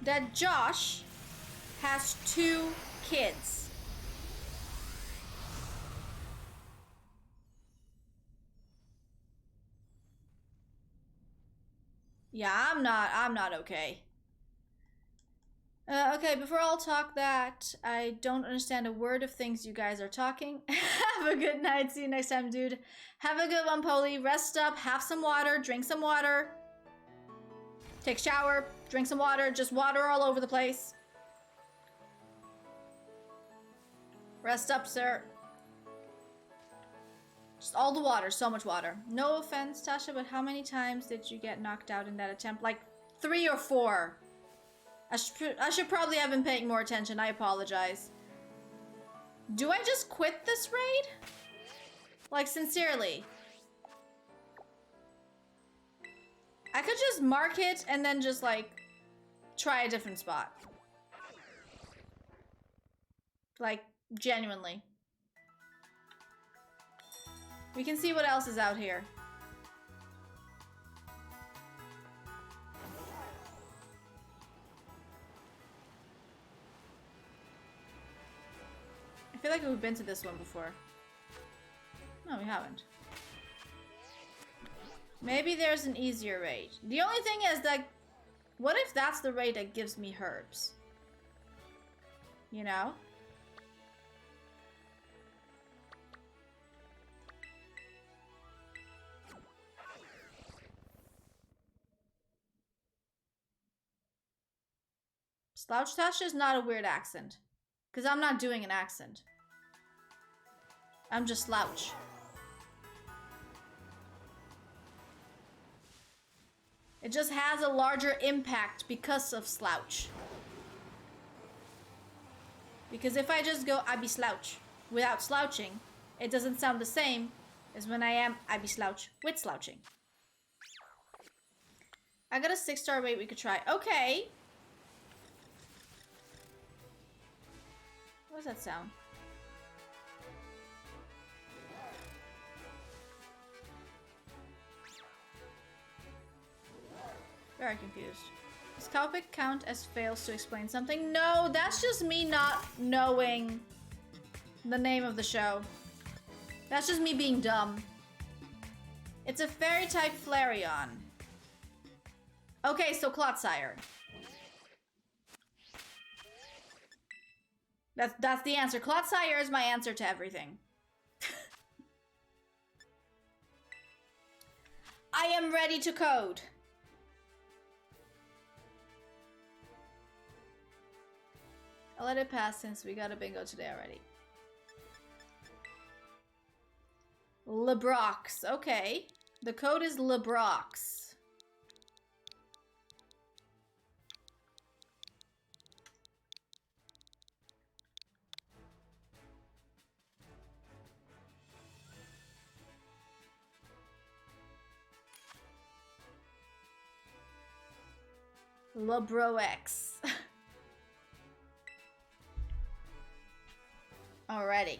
that Josh has 2 kids. Yeah, I'm not okay. Okay, before I'll talk that, I don't understand a word of things you guys are talking. Have a good night. See you next time, dude. Have a good one, Polly. Rest up, have some water, drink some water. Take a shower, drink some water, just water all over the place. Rest up, sir. Just all the water, so much water. No offense, Tasha, but how many times did you get knocked out in that attempt? Like 3 or 4. I should probably have been paying more attention. I apologize. Do I just quit this raid? Like, sincerely. I could just mark it and then just, like, try a different spot. Like, genuinely. We can see what else is out here. I feel like we've been to this one before. No, we haven't. Maybe there's an easier raid. The only thing is that, what if that's the raid that gives me herbs? You know? Slouch Tasha is not a weird accent. Because I'm not doing an accent. I'm just slouch. It just has a larger impact because of slouch. Because if I just go, I be slouch, without slouching, it doesn't sound the same as when I be slouch with slouching. I got a 6-star raid we could try. Okay. What does that sound? Very confused. Does Cowpick count as fails to explain something? No, that's just me not knowing the name of the show. That's just me being dumb. It's a fairy type Flareon. Okay, so Clotsire. That's the answer. Clotsire is my answer to everything. I am ready to code. I'll let it pass since we got a bingo today already. Lebrox. Okay. The code is Lebrox. Lebrox. Alrighty.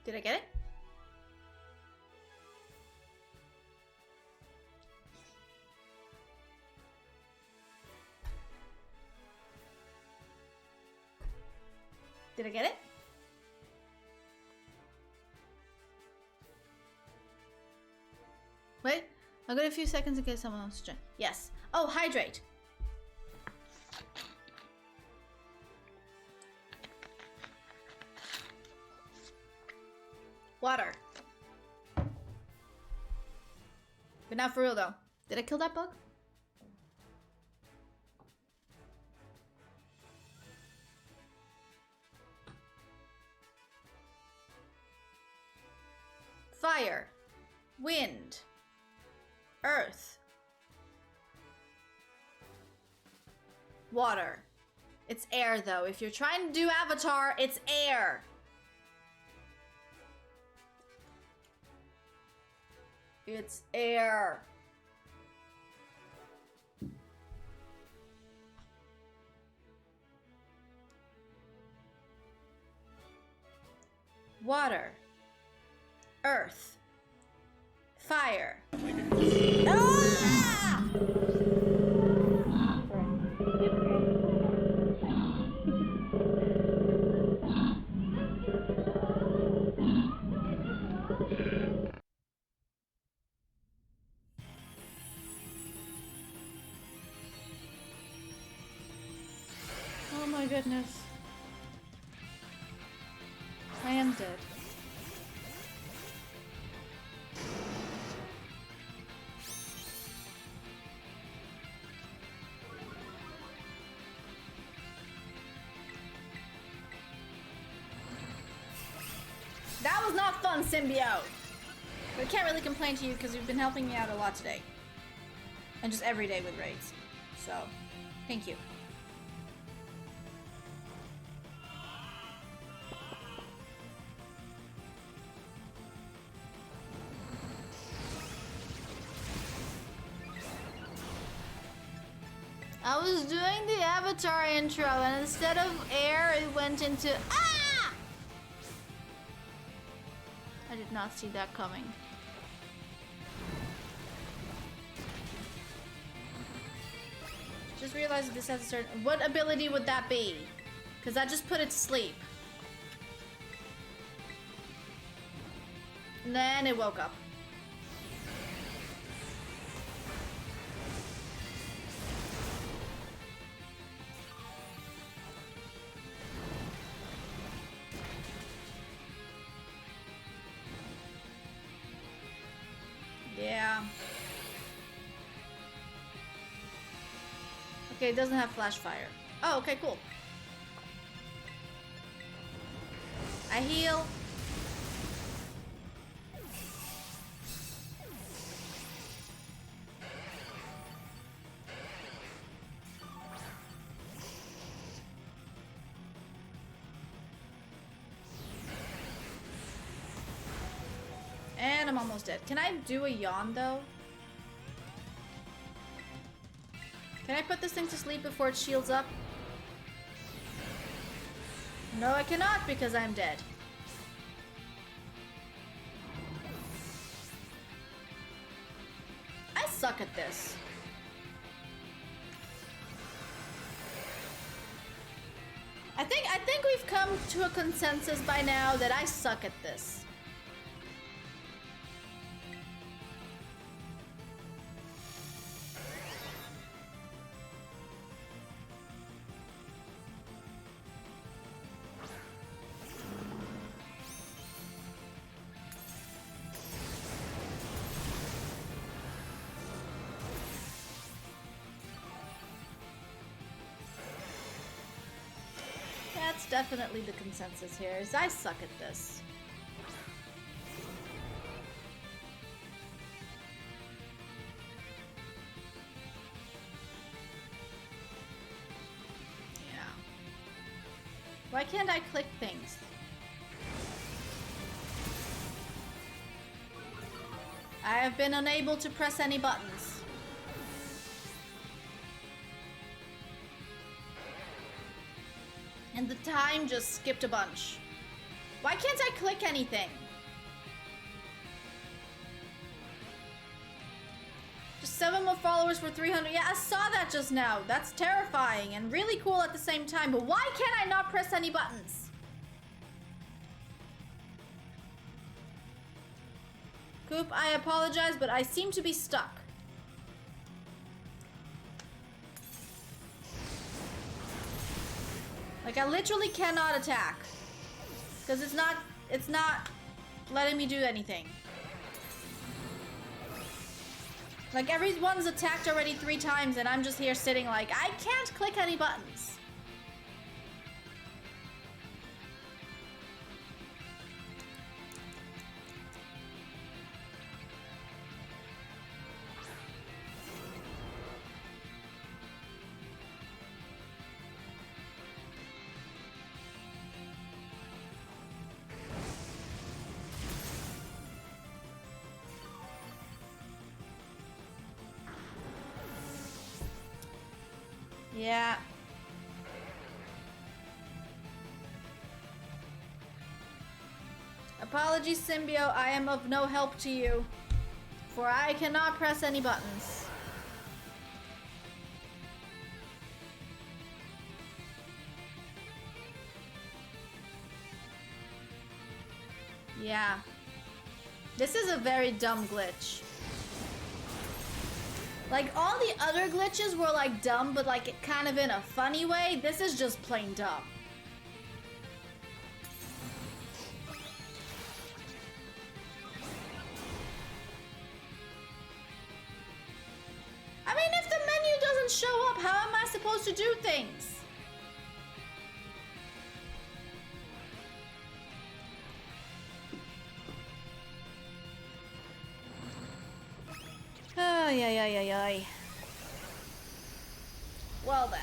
Did I get it? Did I get it? Wait, I'll get a few seconds in case someone wants to join. Yes. Oh, hydrate. Water. But not for real though. Did I kill that bug? Fire, wind, earth, water. It's air though. If you're trying to do Avatar, it's air. It's air. water, earth, fire. Ah! Oh my goodness. I am dead. That was not fun, symbiote. But I can't really complain to you because you've been helping me out a lot today. And just every day with raids. So, thank you. I was doing the Avatar intro, and instead of air, it went into ah! I did not see that coming. Just realized this has a certain. What ability would that be? Because I just put it to sleep. And then it woke up. Yeah. Okay, it doesn't have flash fire. Oh, okay, cool. I heal. And I'm almost dead. Can I do a yawn, though? Can I put this thing to sleep before it shields up? No, I cannot because I'm dead. I suck at this. I think we've come to a consensus by now that I suck at this. That's definitely the consensus here, is I suck at this. Yeah. Why can't I click things? I have been unable to press any buttons. And the time just skipped a bunch. Why can't I click anything? Just 7 more followers for 300. Yeah, I saw that just now. That's terrifying and really cool at the same time. But why can't I not press any buttons? Coop, I apologize, but I seem to be stuck. Like, I literally cannot attack. Because it's not letting me do anything. Like, everyone's attacked already 3 times and I'm just here sitting like, I can't click any buttons. Yeah. Apologies, Symbio, I am of no help to you, for I cannot press any buttons. Yeah. This is a very dumb glitch. Like, all the other glitches were, like, dumb, but, like, kind of in a funny way. This is just plain dumb. I mean, if the menu doesn't show up, how am I supposed to do things? Ay, ay, ay, ay, ay. Well then.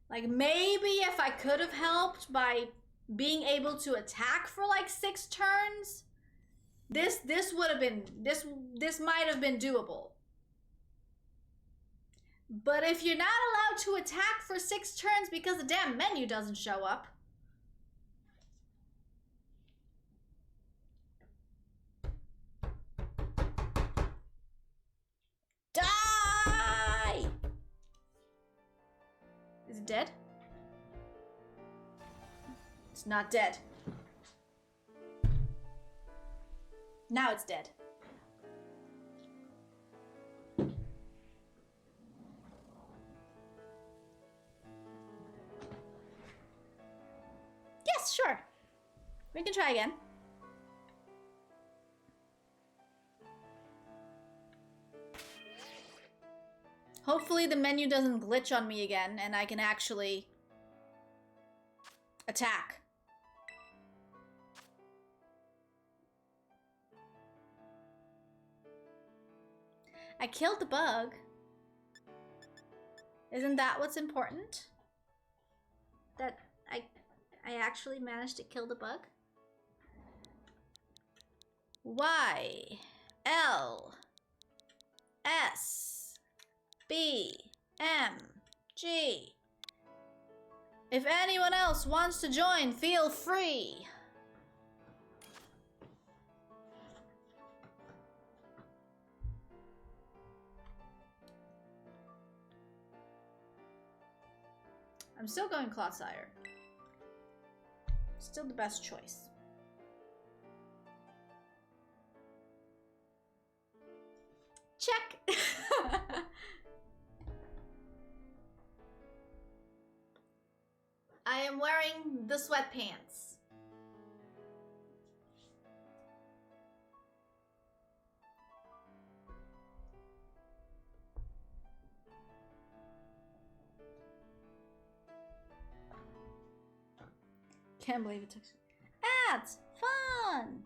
Like, maybe if I could have helped by being able to attack for like 6 turns, this would have been, this might have been doable. But if you're not allowed to attack for 6 turns because the damn menu doesn't show up, die! Is it dead? It's not dead. Now it's dead. Yes, sure. We can try again. Hopefully the menu doesn't glitch on me again and I can actually attack. I killed the bug. Isn't that what's important? That I actually managed to kill the bug? Y, L, S, B, M, G. If anyone else wants to join, feel free. I'm still going Clotsire. Still the best choice. Check. I am wearing the sweatpants. Can't believe it took. Ads! Fun!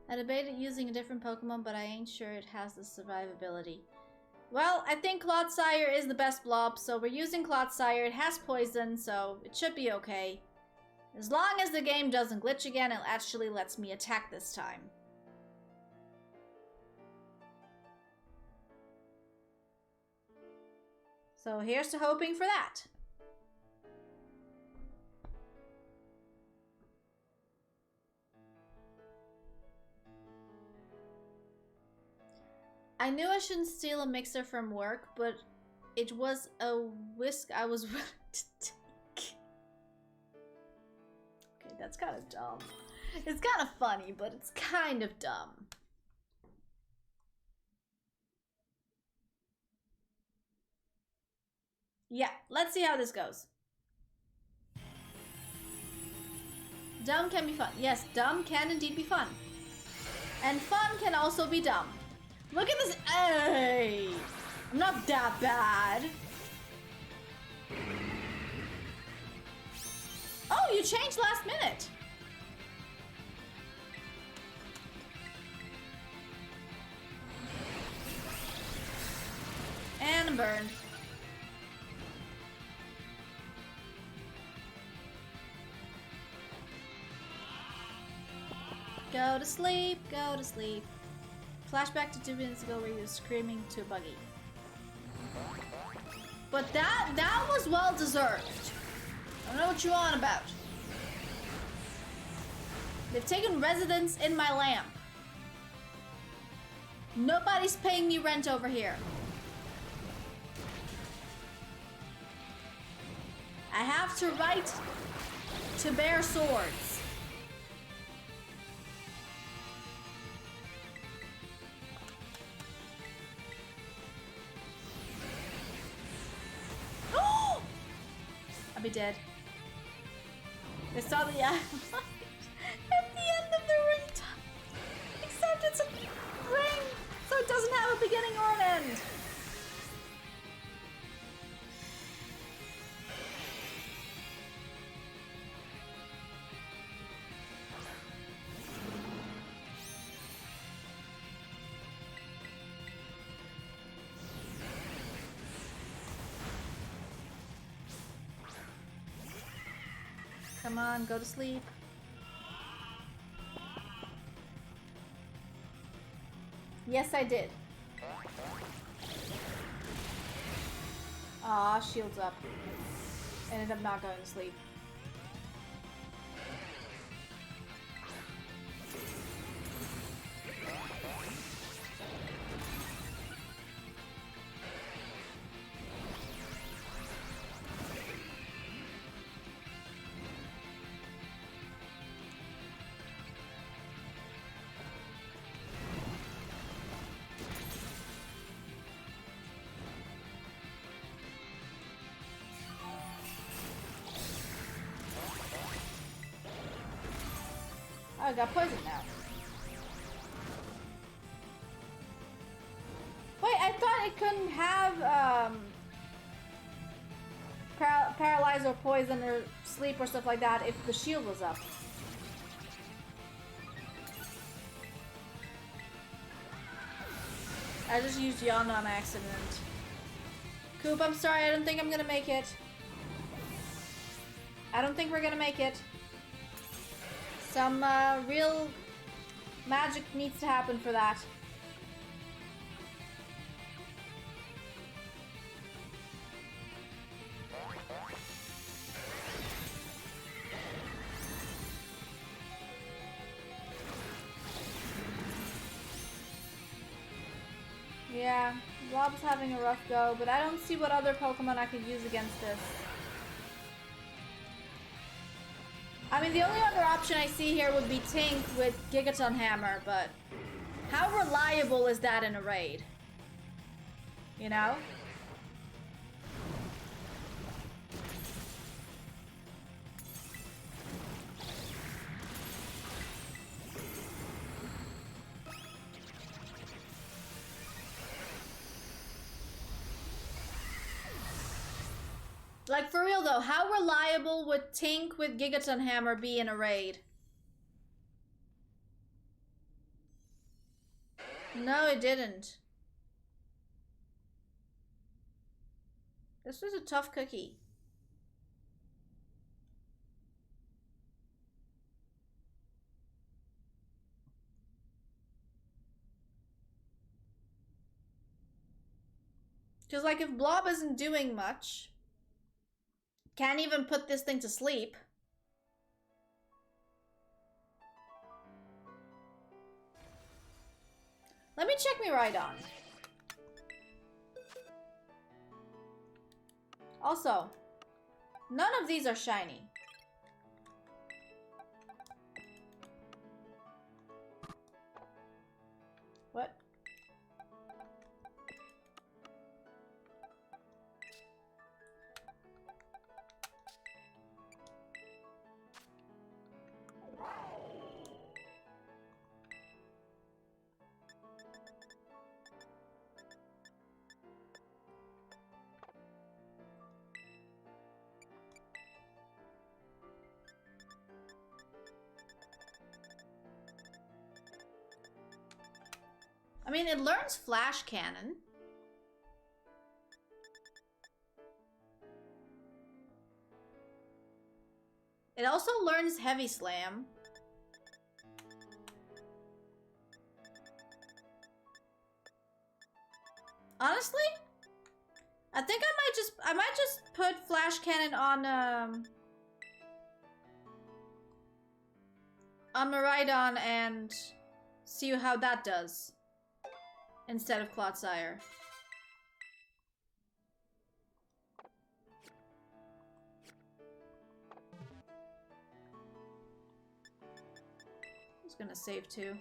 I debated using a different Pokemon, but I ain't sure it has the survivability. Well, I think Clotsire is the best blob, so we're using Clotsire. It has poison, so it should be okay. As long as the game doesn't glitch again, it actually lets me attack this time. So here's to hoping for that. I knew I shouldn't steal a mixer from work, but it was a whisk I was willing to take. Okay, that's kind of dumb. It's kind of funny, but it's kind of dumb. Yeah, let's see how this goes. Dumb can be fun. Yes, dumb can indeed be fun. And fun can also be dumb. Look at this. Hey! I'm not that bad. Oh, you changed last minute. And I'm burned. Go to sleep, go to sleep. Flashback to 2 minutes ago where you were screaming to a buggy. But that was well deserved. I don't know what you're on about. They've taken residence in my lamp. Nobody's paying me rent over here. I have to right to bear swords. Oh! I'll be dead. I saw the at the end of the ring. Except it's a ring, so it doesn't have a beginning or an end. Come on, go to sleep. Yes, I did. Aw, shields up. Ended up not going to sleep. Oh, I got poisoned now. Wait, I thought it couldn't have paralyze or poison or sleep or stuff like that if the shield was up. I just used Yawn on accident. Coop, I'm sorry, I don't think I'm gonna make it. I don't think we're gonna make it. Some real magic needs to happen for that. Yeah, Rob's having a rough go, but I don't see what other Pokemon I could use against this. I mean, the only other option I see here would be Tink with Gigaton Hammer, but how reliable is that in a raid? You know? Like, for real though, how reliable would Tink with Gigaton Hammer be in a raid? No, it didn't. This was a tough cookie. Because, like, if Blob isn't doing much, can't even put this thing to sleep. Let me check me right on. Also, none of these are shiny. What? I mean, it learns Flash Cannon. It also learns Heavy Slam. Honestly, I think I might just put Flash Cannon on Miraidon and see how that does instead of Clodsire. I'm just gonna save too.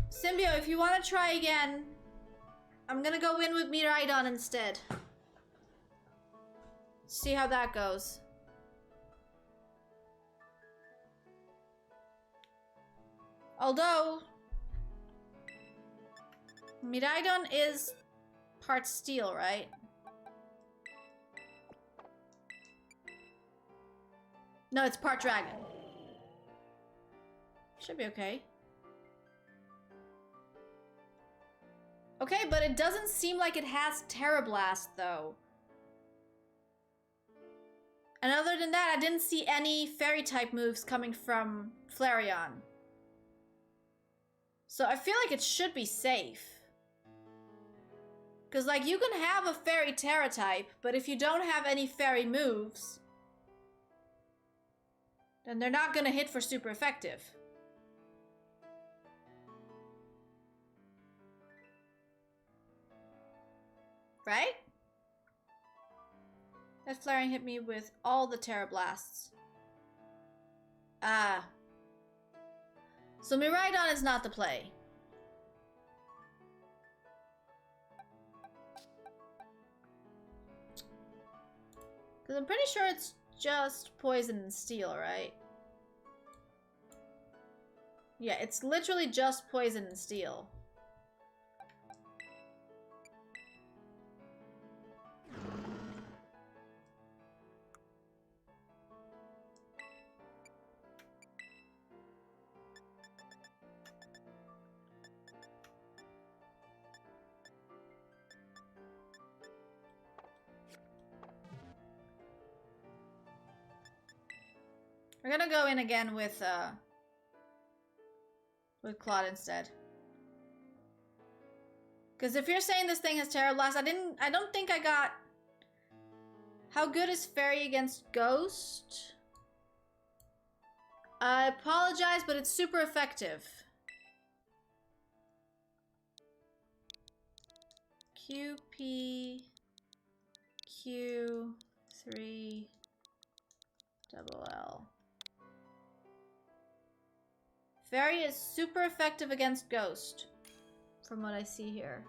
Symbio, if you want to try again, I'm gonna go in with Miraidon instead. See how that goes. Although, Miraidon is part steel, right? No, it's part dragon. Should be okay. Okay, but it doesn't seem like it has Tera Blast, though. And other than that, I didn't see any Fairy-type moves coming from Flareon. So I feel like it should be safe. Because, like, you can have a Fairy Tera-type, but if you don't have any Fairy moves, then they're not gonna hit for super effective. Right? That Flareon hit me with all the Tera Blasts. Ah. So Miraidon is not the play. Because I'm pretty sure it's just poison and steel, right? Yeah, it's literally just poison and steel. We're gonna go in again with Claude instead. Because if you're saying this thing has Tera Blast, I don't think I got... How good is Fairy against Ghost? I apologize, but it's super effective. QP Q3 double L. Fairy is super effective against Ghost, from what I see here.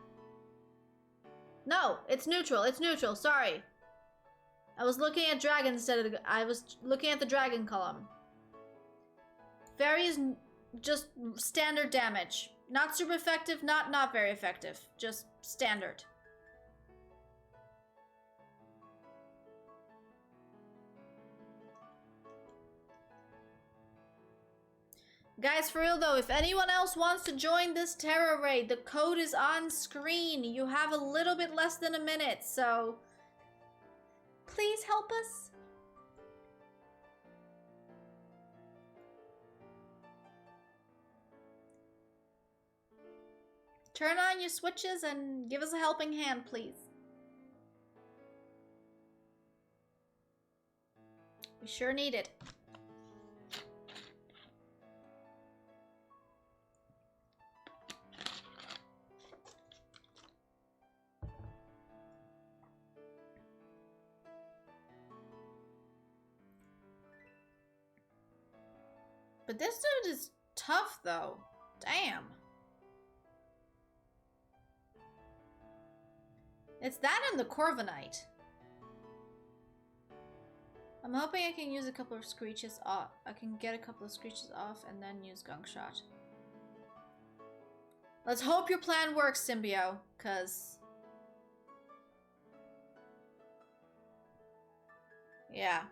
No, it's neutral. It's neutral. Sorry. I was looking at dragon instead of I was looking at the dragon column. Fairy is just standard damage. Not super effective, not very effective. Just standard. Guys, for real though, if anyone else wants to join this Tera raid, the code is on screen. You have a little bit less than a minute, so please help us. Turn on your switches and give us a helping hand, please. We sure need it. But this dude is tough, though. Damn. It's that and the Corviknight. I'm hoping I can use a couple of screeches off. I can get a couple of screeches off and then use Gunk Shot. Let's hope your plan works, Symbio, cause... yeah.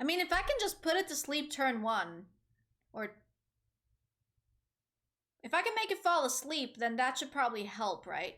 I mean, if I can just put it to sleep turn 1, or if I can make it fall asleep, then that should probably help, right?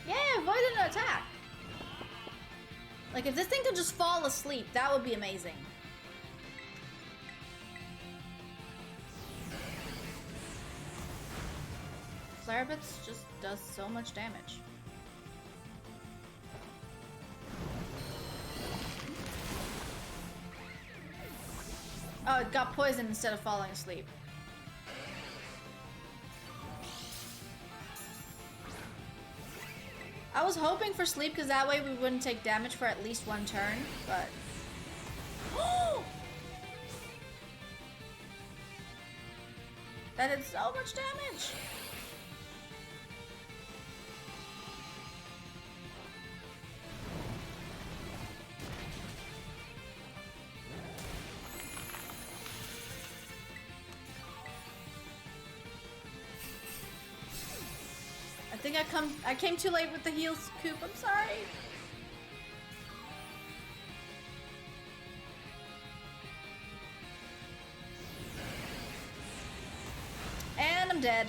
Yeah, avoid an attack. Like, if this thing could just fall asleep, that would be amazing. Flare Bits just does so much damage. Oh, it got poisoned instead of falling asleep. I was hoping for sleep because that way we wouldn't take damage for at least one turn, but... That did so much damage! I think I came too late with the heals, Coop. I'm sorry. And I'm dead.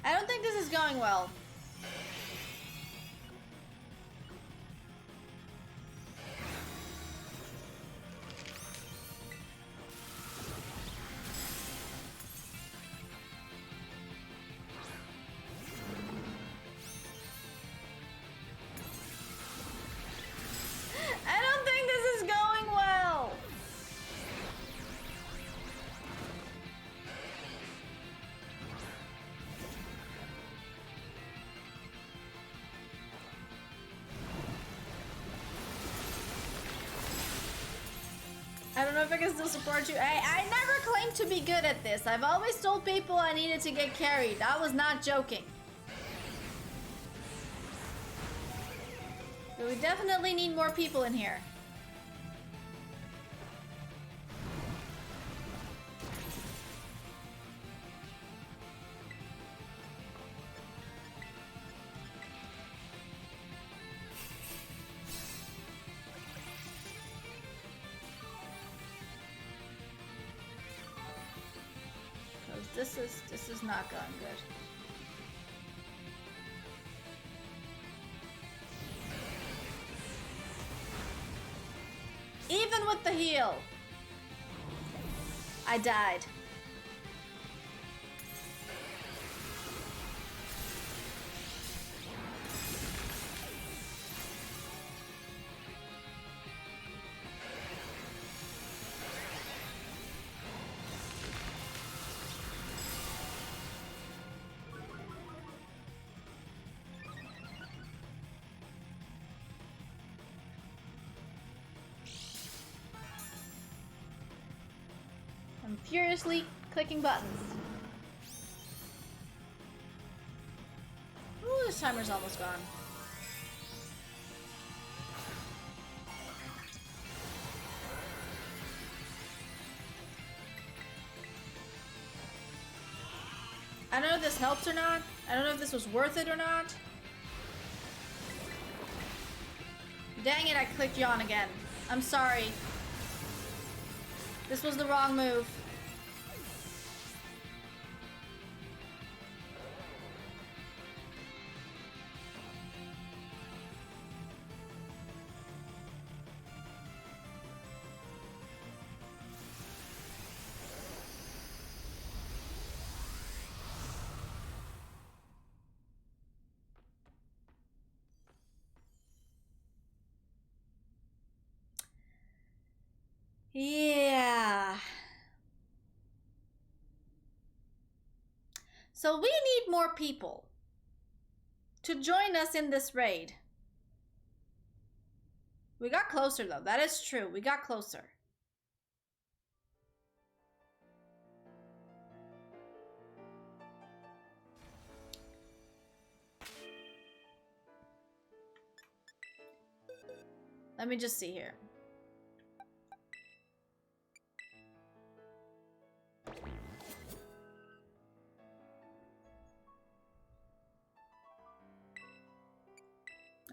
I don't think this is going well. I don't know if I can still support you. I never claimed to be good at this. I've always told people I needed to get carried. I was not joking. But we definitely need more people in here. This is not going good. Even with the heal, I died. I'm furiously clicking buttons. Ooh, this timer's almost gone. I don't know if this helped or not. I don't know if this was worth it or not. Dang it, I clicked yawn again. I'm sorry. This was the wrong move. Yeah. So we need more people. to join us in this raid. We got closer though, that is true. We got closer. Let me just see here.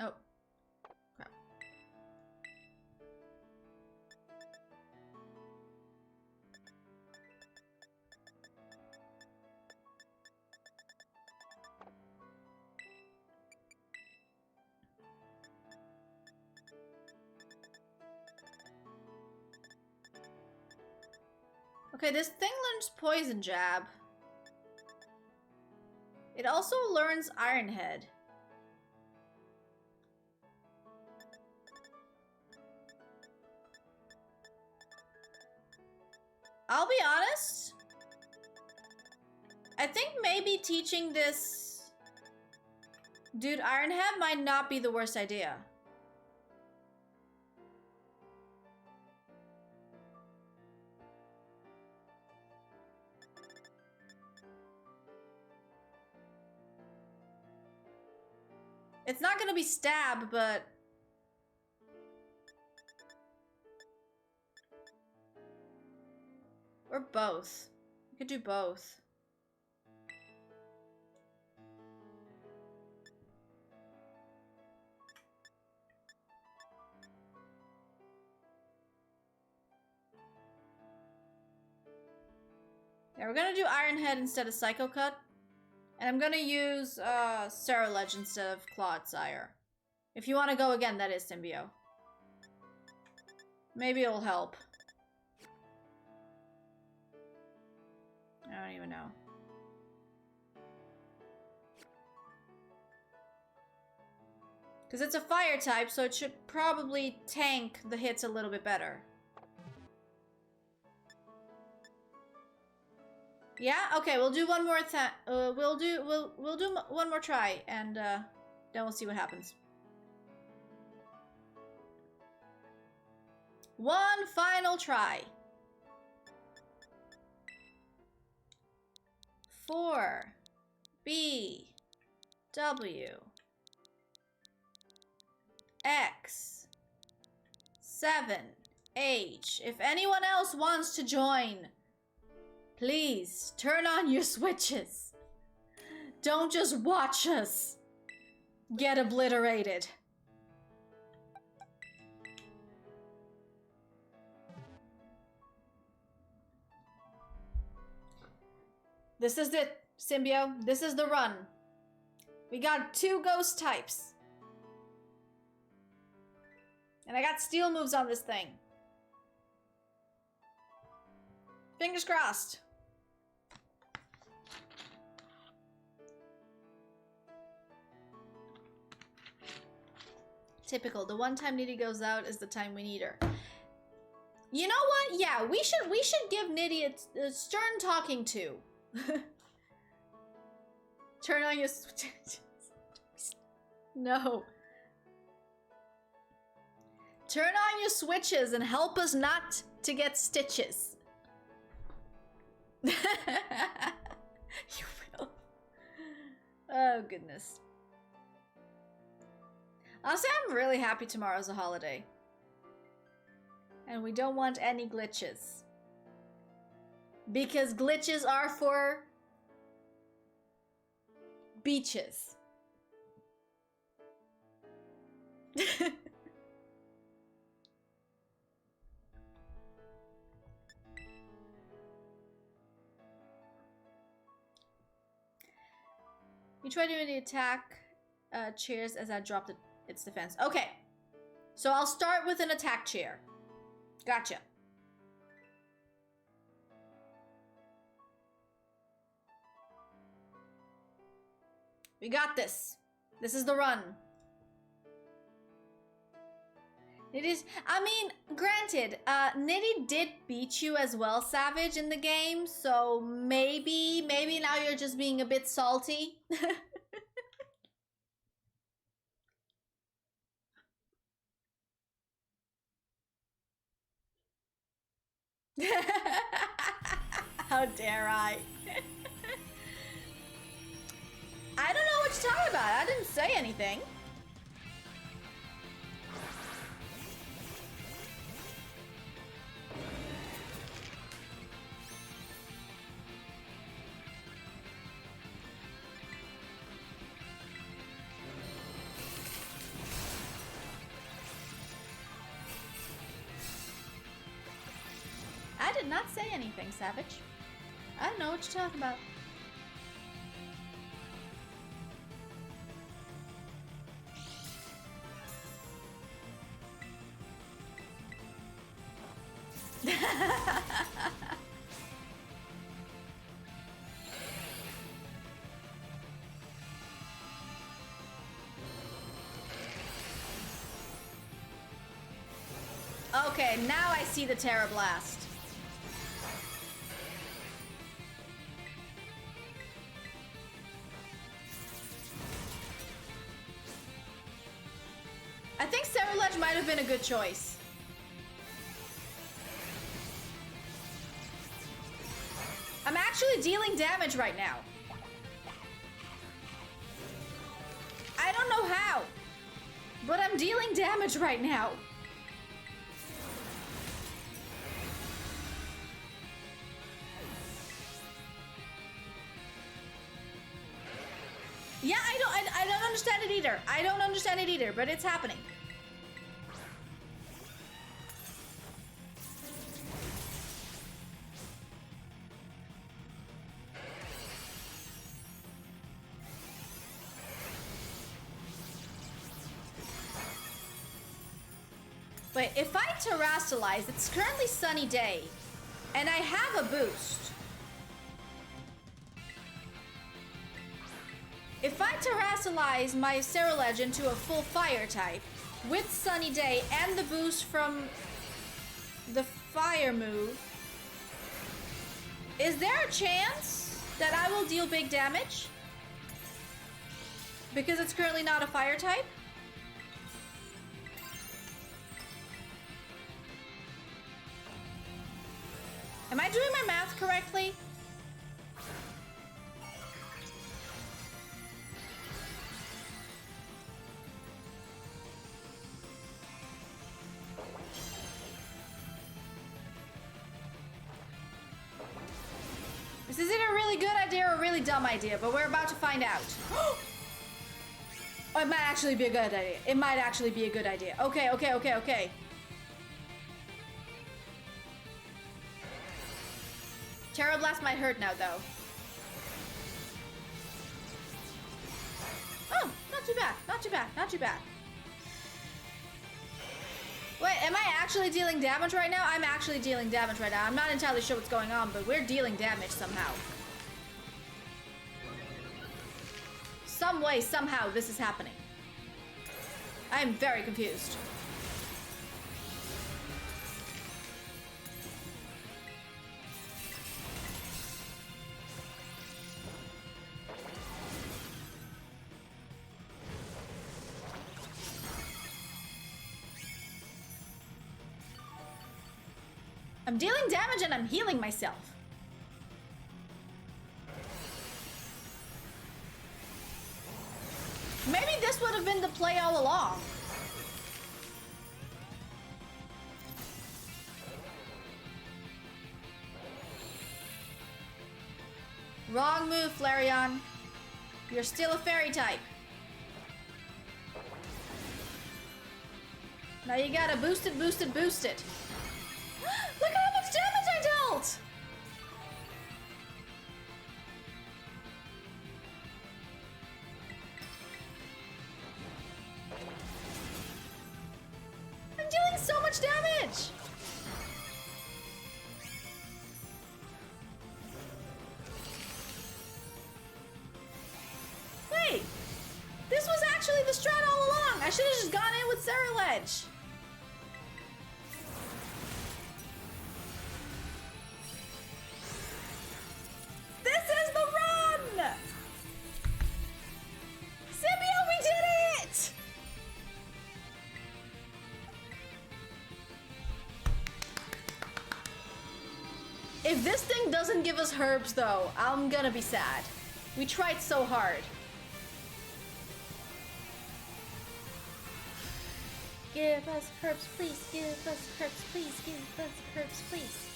Oh. Crap. Okay, this thing learns Poison Jab. It also learns Iron Head. I'll be honest. I think maybe teaching this dude Iron Head might not be the worst idea. It's not gonna be stab, but... Or both. We could do both. Yeah, we're gonna do Iron Head instead of Psycho Cut. And I'm gonna use Ceruledge instead of Clawed Sire. If you want to go again, that is Symbio. Maybe it'll help. I don't even know. Because it's a fire type, so it should probably tank the hits a little bit better. Yeah? Okay, we'll do one more we'll do one more try, and then we'll see what happens. One final try. 4 B W X 7 H. If anyone else wants to join, please turn on your switches. Don't just watch us get obliterated. This is it, Symbio. This is the run. We got 2 ghost types. And I got steel moves on this thing. Fingers crossed. Typical. The one time Nitty goes out is the time we need her. You know what? Yeah, we should give Nitty a stern talking to. Turn on your switches. No. Turn on your switches and help us not to get stitches. You will. Oh, goodness. Honestly, I'm really happy tomorrow's a holiday. And we don't want any glitches. Because glitches are for beaches. You try doing the attack chairs as I dropped its defense. Okay. So I'll start with an attack chair. Gotcha. We got this. This is the run. It is, I mean, granted, Nitty did beat you as well, Savage, in the game, so maybe now you're just being a bit salty. How dare I? I don't know what you're talking about. I didn't say anything. I did not say anything, Savage. I don't know what you're talking about. Okay, now I see the Tera Blast. I think Cerulege might have been a good choice. I'm actually dealing damage right now. I don't know how, but I'm dealing damage right now. Yeah, I don't understand it either. I don't understand it either, but it's happening. Wait, if I terrasilize, it's currently sunny day, and I have a boost. If I terrasilize my Cerulege into a full fire type, with sunny day and the boost from the fire move, is there a chance that I will deal big damage? Because it's currently not a fire type? Am I doing my math correctly? This is either a really good idea or a really dumb idea, but we're about to find out. Oh, it might actually be a good idea. It might actually be a good idea. Okay, okay, okay, okay. Tera Blast might hurt now, though. Oh, not too bad, not too bad, not too bad. Wait, am I actually dealing damage right now? I'm actually dealing damage right now. I'm not entirely sure what's going on, but we're dealing damage somehow. Some way, somehow, this is happening. I am very confused. I'm dealing damage and I'm healing myself. Maybe this would have been the play all along. Wrong move, Flareon. You're still a fairy type. Now you gotta boost it, boost it, boost it. Look at how much damage I dealt! I'm dealing so much damage! Wait! This was actually the strat all along! I should have just gone in with Cerulege! If this thing doesn't give us herbs, though, I'm gonna be sad. We tried so hard. Give us herbs, please. Give us herbs, please. Give us herbs, please.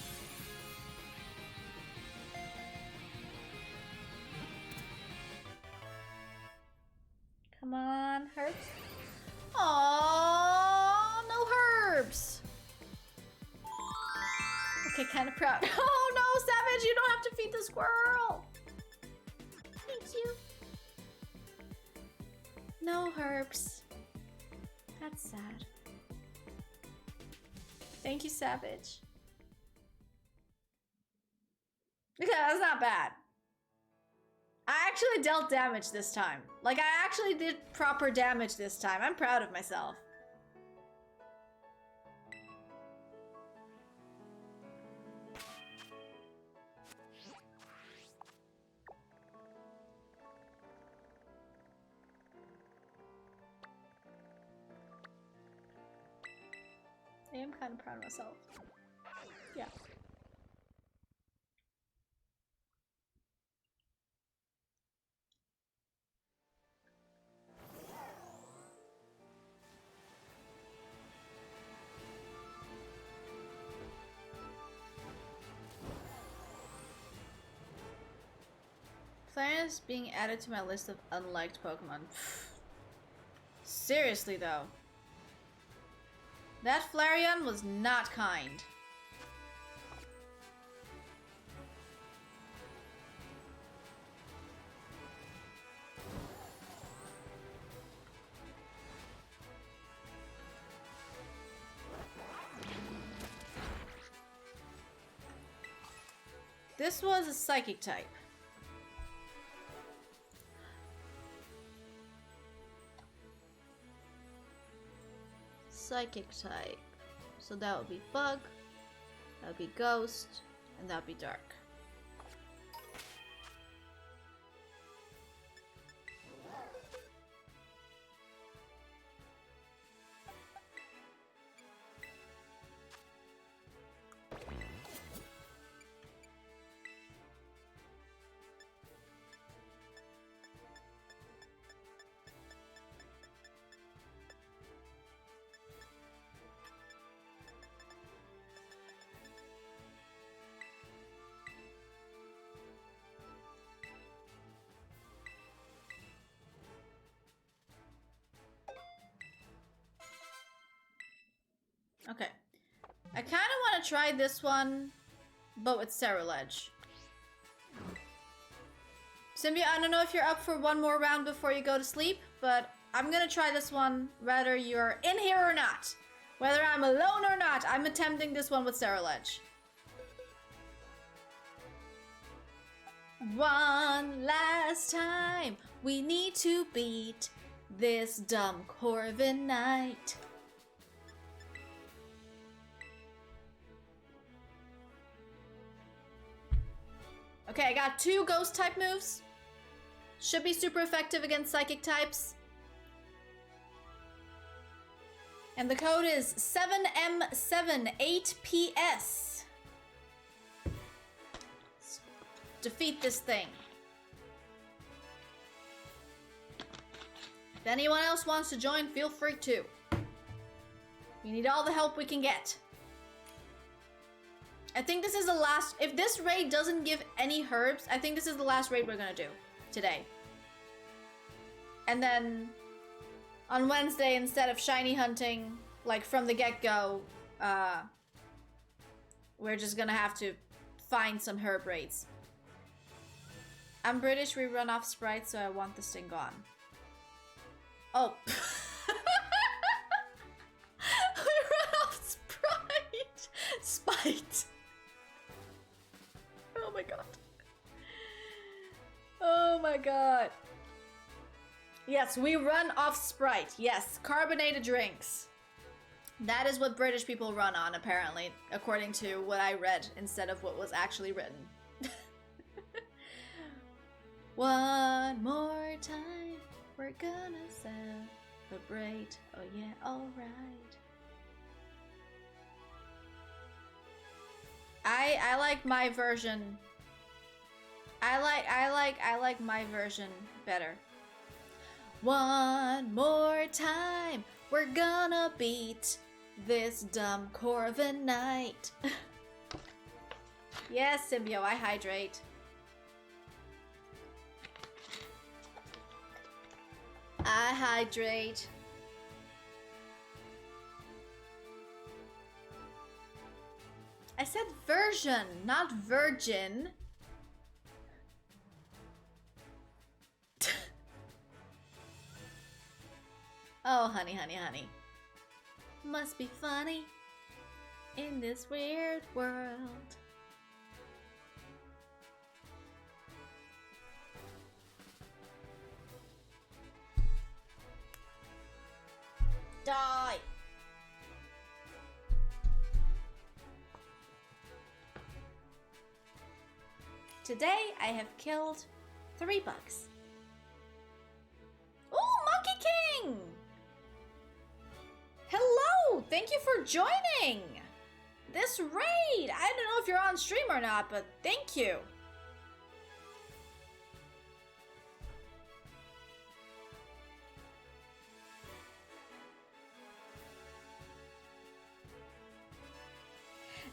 Come on, herbs. Aww, no herbs. Okay, kind of proud. Oh no, Savage, you don't have to feed the squirrel. Thank you. No herbs. That's sad. Thank you, Savage. Yeah, that's not bad. I actually dealt damage this time. Like, I actually did proper damage this time. I'm proud of myself. I am kind of proud of myself. Yeah. Flareon is being added to my list of unliked Pokemon. Seriously though. That Flareon was not kind. This was a psychic type. Psychic type. So that would be bug, that would be ghost, and that would be dark. Okay. I kind of want to try this one, but with Cerulege. Symbiote, I don't know if you're up for one more round before you go to sleep, but I'm gonna try this one whether you're in here or not. Whether I'm alone or not, I'm attempting this one with Cerulege. One last time, we need to beat this dumb Corviknight. Okay, I got 2 ghost type moves. Should be super effective against psychic types. And the code is 7M78PS. Let's defeat this thing. If anyone else wants to join, feel free to. We need all the help we can get. I think this is the last, if this raid doesn't give any herbs, I think this is the last raid we're gonna do today. And then on Wednesday, instead of shiny hunting, like from the get-go, we're just gonna have to find some herb raids. I'm British, we run off Sprite, so I want this thing gone. Oh. We run off Sprite. Spite. Oh my god. Oh my god. Yes, we run off Sprite. Yes, carbonated drinks. That is what British people run on, apparently, according to what I read instead of what was actually written. One more time, we're gonna celebrate. Oh yeah, alright. I I like my version. I like my version better. One more time, we're gonna beat this dumb Corviknight. Yes, Symbio, I hydrate. I hydrate. I said version, not virgin. Oh, honey, honey, honey. Must be funny in this weird world. Die! Today, I have killed 3 bugs. Ooh, Monkey King! Hello! Thank you for joining this raid! I don't know if you're on stream or not, but thank you.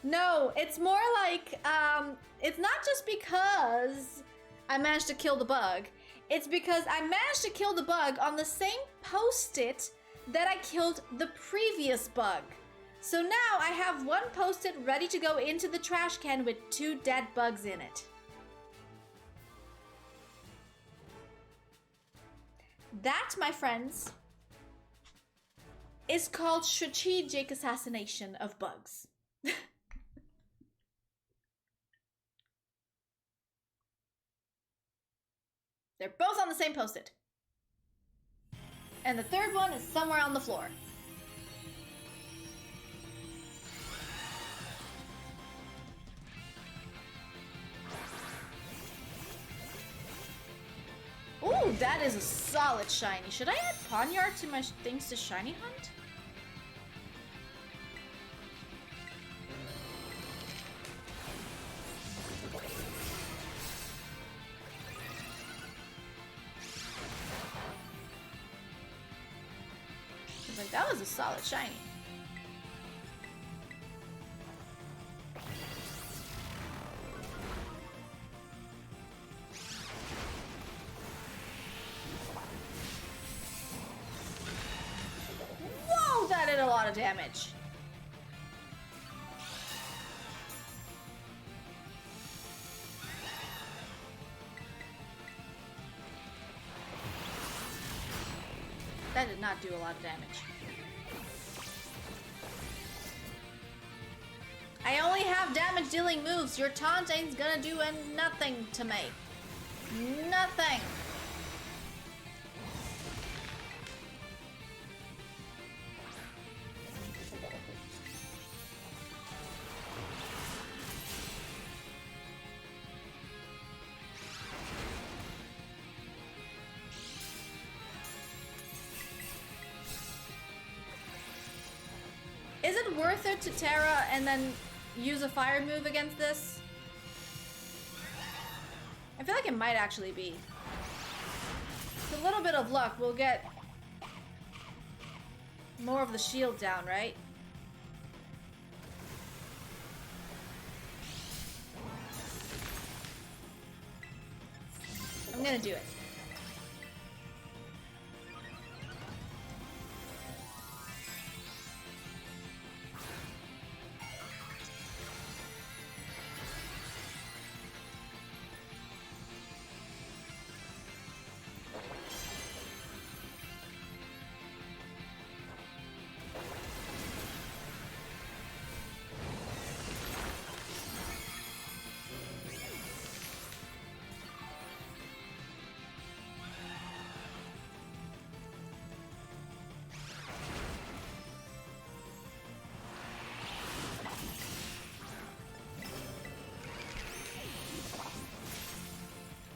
No, it's more like, it's not just because I managed to kill the bug. It's because I managed to kill the bug on the same post-it that I killed the previous bug. So now I have 1 post-it ready to go into the trash can with 2 dead bugs in it. That, my friends, is called strategic assassination of bugs. They're both on the same post-it. And the 3rd one is somewhere on the floor. Ooh, that is a solid shiny. Should I add Pawniard to my things to shiny hunt? Like, that was a solid shiny. Whoa, that did a lot of damage. That did not do a lot of damage. I only have damage dealing moves. Your taunt ain't gonna do nothing to me. Nothing. Is it worth it to Tera and then use a fire move against this? I feel like it might actually be. With a little bit of luck, we'll get more of the shield down, right? I'm gonna do it.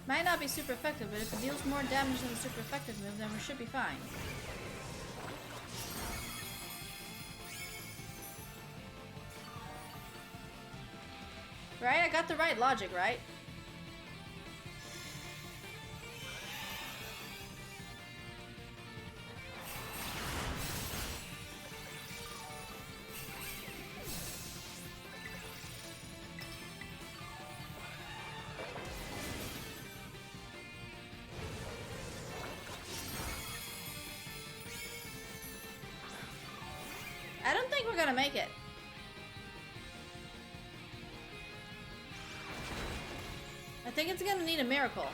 Might not be super effective, but if it deals more damage than the super effective move, then we should be fine. the right logic, right? I don't think we're gonna make it. I think it's gonna need a miracle.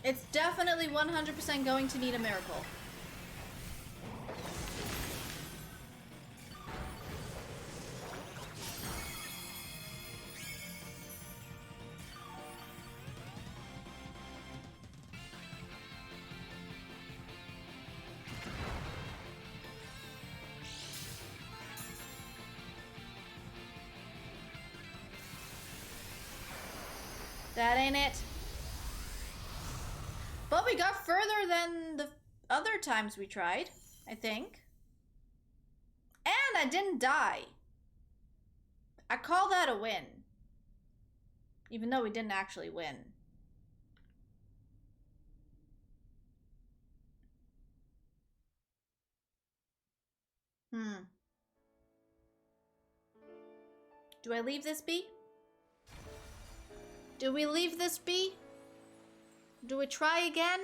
It's definitely 100% going to need a miracle. That ain't it. But we got further than the other times we tried, I think. And I didn't die. I call that a win. Even though we didn't actually win. Do I leave this be? Do we leave this be? Do we try again?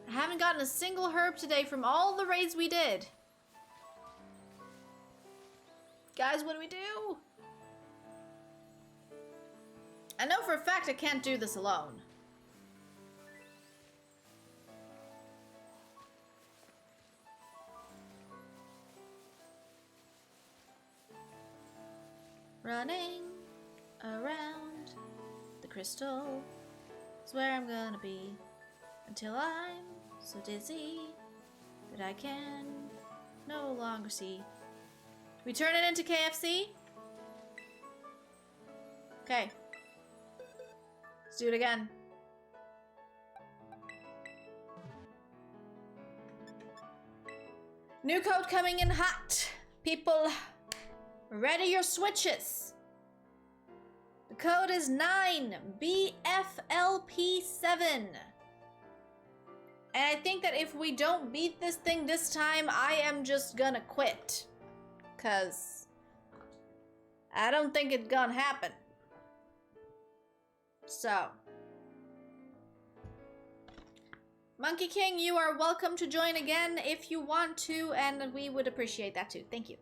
I haven't gotten a single herb today from all the raids we did. Guys, what do we do? I know for a fact I can't do this alone. Running around the crystal is where I'm gonna be until I'm so dizzy that I can no longer see. We turn it into KFC? Okay. Let's do it again. New code coming in hot. People, ready your switches. The code is 9BFLP7. And I think that if we don't beat this thing this time, I am just gonna quit. 'Cause I don't think it's gonna happen. So. Monkey King, you are welcome to join again if you want to, and we would appreciate that too. Thank you.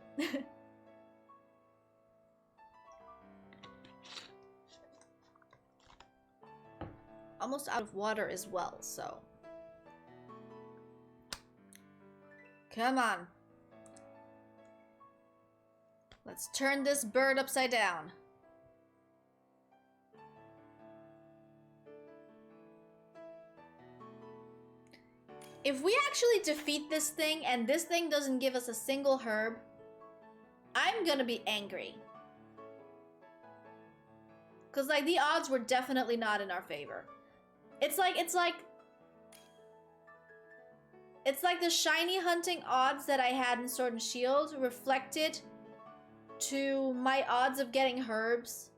Almost out of water as well, so. Come on. Let's turn this bird upside down. If we actually defeat this thing and this thing doesn't give us a single herb, I'm gonna be angry. Cause like the odds were definitely not in our favor. It's like the shiny hunting odds that I had in Sword and Shield reflected to my odds of getting herbs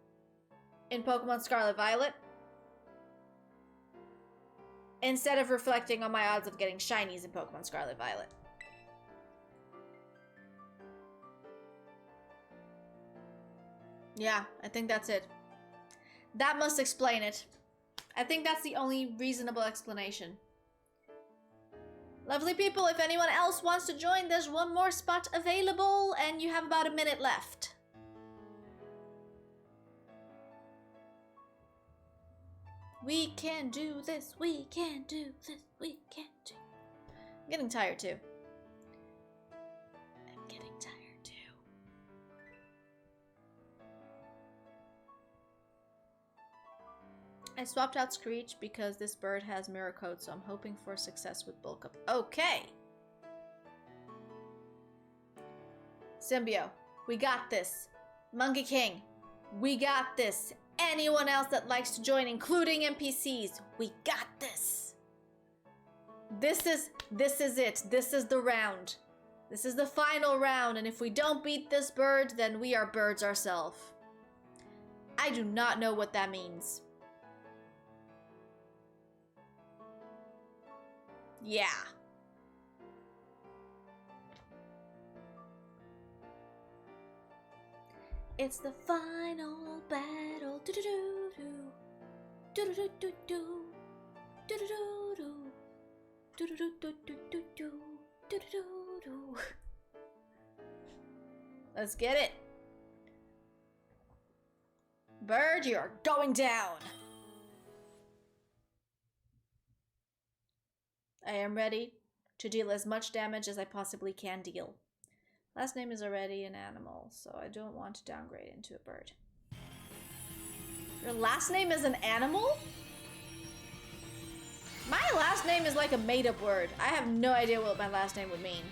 in Pokemon Scarlet Violet, instead of reflecting on my odds of getting shinies in Pokemon Scarlet Violet. Yeah, I think that's it. That must explain it. I think that's the only reasonable explanation. Lovely people, if anyone else wants to join, there's one more spot available, and you have about a minute left. We can do this, we can do this, we can do. I'm getting tired too. I'm getting tired too. I swapped out Screech because this bird has mirror coat, so I'm hoping for success with bulk up. Okay. Symbio, we got this. Monkey King, we got this. Anyone else that likes to join, including NPCs, we got this. This is it. This is the round. This is the final round, and if we don't beat this bird, then we are birds ourselves. I do not know what that means. Yeah. It's the final battle. Do do do do do do do do do do do do do do do do do do do do. Let's get it. Bird, you're going down. I am ready to deal as much damage as I possibly can deal. Last name is already an animal, so I don't want to downgrade into a bird. Your last name is an animal? My last name is like a made-up word. I have no idea what my last name would mean.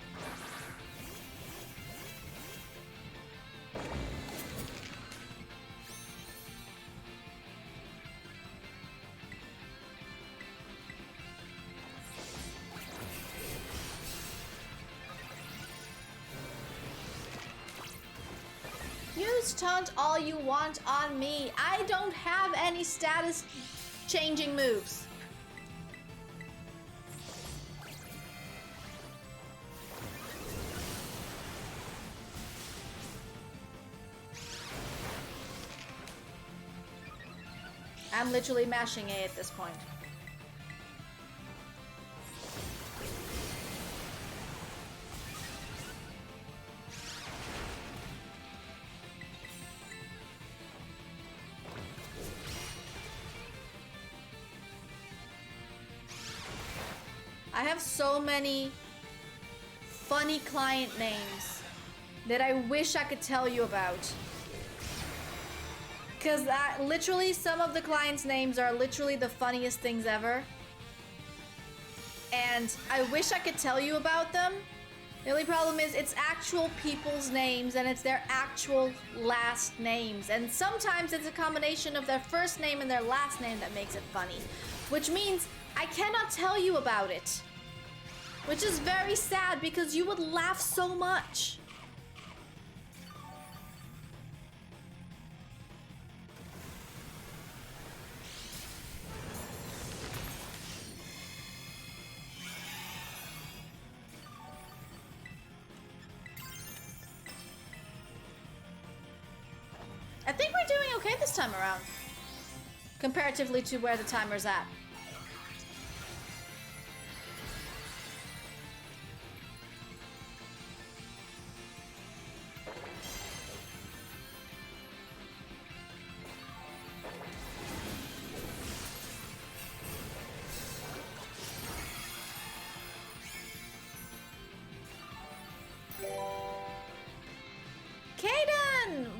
Use taunt all you want on me. I don't have any status changing moves. I'm literally mashing A at this point. I have so many funny client names that I wish I could tell you about. Because literally some of the clients' names are literally the funniest things ever. And I wish I could tell you about them. The only problem is it's actual people's names and it's their actual last names. And sometimes it's a combination of their first name and their last name that makes it funny. Which means I cannot tell you about it. Which is very sad because you would laugh so much. I think we're doing okay this time around. Comparatively to where the timer's at.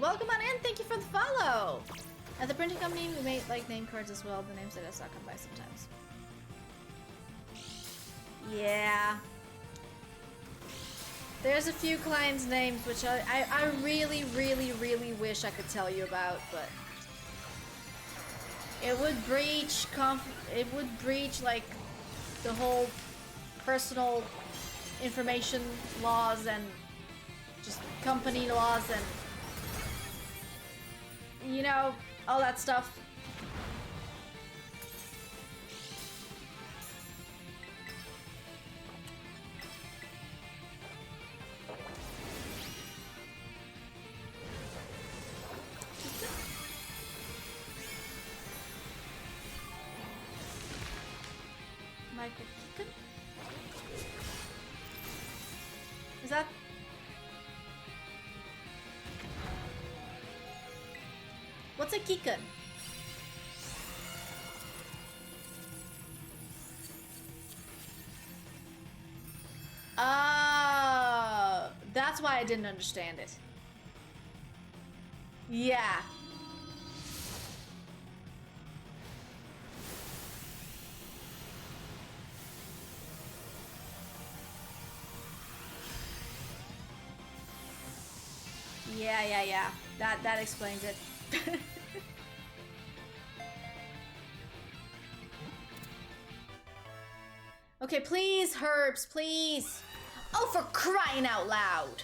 Welcome on in, thank you for the follow! At the printing company, we make like name cards as well. The names that I suck come by sometimes. Yeah. There's a few clients' names which I really, really, really wish I could tell you about, but it would breach like the whole personal information laws and just company laws and you know, all that stuff. Michael Keegan? Is that... What's a Keegan? That's why I didn't understand it. Yeah. Yeah. That explains it. Okay, please, herbs, please. Oh, for crying out loud.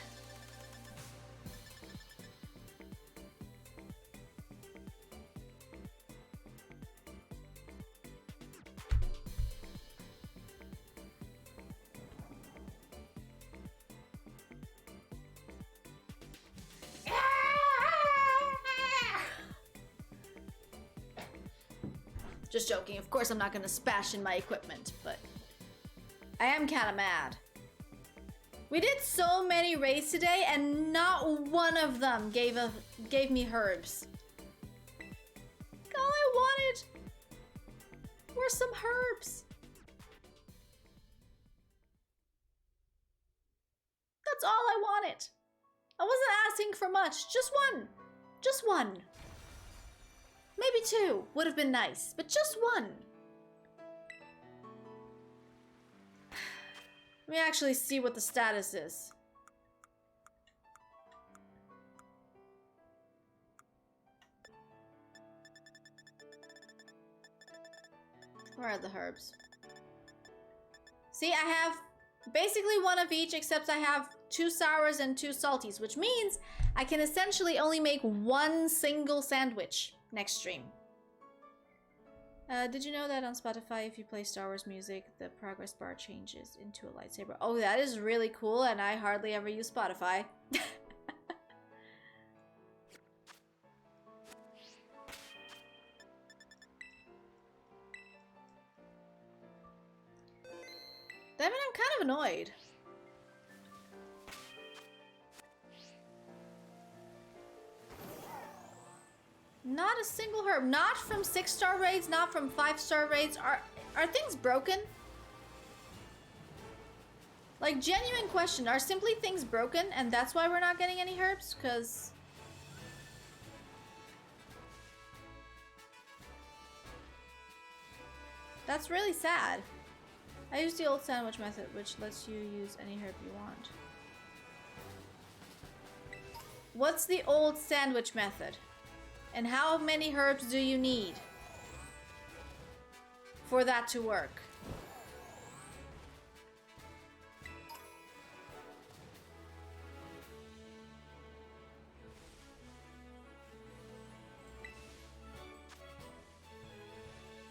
Just joking. Of course, I'm not gonna spash in my equipment, but I am kind of mad. We did so many raids today, and not one of them gave me herbs. All I wanted were some herbs. That's all I wanted. I wasn't asking for much. Just one. Just one. Maybe two would have been nice, but just one. Let me actually see what the status is. Where are the herbs? See, I have basically one of each, except I have 2 sours and 2 salties, which means I can essentially only make one single sandwich next stream. Did you know that on Spotify, if you play Star Wars music, the progress bar changes into a lightsaber? Oh, that is really cool, and I hardly ever use Spotify. That means I'm kind of annoyed. Not a single herb. Not from 6-star raids, not from 5-star raids. Are things broken? Like, genuine question. Are simply things broken and that's why we're not getting any herbs? Because... that's really sad. I use the old sandwich method, which lets you use any herb you want. What's the old sandwich method? And how many herbs do you need for that to work?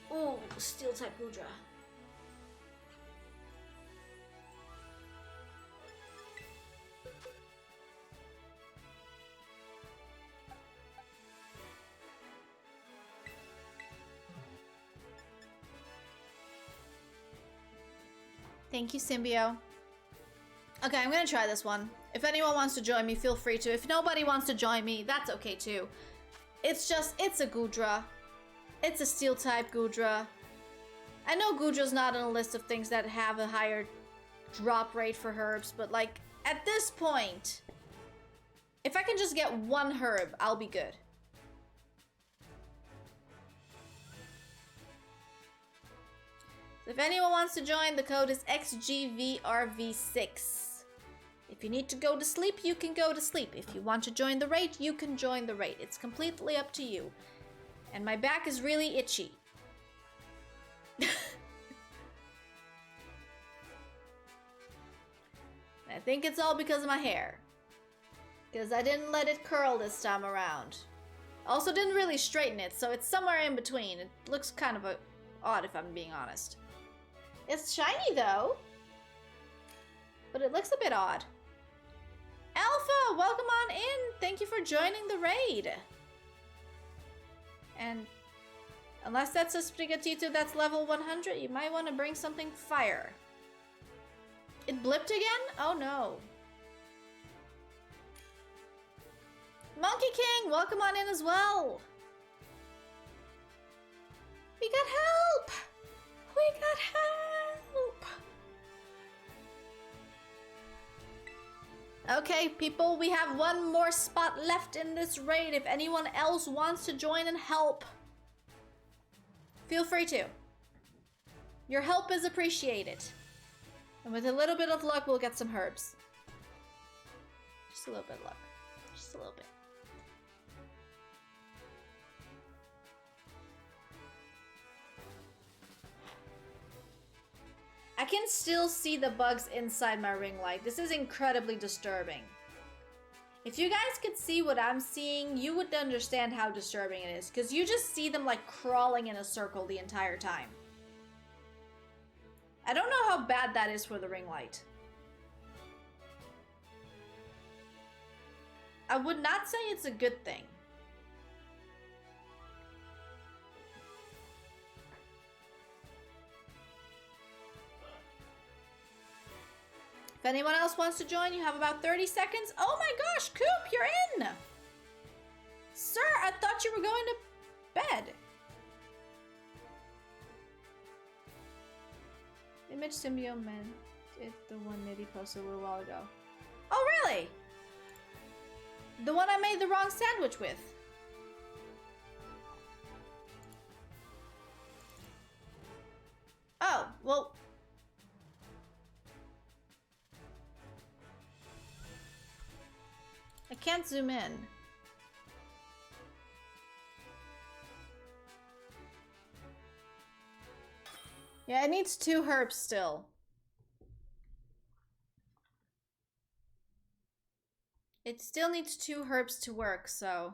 Oh, steel type Gudra. Thank you, Symbio. Okay, I'm gonna try this one. If anyone wants to join me, feel free to. If nobody wants to join me, that's okay too. It's just, it's a Gudra. It's a steel type Gudra. I know Gudra's not on a list of things that have a higher drop rate for herbs, but like, at this point, if I can just get one herb, I'll be good. If anyone wants to join, the code is XGVRV6. If you need to go to sleep, you can go to sleep. If you want to join the raid, you can join the raid. It's completely up to you. And my back is really itchy. I think it's all because of my hair. Because I didn't let it curl this time around. Also didn't really straighten it, so it's somewhere in between. It looks kind of odd if I'm being honest. It's shiny though, but it looks a bit odd. Alpha, welcome on in. Thank you for joining the raid. And unless that's a Sprigatito that's level 100, you might want to bring something fire. It blipped again? Oh no. Monkey King, welcome on in as well. We got help. We got help! Okay, people, we have one more spot left in this raid. If anyone else wants to join and help, feel free to. Your help is appreciated. And with a little bit of luck, we'll get some herbs. Just a little bit of luck. Just a little bit. can still see the bugs inside my ring light. This is incredibly disturbing. If you guys could see what I'm seeing, you would understand how disturbing it is. Because you just see them like crawling in a circle the entire time. I don't know how bad that is for the ring light. I would not say it's a good thing. If anyone else wants to join, you have about 30 seconds. Oh my gosh, Coop, you're in! Sir, I thought you were going to bed. Image symbiote man. It's the one Nitty posted a little while ago. Oh, really? The one I made the wrong sandwich with. Oh, well. I can't zoom in. Yeah, it needs 2 herbs still. It still needs 2 herbs to work, so...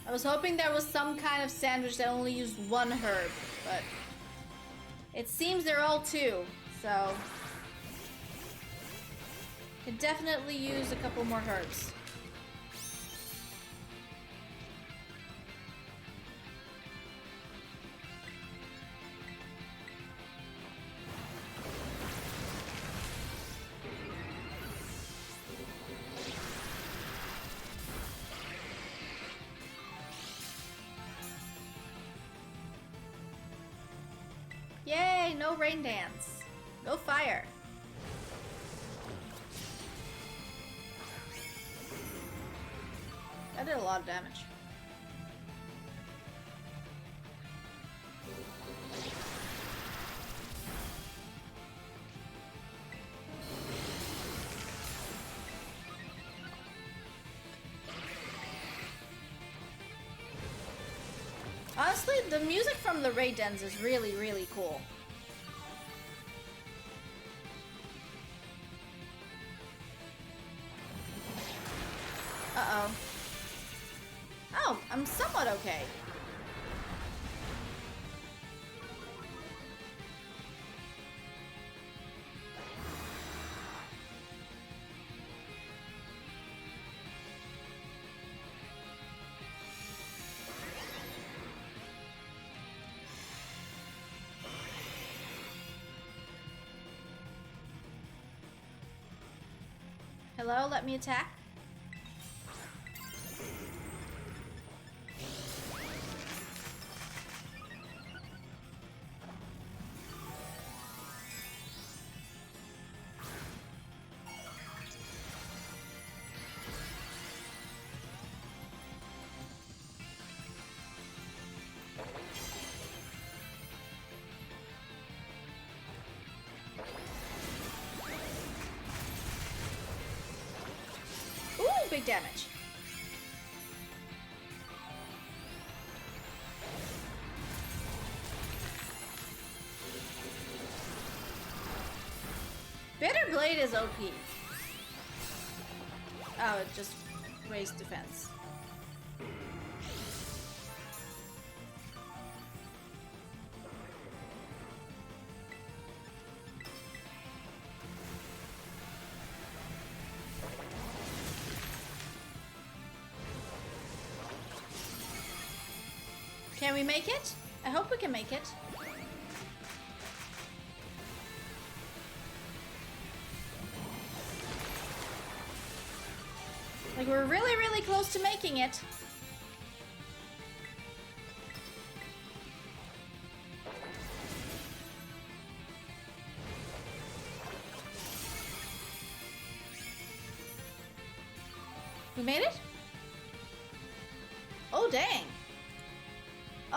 I was hoping there was some kind of sandwich that only used 1 herb, but... It seems they're all 2, so... Could definitely use a couple more herbs. Yay, no rain dance. No fire. That did a lot of damage. Honestly, the music from the raid dens is really, really cool. Uh-oh. Oh, I'm somewhat okay. Hello, let me attack. Big damage. Bitter Blade is OP. Oh, it just raised defense. Can we make it? I hope we can make it. Like, we're really, really close to making it. We made it? Oh, dang.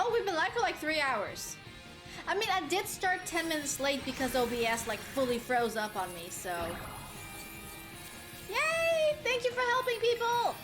Oh, we've been live for like 3 hours. I mean, I did start 10 minutes late because OBS like fully froze up on me, so... Yay! Thank you for helping people!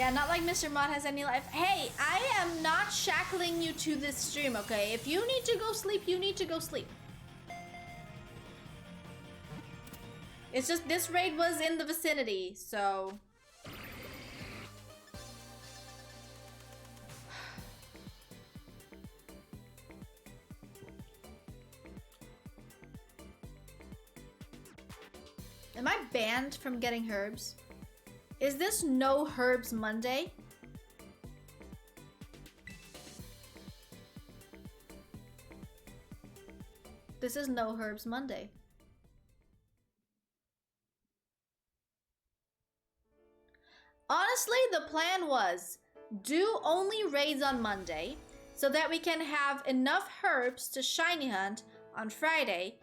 Yeah, not like Mr. Mod has any life. Hey, I am not shackling you to this stream, okay? If you need to go sleep, you need to go sleep. It's just this raid was in the vicinity, so... Am I banned from getting herbs? Is this no herbs Monday? This is no herbs Monday. Honestly, the plan was do only raids on Monday so that we can have enough herbs to shiny hunt on Friday,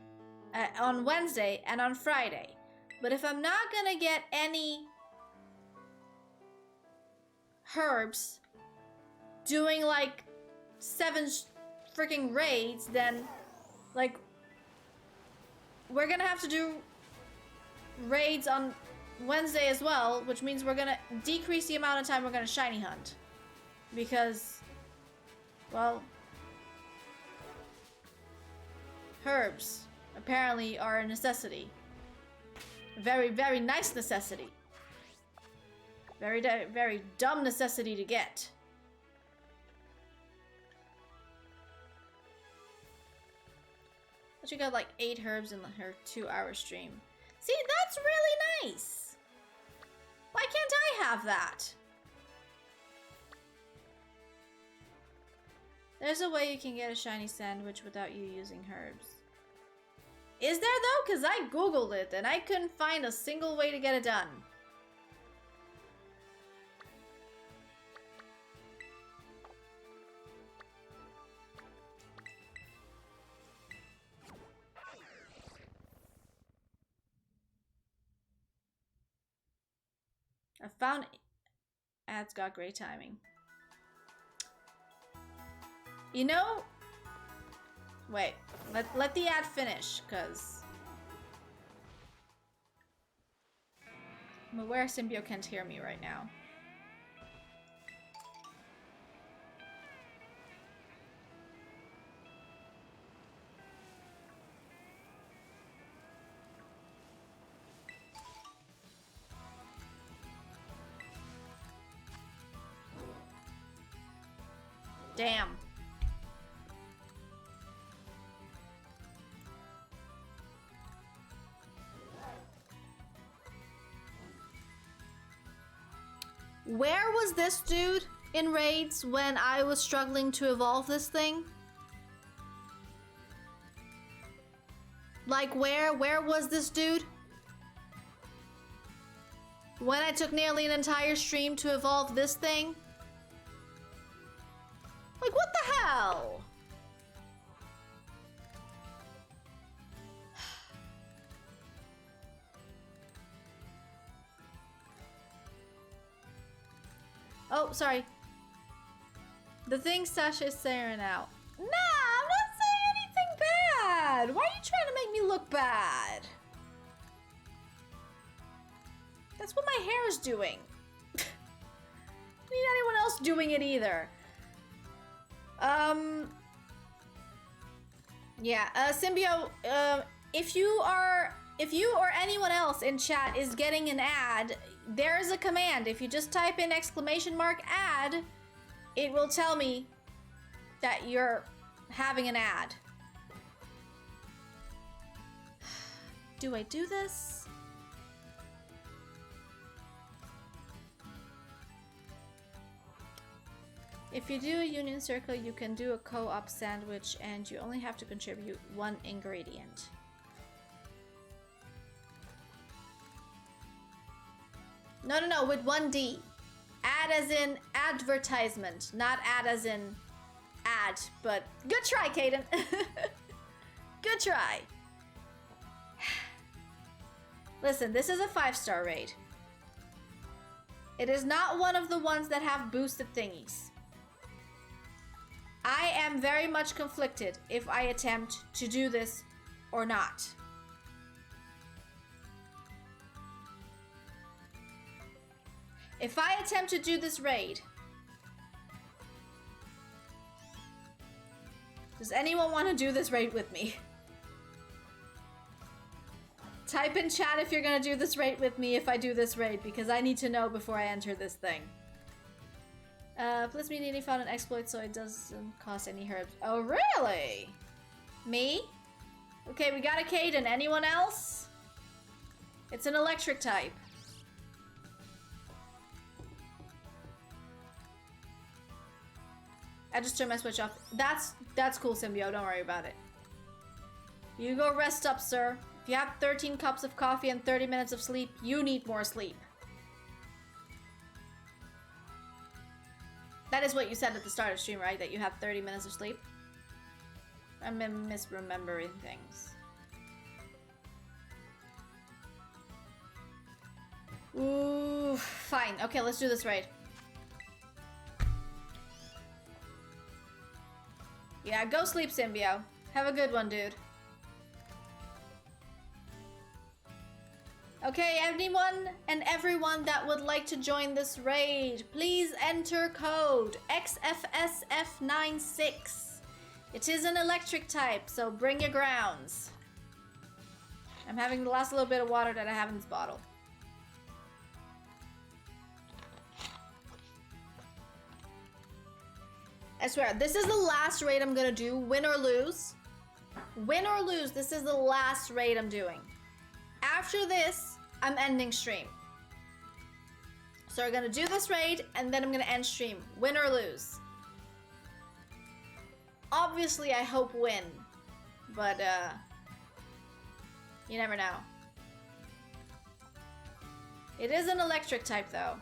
on Wednesday, and on Friday. But if I'm not gonna get any herbs doing like 7 freaking raids, then like we're gonna have to do raids on Wednesday as well, which means we're gonna decrease the amount of time we're gonna shiny hunt, because, well, herbs apparently are a necessity. A very, very nice necessity. Very, very dumb necessity to get. But you got like 8 herbs in her 2-hour stream. See, that's really nice. Why can't I have that? There's a way you can get a shiny sandwich without you using herbs. Is there though? Because I googled it and I couldn't find a single way to get it done. I found ads got great timing. You know, wait, let the ad finish, cause I'm aware Symbio can't hear me right now. Damn. Where was this dude in raids when I was struggling to evolve this thing? Like where was this dude? When I took nearly an entire stream to evolve this thing? Like, what the hell? Oh, sorry. The thing Sasha is saying out. Nah, I'm not saying anything bad. Why are you trying to make me look bad? That's what my hair is doing. I don't need anyone else doing it either. Yeah, Symbio, if you or anyone else in chat is getting an ad, there is a command. If you just type in !ad, it will tell me that you're having an ad. Do I do this? If you do a union circle, you can do a co-op sandwich and you only have to contribute 1 ingredient. No, with 1 D. Ad as in advertisement, not ad as in ad, but good try, Kaden. Good try. Listen, this is a 5-star raid. It is not one of the ones that have boosted thingies. I am very much conflicted if I attempt to do this or not. If I attempt to do this raid, does anyone want to do this raid with me? Type in chat if you're gonna do this raid with me if I do this raid, because I need to know before I enter this thing. Please me nearly found an exploit so it doesn't cost any herbs. Oh, really? Me? Okay, we got a Caden. Anyone else? It's an electric type. I just turned my switch off. That's cool, Symbio. Don't worry about it. You go rest up, sir. If you have 13 cups of coffee and 30 minutes of sleep, you need more sleep. That is what you said at the start of stream, right? That you have 30 minutes of sleep? I'm misremembering things. Ooh, fine. Okay, let's do this raid. Yeah, go sleep, Symbio. Have a good one, dude. Okay, anyone and everyone that would like to join this raid, please enter code XFSF96. It is an electric type, so bring your grounds. I'm having the last little bit of water that I have in this bottle. I swear, this is the last raid I'm gonna do, win or lose. Win or lose, this is the last raid I'm doing. After this, I'm ending stream. So we're gonna do this raid, and then I'm gonna end stream. Win or lose. Obviously, I hope win. But, you never know. It is an electric type, though.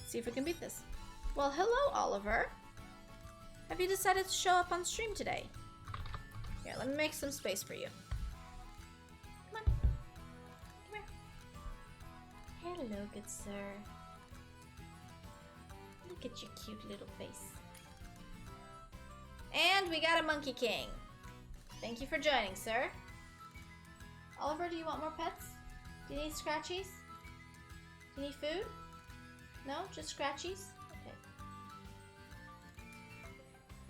See if we can beat this. Well, hello, Oliver. Have you decided to show up on stream today? Here, let me make some space for you. Come on. Come here. Hello, good sir. Look at your cute little face. And we got a Monkey King. Thank you for joining, sir. Oliver, do you want more pets? Do you need scratchies? Do you need food? No? Just scratchies? Okay.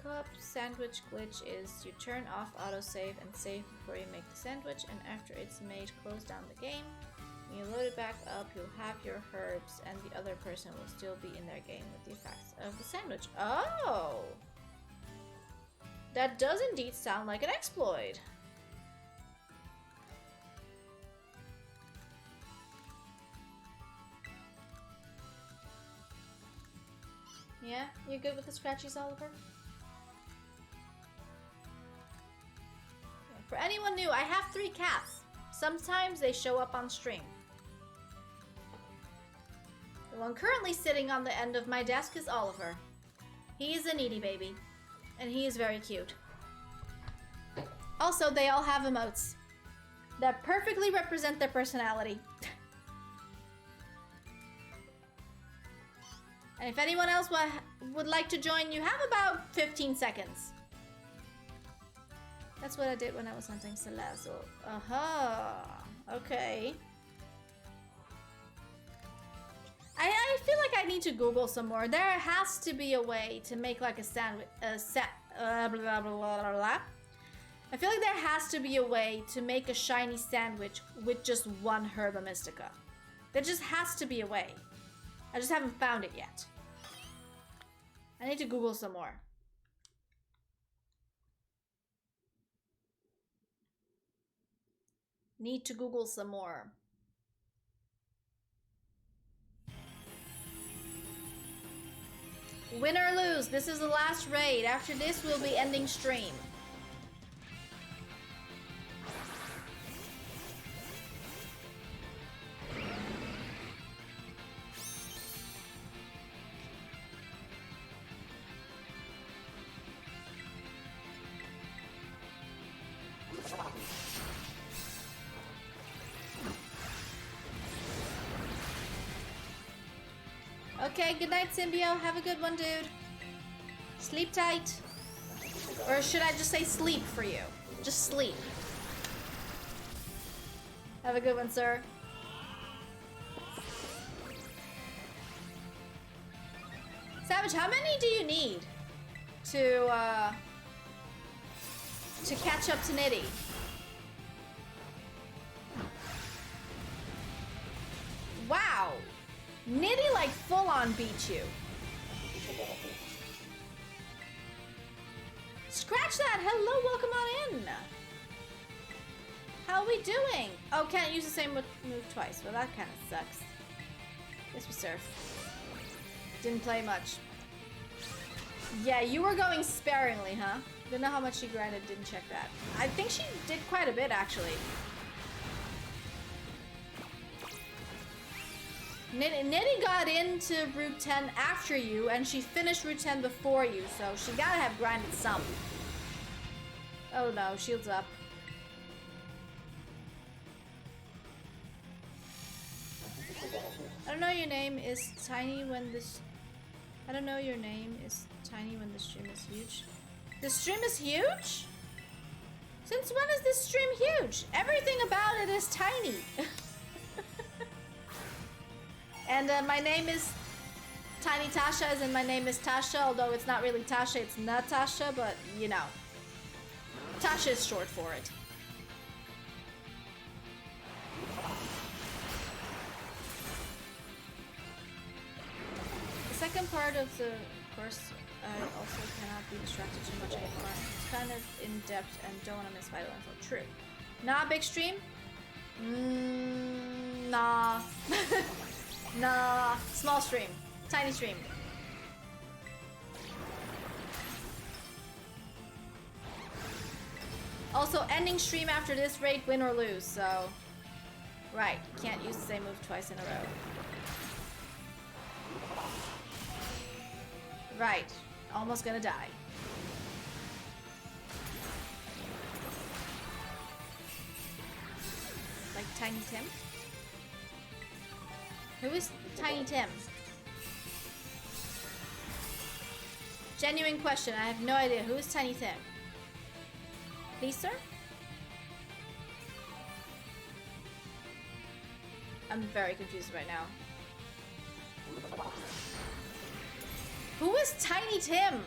Co-op sandwich glitch is you turn off autosave and save before you make the sandwich, and after it's made, close down the game. When you load it back up, you'll have your herbs, and the other person will still be in their game with the effects of the sandwich. Oh! That does indeed sound like an exploit. Yeah? You good with the scratchies, Oliver? Yeah. For anyone new, I have 3 cats. Sometimes they show up on stream. The one currently sitting on the end of my desk is Oliver. He is a needy baby, and he is very cute. Also, they all have emotes that perfectly represent their personality. And if anyone else would like to join, you have about 15 seconds. That's what I did when I was hunting Salazzle. Aha. Okay. I feel like I need to Google some more. There has to be a way to make like a sandwich. Blah, blah, blah, blah, blah. I feel like there has to be a way to make a shiny sandwich with just one Herba Mystica. There just has to be a way. I just haven't found it yet. I need to Google some more. Need to Google some more. Win or lose, this is the last raid. After this, we'll be ending stream. Okay, good night, Symbio. Have a good one, dude. Sleep tight. Or should I just say sleep for you? Just sleep. Have a good one, sir. Savage, how many do you need to catch up to Nitty? Wow. Nitty like full on beat you. Scratch that! Hello, welcome on in! How are we doing? Oh, can't use the same move twice. Well, that kind of sucks. Guess we surf. Didn't play much. Yeah, you were going sparingly, huh? Didn't know how much she grinded, didn't check that. I think she did quite a bit, actually. Nitty got into Route 10 after you, and she finished Route 10 before you, so she gotta have grinded some. Oh no, shield's up. I don't know your name is tiny when this... I don't know your name is tiny when the stream is huge. The stream is huge? Since when is this stream huge? Everything about it is tiny. And my name is Tiny Tasha, as in my name is Tasha, although it's not really Tasha, it's Natasha, but you know. Tasha is short for it. The second part of the course, I also cannot be distracted too much anymore. It's kind of in-depth and don't want to miss vital info. True. Nah, big stream? Nah. Nah. Small stream. Tiny stream. Also, ending stream after this raid, win or lose, so... Right, can't use the same move twice in a row. Right, almost gonna die. Like Tiny Tim? Who is Tiny Tim? Genuine question, I have no idea. Who is Tiny Tim? Please, sir? I'm very confused right now. Who is Tiny Tim?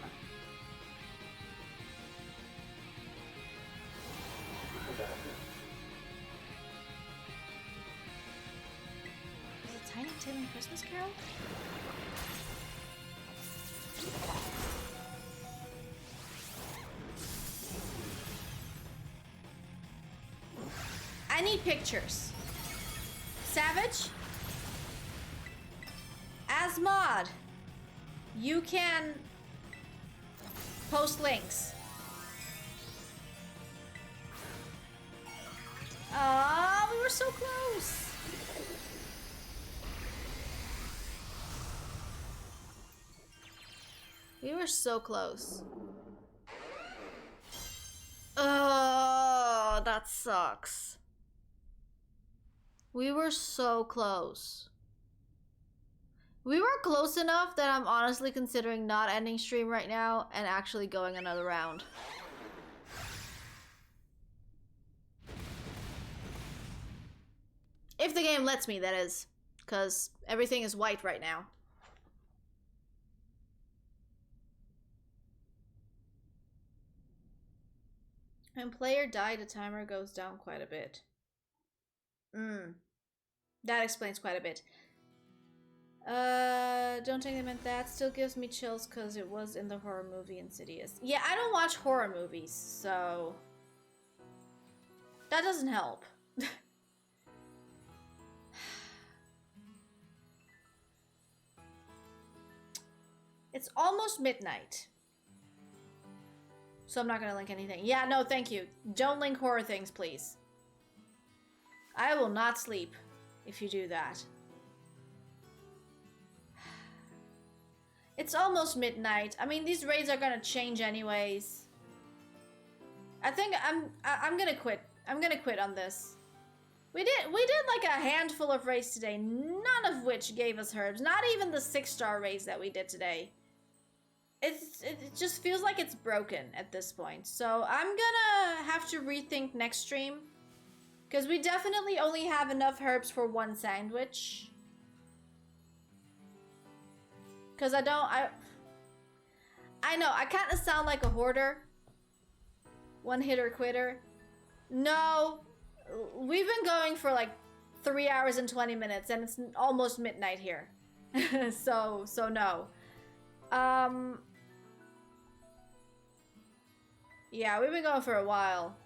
Is it Tiny Tim in Christmas Carol? I need pictures. Savage? As mod, you can post links. Ah, we were so close. We were so close. Oh, that sucks. We were so close. We were close enough that I'm honestly considering not ending stream right now and actually going another round. If the game lets me, that is. Because everything is white right now. When player die, the timer goes down quite a bit. That explains quite a bit. Don't think they meant that. Still gives me chills because it was in the horror movie Insidious. Yeah, I don't watch horror movies, so... that doesn't help. It's almost midnight. So I'm not gonna link anything. Yeah, no, thank you. Don't link horror things, please. I will not sleep if you do that. It's almost midnight. I mean, these raids are gonna change anyways. I think I'm gonna quit. I'm gonna quit on this. We did like a handful of raids today, none of which gave us herbs. Not even the 6-star raids that we did today. it just feels like it's broken at this point. So I'm gonna have to rethink next stream. Because we definitely only have enough herbs for one sandwich. Because I know, I kind of sound like a hoarder. One hitter quitter. No, we've been going for like 3 hours and 20 minutes and it's almost midnight here. so no. Yeah, we've been going for a while.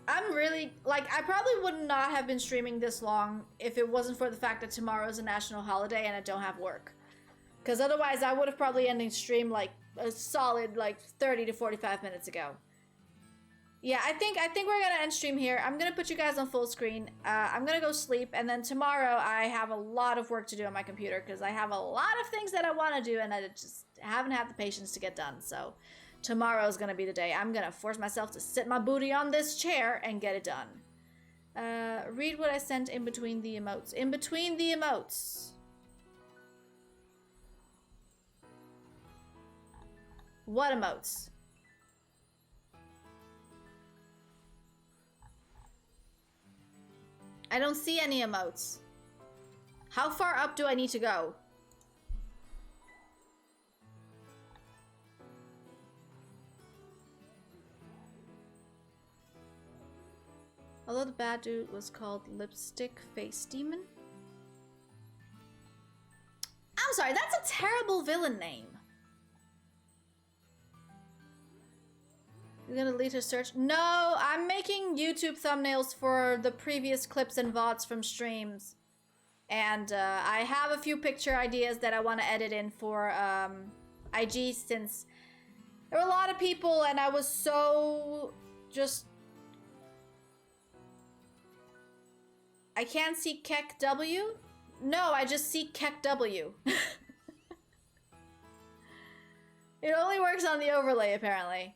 I'm really, like, I probably would not have been streaming this long if it wasn't for the fact that tomorrow is a national holiday and I don't have work. Because otherwise I would have probably ended stream like a solid like 30 to 45 minutes ago. Yeah, I think we're gonna end stream here. I'm gonna put you guys on full screen. I'm gonna go sleep, and then tomorrow I have a lot of work to do on my computer because I have a lot of things that I want to do and I just haven't had the patience to get done. So tomorrow's gonna be the day. I'm gonna force myself to sit my booty on this chair and get it done. Read what I sent in between the emotes. In between the emotes. What emotes? I don't see any emotes. How far up do I need to go? Although the bad dude was called Lipstick Face Demon. I'm sorry, that's a terrible villain name. You're gonna delete her search? No, I'm making YouTube thumbnails for the previous clips and VODs from streams. And I have a few picture ideas that I want to edit in for IG since there were a lot of people and I was so just... I can't see Keck W? No, I just see Keck W. It only works on the overlay apparently.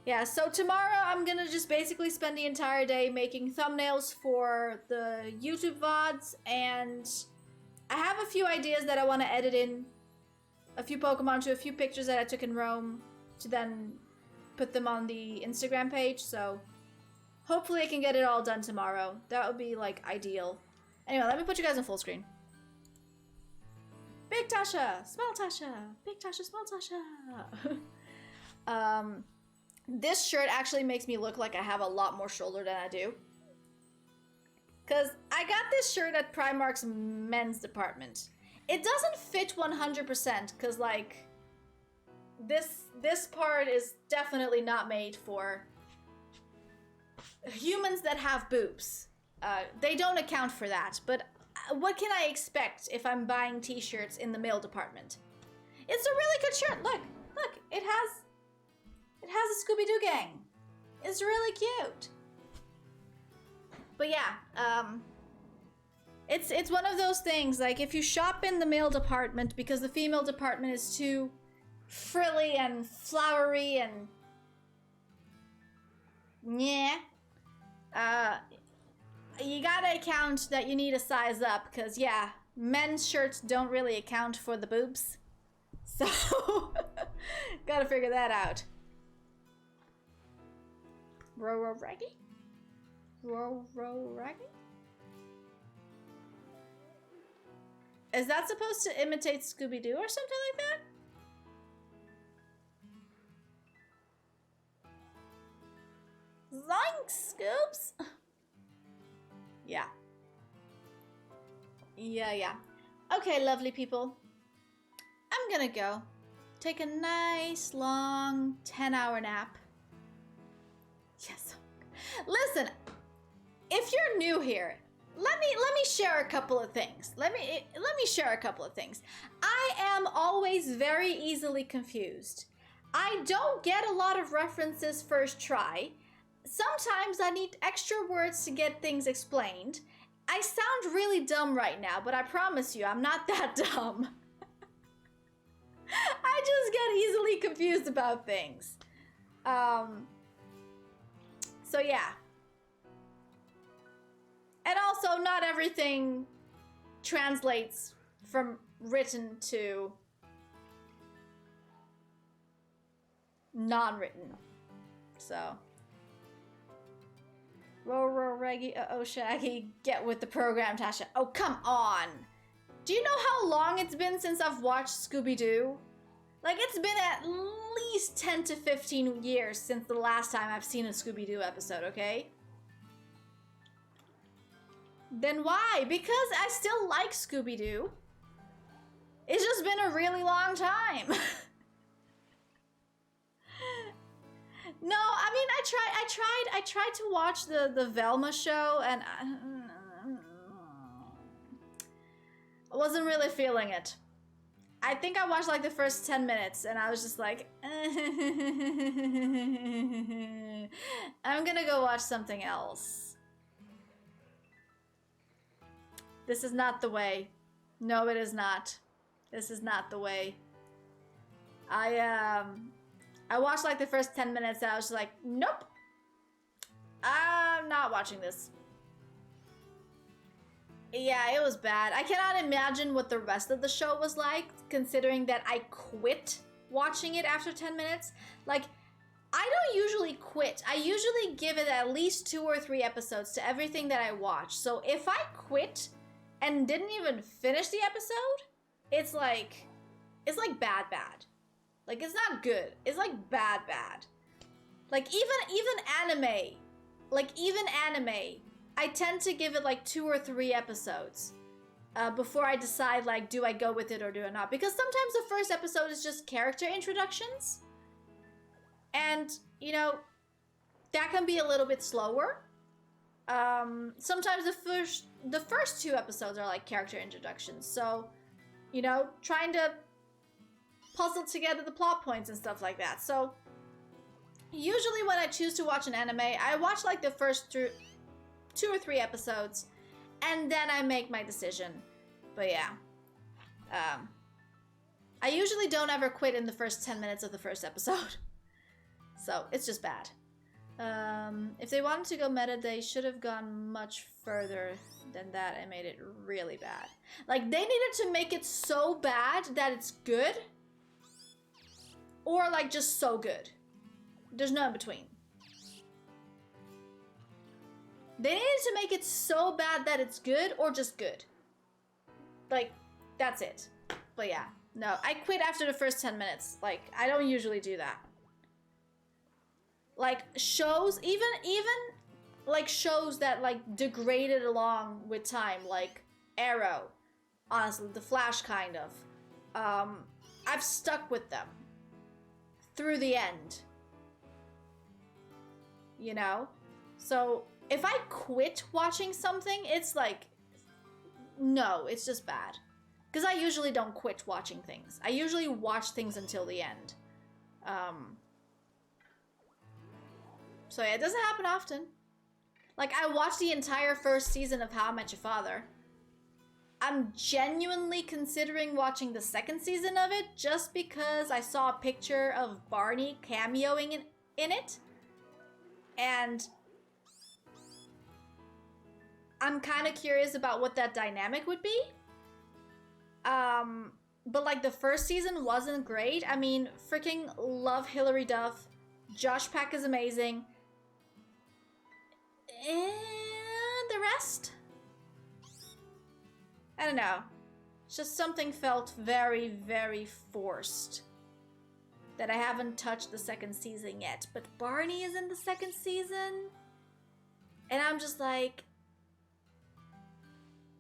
Yeah, so tomorrow I'm gonna just basically spend the entire day making thumbnails for the YouTube VODs, and I have a few ideas that I want to edit in a few Pokemon to a few pictures that I took in Rome to then put them on the Instagram page, so hopefully I can get it all done tomorrow. That would be, like, ideal. Anyway, let me put you guys on full screen. Big Tasha! Small Tasha! Big Tasha, small Tasha! This shirt actually makes me look like I have a lot more shoulder than I do. Because I got this shirt at Primark's men's department. It doesn't fit 100% because, like, this part is definitely not made for humans that have boobs. They don't account for that, but what can I expect if I'm buying t-shirts in the male department? It's a really good shirt. Look, it has a Scooby-Doo gang. It's really cute. But yeah, it's one of those things, like, if you shop in the male department because the female department is too frilly and flowery and yeah, you gotta account that you need a size up, because yeah, men's shirts don't really account for the boobs. So, gotta figure that out. Raggy? Raggy? Is that supposed to imitate Scooby-Doo or something like that? Zoinks, Scoops! Yeah. Yeah. Okay, lovely people. I'm gonna go take a nice, long, 10-hour nap. Yes. Listen, if you're new here, let me share a couple of things. Let me share a couple of things. I am always very easily confused. I don't get a lot of references first try. Sometimes I need extra words to get things explained. I sound really dumb right now, but I promise you, I'm not that dumb. I just get easily confused about things. So yeah. And also, not everything translates from written to non-written. So. Row, Reggie, oh Shaggy, get with the program, Tasha. Oh, come on. Do you know how long it's been since I've watched Scooby-Doo? Like, it's been at least 10 to 15 years since the last time I've seen a Scooby-Doo episode, okay? Then why? Because I still like Scooby-Doo. It's just been a really long time. No, I mean, I tried to watch the Velma show, and I wasn't really feeling it. I think I watched like the first 10 minutes, and I was just like, I'm gonna go watch something else. This is not the way. No, it is not. This is not the way. I watched like the first 10 minutes and I was just like, nope. I'm not watching this. Yeah, it was bad. I cannot imagine what the rest of the show was like, considering that I quit watching it after 10 minutes. Like, I don't usually quit. I usually give it at least 2 or 3 episodes to everything that I watch. So if I quit and didn't even finish the episode, it's like bad. Like, it's not good. It's like bad. Like, even anime, I tend to give it like 2 or 3 episodes before I decide, like, do I go with it or do I not? Because sometimes the first episode is just character introductions. And, you know, that can be a little bit slower. Sometimes the first 2 episodes are like character introductions. So, you know, trying to puzzle together the plot points and stuff like that. So, usually when I choose to watch an anime, I watch like the first 2 or 3 episodes, and then I make my decision. But yeah. I usually don't ever quit in the first 10 minutes of the first episode. So, it's just bad. If they wanted to go meta, they should have gone much further than that and made it really bad. Like, they needed to make it so bad that it's good, or like just so good. There's no in between. They needed to make it so bad that it's good, or just good. Like, that's it. But yeah, no, I quit after the first 10 minutes. Like, I don't usually do that. Like, shows, even like shows that like degraded along with time, like Arrow, honestly, The Flash kind of. I've stuck with them through the end. You know? So, if I quit watching something, it's like, no, it's just bad. Because I usually don't quit watching things. I usually watch things until the end. So yeah, it doesn't happen often. Like, I watched the entire first season of How I Met Your Father. I'm genuinely considering watching the second season of it just because I saw a picture of Barney cameoing in it. And I'm kind of curious about what that dynamic would be. But like the first season wasn't great. I mean, freaking love Hilary Duff. Josh Peck is amazing. And the rest? I don't know. Just something felt very, very forced. That I haven't touched the second season yet. But Barney is in the second season. And I'm just like,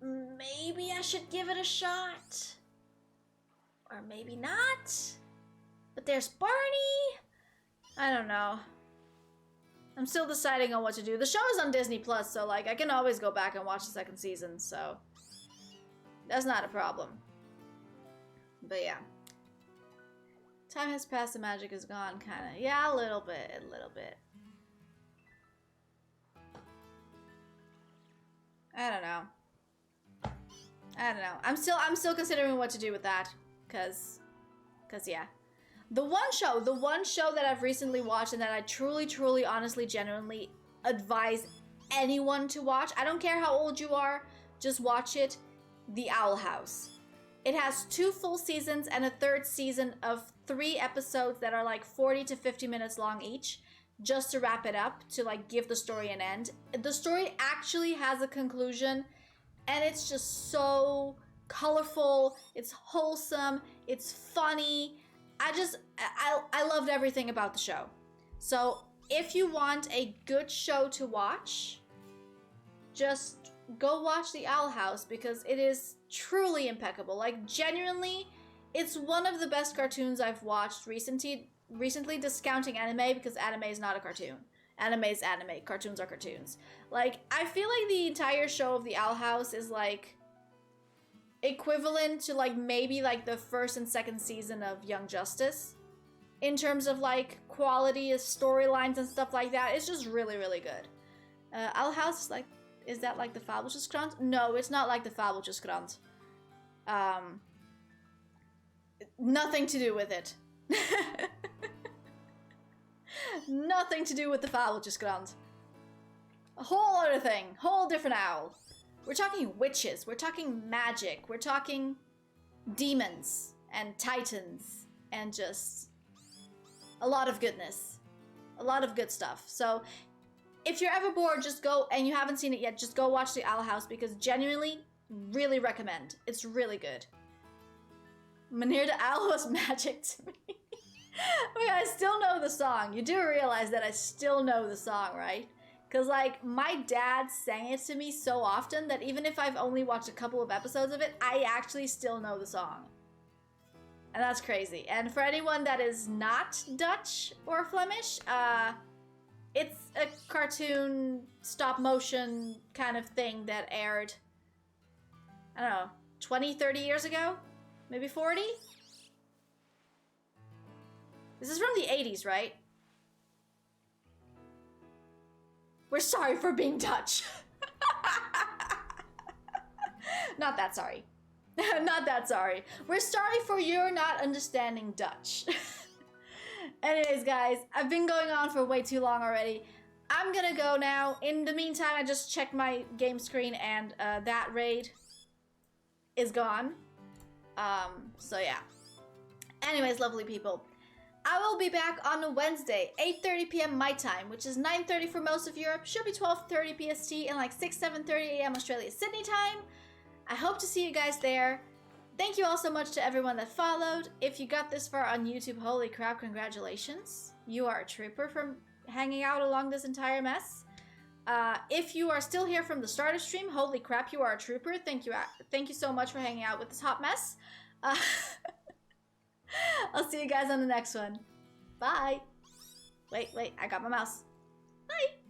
maybe I should give it a shot. Or maybe not. But there's Barney. I don't know. I'm still deciding on what to do. The show is on Disney Plus, so like I can always go back and watch the second season, so that's not a problem. But yeah. Time has passed, the magic is gone, kinda. Yeah, a little bit. I don't know. I'm still considering what to do with that. Cause yeah. The one show that I've recently watched and that I truly, honestly, genuinely advise anyone to watch. I don't care how old you are, just watch it. The Owl House. It has 2 full seasons and a 3rd season of 3 episodes that are like 40 to 50 minutes long each, just to wrap it up, to like give the story an end. The story actually has a conclusion, and it's just so colorful, it's wholesome, it's funny. I loved everything about the show. So if you want a good show to watch, just go watch The Owl House, because it is truly impeccable. Like, genuinely, it's one of the best cartoons I've watched recently, discounting anime, because anime is not a cartoon. Anime is anime, cartoons are cartoons. Like, I feel like the entire show of The Owl House is like equivalent to like maybe like the 1st and 2nd season of Young Justice in terms of like quality of storylines and stuff like that. It's just really, really good. Owl House is like, is that like the Fabeltjeskrant? No, it's not like the Fabeltjeskrant. Nothing to do with it. Nothing to do with the Fabeltjeskrant. A whole other thing. Whole different owl. We're talking witches. We're talking magic. We're talking demons and titans and just a lot of goodness. A lot of good stuff. So if you're ever bored, just go, and you haven't seen it yet, just go watch The Owl House, because genuinely, really recommend. It's really good. Manir the Owl was magic to me. I mean, I still know the song. You do realize that I still know the song, right? Because, like, my dad sang it to me so often that even if I've only watched a couple of episodes of it, I actually still know the song. And that's crazy. And for anyone that is not Dutch or Flemish, it's a cartoon, stop motion kind of thing that aired, I don't know, 20, 30 years ago? Maybe 40? This is from the 80s, right? We're sorry for being Dutch. Not that sorry. Not that sorry. We're sorry for your not understanding Dutch. Anyways, guys, I've been going on for way too long already. I'm gonna go now. In the meantime, I just checked my game screen, and that raid is gone. So yeah. Anyways, lovely people, I will be back on a Wednesday, 8:30 p.m. my time, which is 9:30 for most of Europe, should be 12:30 PST, and like 7:30 a.m. Australia Sydney time. I hope to see you guys there. Thank you all so much to everyone that followed. If you got this far on YouTube, holy crap, congratulations. You are a trooper from hanging out along this entire mess. If you are still here from the start of stream, holy crap, you are a trooper. Thank you so much for hanging out with this hot mess. I'll see you guys on the next one. Bye. Wait, I got my mouse. Bye.